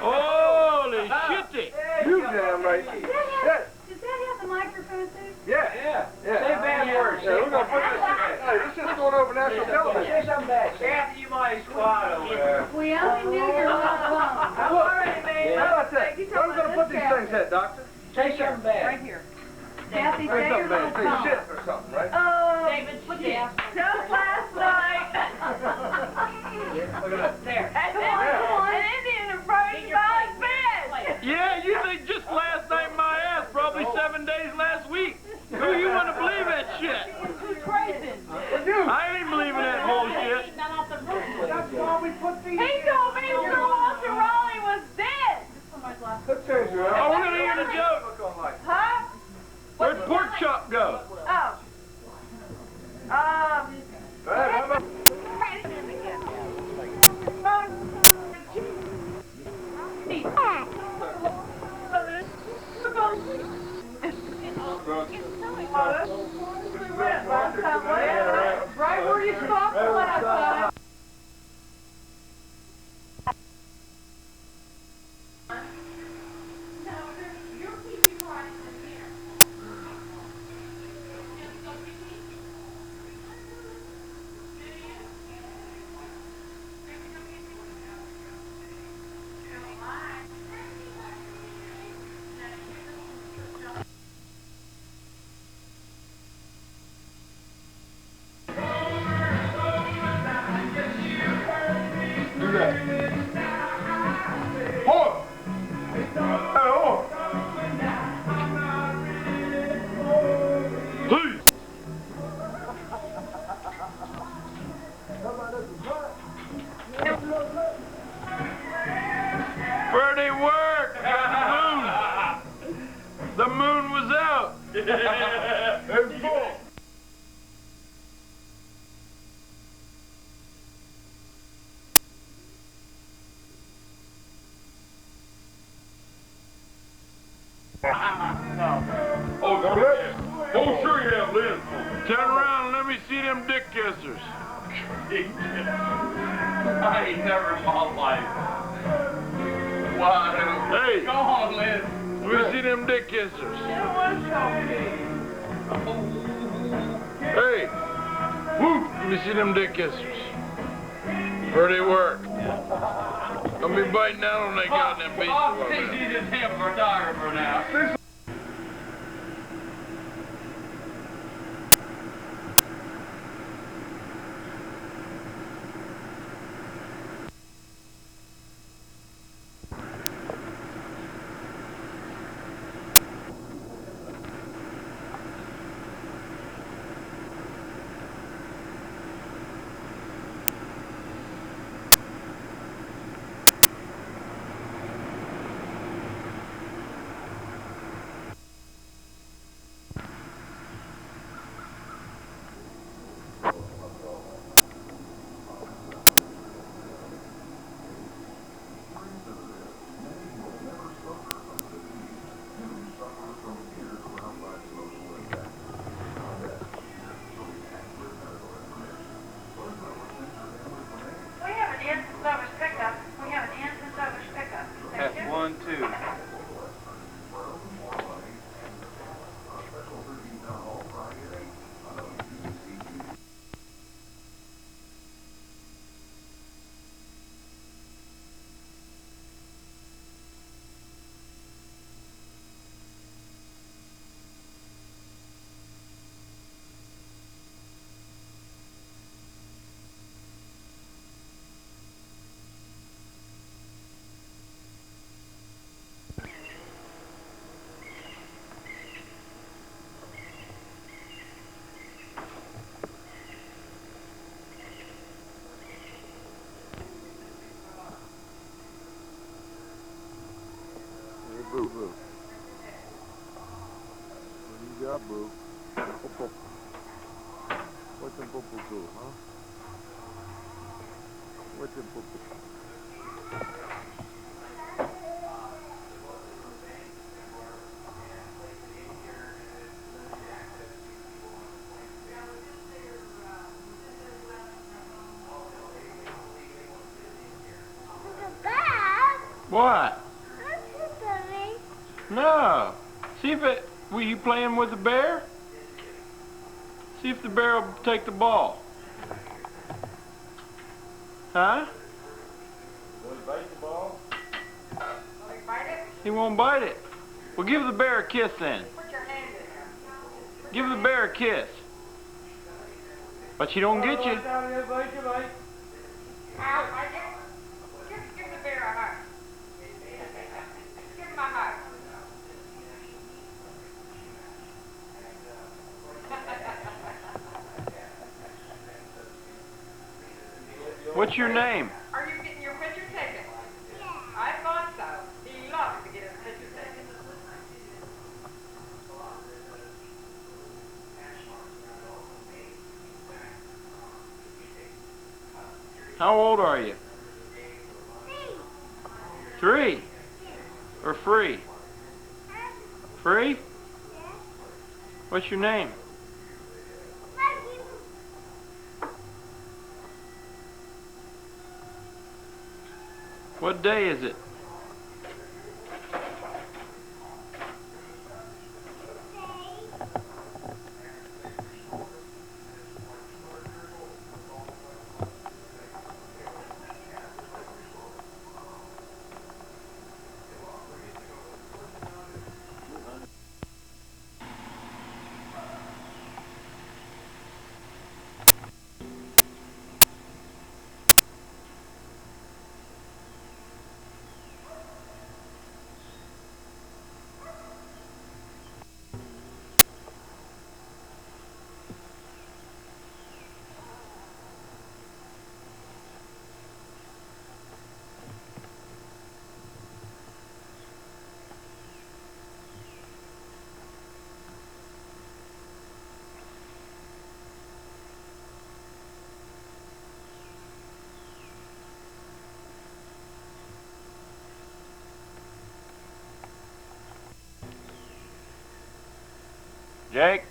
Holy shitty. You damn right. Yes. Does that have the microphone too? Yeah. Say bad words. Yeah, we're going to put this, hey, this is going over national television. Say something bad. Kathy, you might squat over there. We only knew your last one. Look, how about that? Where are we going to put these things at, Doctor? Say something bad. Right here. Kathy, Say say your something bad. little Say shit phone. or something, right? David, just last night. Look at that. There. An Indian approached my bed. Yeah, you think just last night my ass, probably 7 days last week. Who you want to believe that shit? Who's crazy? I ain't believing that bullshit. That's why we put these. He told me Sir Walter Raleigh was dead. Let's change it around. Oh, we're going to hear the joke. Look on like. Huh? Where'd pork chop go? Oh. Hey, how about... Right where you stopped the last time. Pretty work! Got the moon! The moon was out! It's full! Oh, sure you have, Lynn. Turn around and let me see them dick kissers. I ain't never in my life. Wow. Hey! Go on, Lynn. Let me see them dick kissers. Hey! Woo! Let me see them dick kissers. Pretty work. Don't be biting down on that goddamn beast. Oh, he's using him for photographer now. That's 1, 2. Boo, boo. What do you got, boo? Pop-pop. What's in pop-pop do, huh? What's in pop-pop? What? No. See if it... Were you playing with the bear? See if the bear will take the ball. Huh? Will he bite the ball? He won't bite it. Well, give the bear a kiss then. Put your hand in there. Give the bear a kiss. But she don't get you. Give the bear a hug. Give him a hug. What's your name? Are you getting your picture taken? Yeah. I thought so. He loves to get his picture taken. How old are you? 3. Or free? Free? What's your name? What day is it? Jake?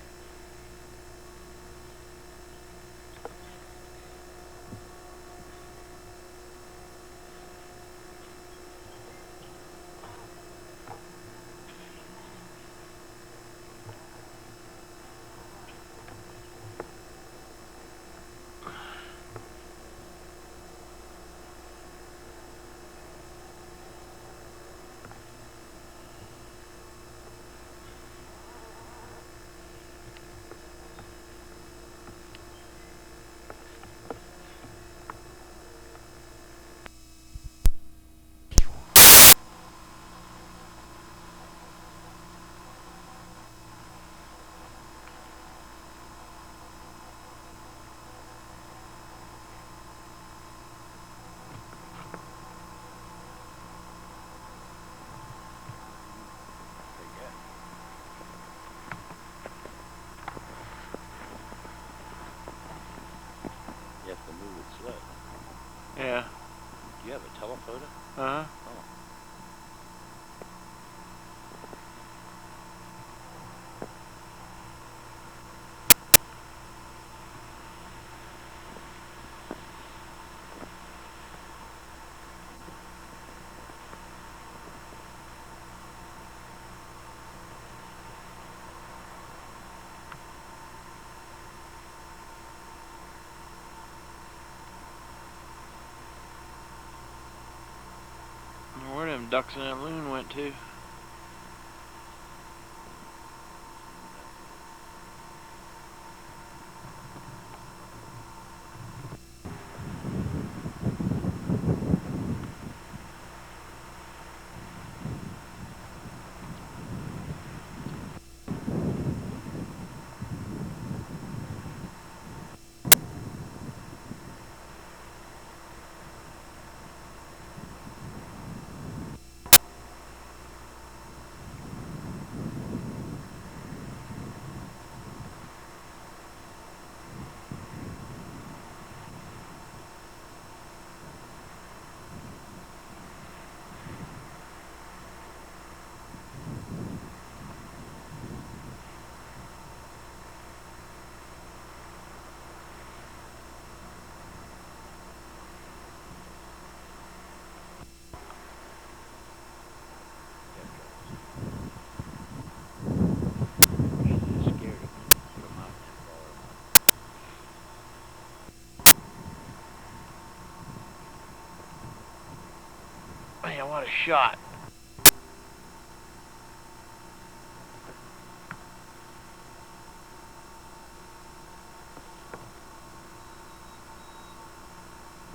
You have to move it slow. Yeah. Do you have a telephoto? Uh-huh. Oh. Where them ducks in that loon went to? Man, what a shot.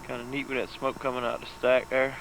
Kind of neat with that smoke coming out of the stack there.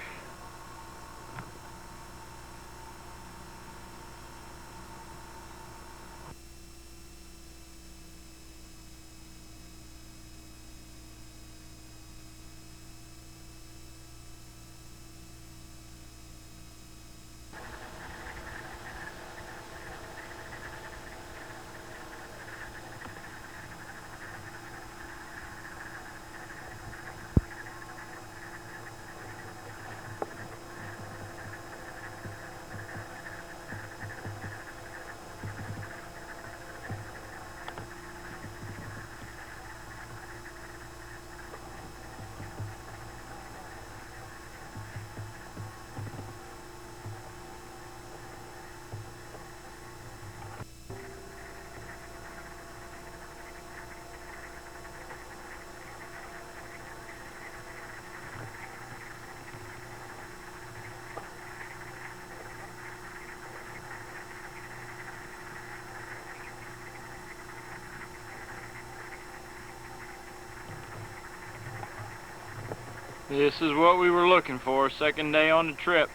This is what we were looking for. Second day on the trip.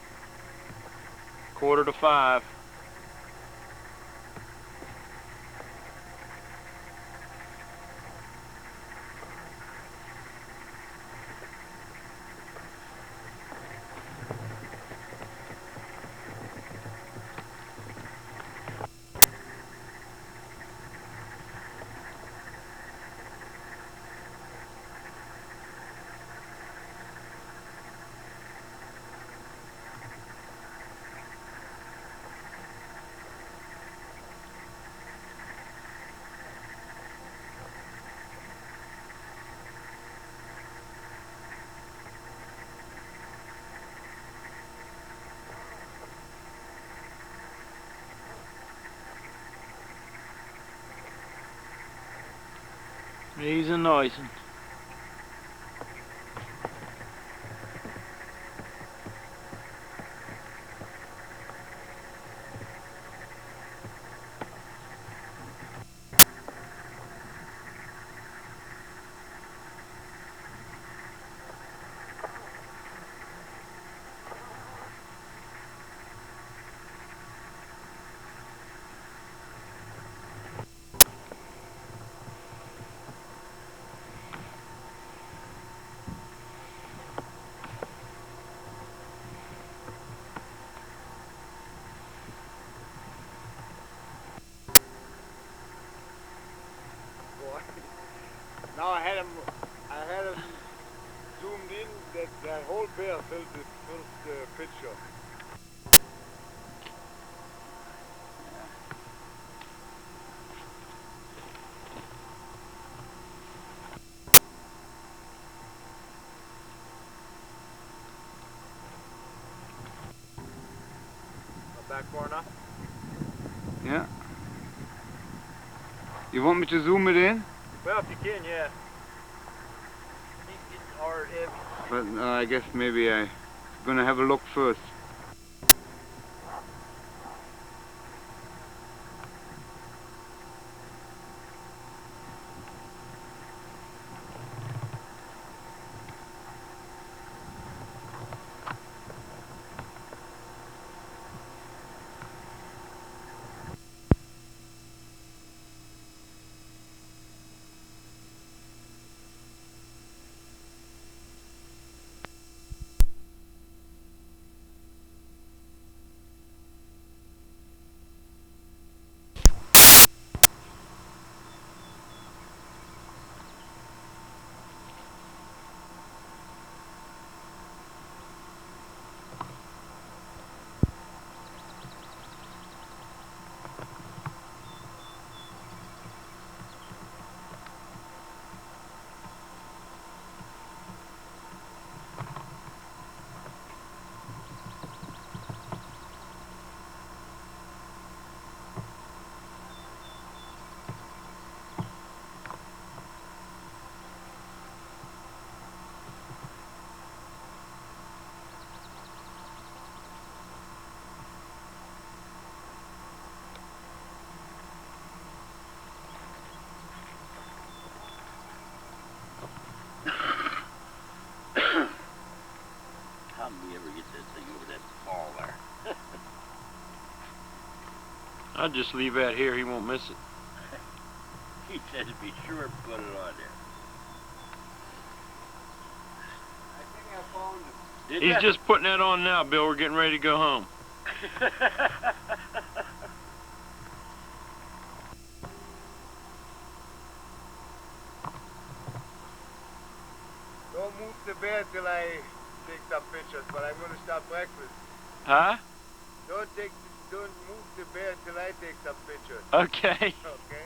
4:45. He's a noising. Now I had him zoomed in that whole bear filled the first picture. Back far enough? Yeah. You want me to zoom it in? Well, if you can, yeah. He's getting hard, heavy. But I guess maybe I'm gonna have a look first. How did we ever get that thing over that fall there? I'll just leave that here. He won't miss it. He said to be sure to put it on there. I think I found it. He's just putting that on now, Bill. We're getting ready to go home. Don't move the bear till I take some pictures, but I'm gonna stop breakfast. Huh? Don't move the bear till I take some pictures. Okay. Okay.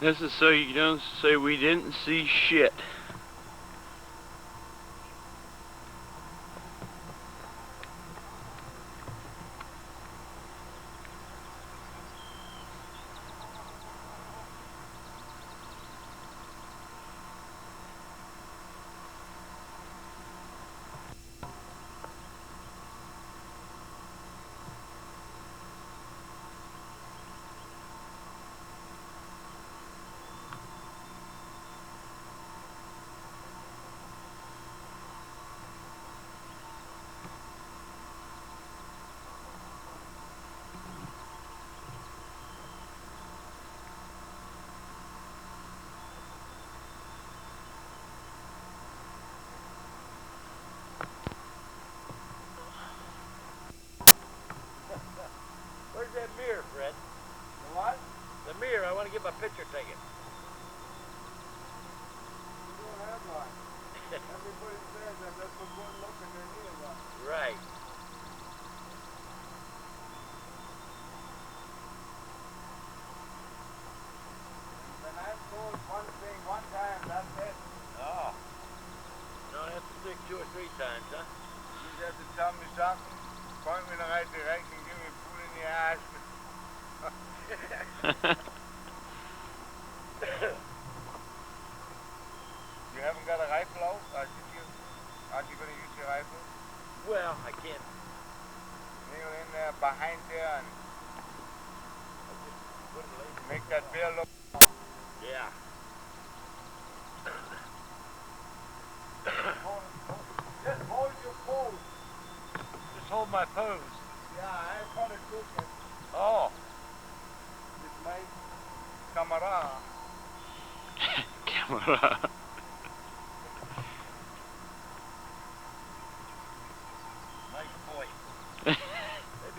This is so you don't say we didn't see shit. Where's that mirror, Fred? The what? The mirror. I want to get my picture taken. You don't have one. Everybody says that that's what one looking in here one. Right. When I'm told one thing one time, that's it. Oh. You don't have to think 2 or 3 times, huh? You just have to tell me something, point me in the right direction, give me food in the ass. You haven't got a rifle out? Aren't you going to use your rifle? Well, I can't. Kneel in there behind there and make that bear look. Yeah. Just hold your pose. Just hold my pose. Yeah, I call it cooking. Oh. It's my camera. Camera. Nice boy. Maybe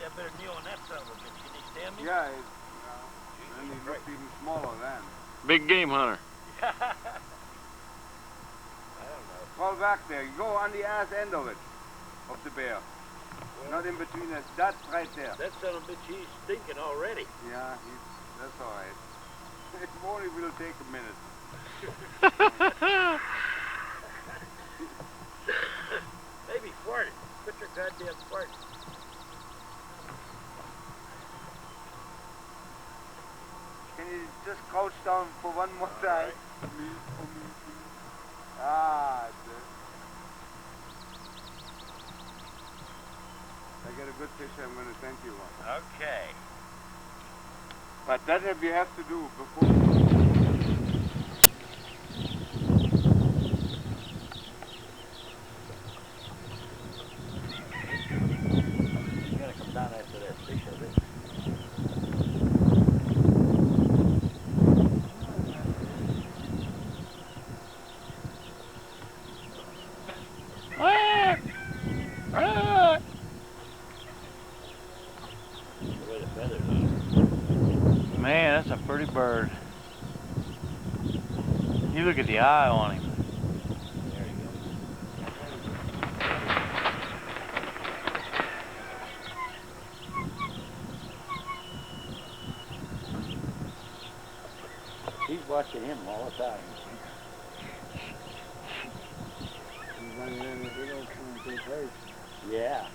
I better kneel on that son of a bitch. Can you stand me? Yeah, and he looks even smaller then. Big game hunter. I don't know. Fall back there. You go on the ass end of it, of the bear. Not in between it. That's right there. That son of a bitch, he's stinking already. Yeah, that's all right. It only will take a minute. Maybe farted. Put your goddamn fart. Can you just crouch down for one more time? Ah, I get a good picture, I'm going to send you one. Okay. But that you have to do before... You gotta come down after that fish, I think. Man, that's a pretty bird. You look at the eye on him. There you go. He's watching him all the time. He's running in the little to take place. Yeah.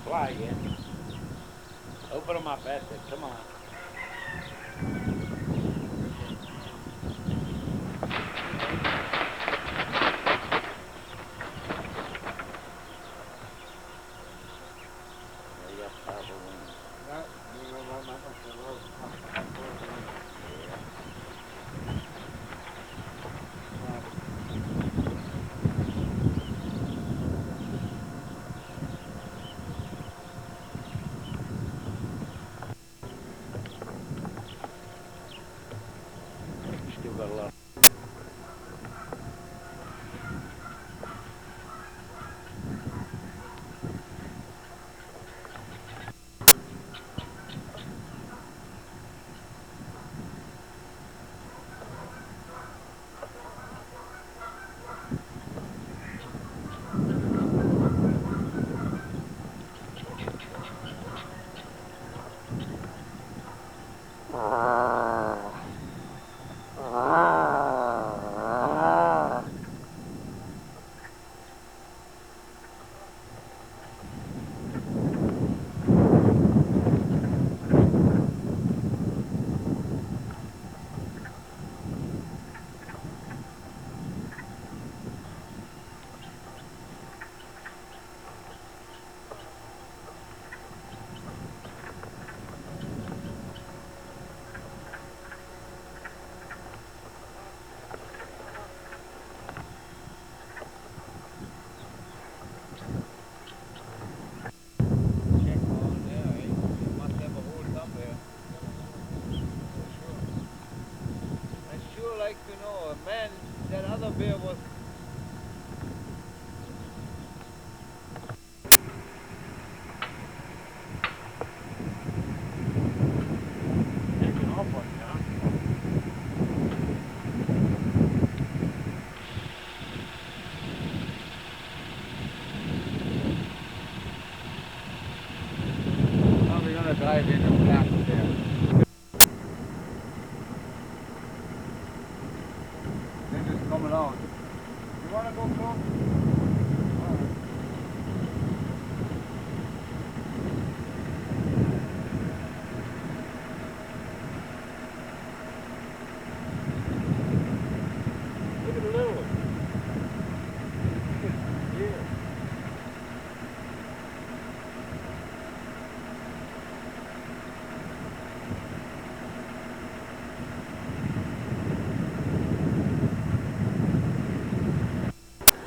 Fly again. Open them up, that's it. Come on. You got powerful wings. and that other bear was. Taking off on you, huh? Probably gonna drive in the back there. They're just coming out. You wanna go close? Look at the little one. Yeah.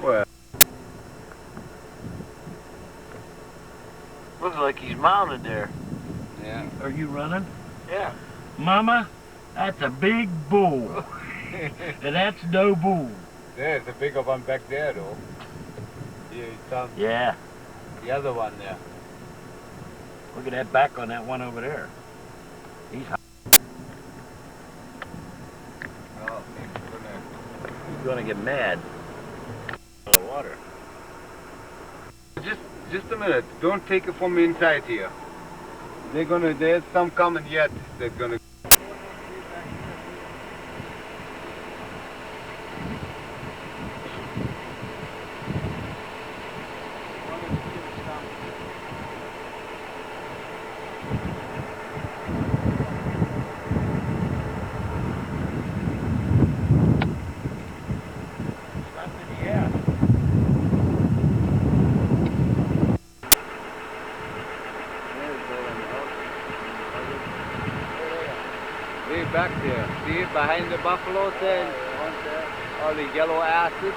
Well, Looks like he's mounted there. Yeah. Are you running? Yeah. Mama, that's a big bull. And that's no bull. There's a bigger one back there, though. Yeah, some, Yeah. the other one there. Look at that back on that one over there. He's hot. Oh, He's gonna get mad. On the water. Just a minute. Don't take it from inside here. There's some coming yet. They're gonna. Way back there. See, behind the buffalo tail, all the yellow asses.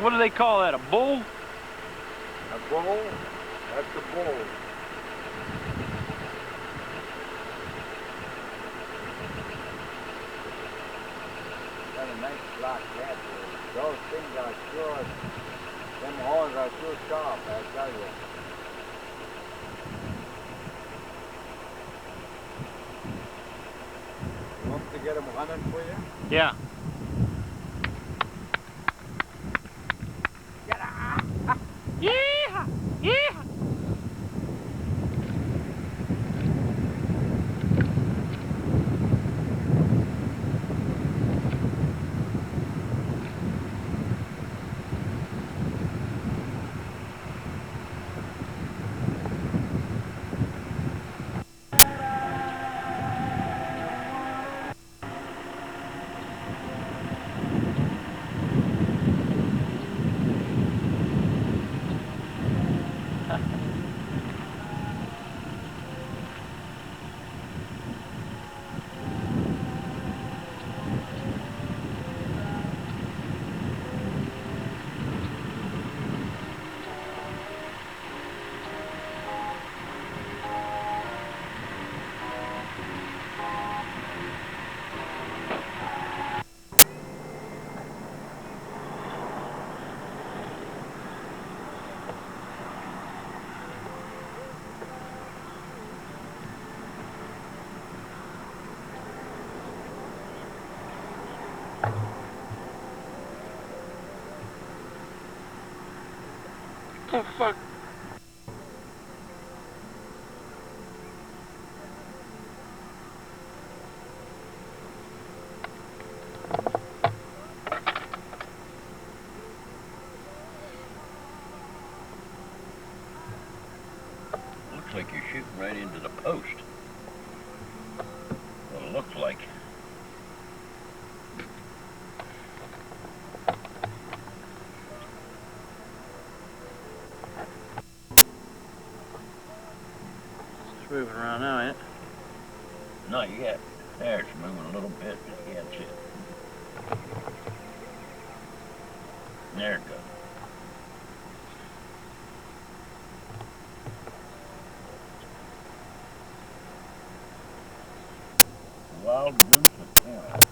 What do they call that? A bull? A bull? That's a bull. Got a nice black head. Those things are sure, them horns are sure sharp, I tell you. You want me to get them running for you? Yeah. Yeehaw! Yeehaw! The fuck? Looks like you're shooting right into the post. Well, it looks like. It's moving around now, ain't it? Not yet. There, it's moving a little bit, but yeah, that's it. There it goes. wild goose account.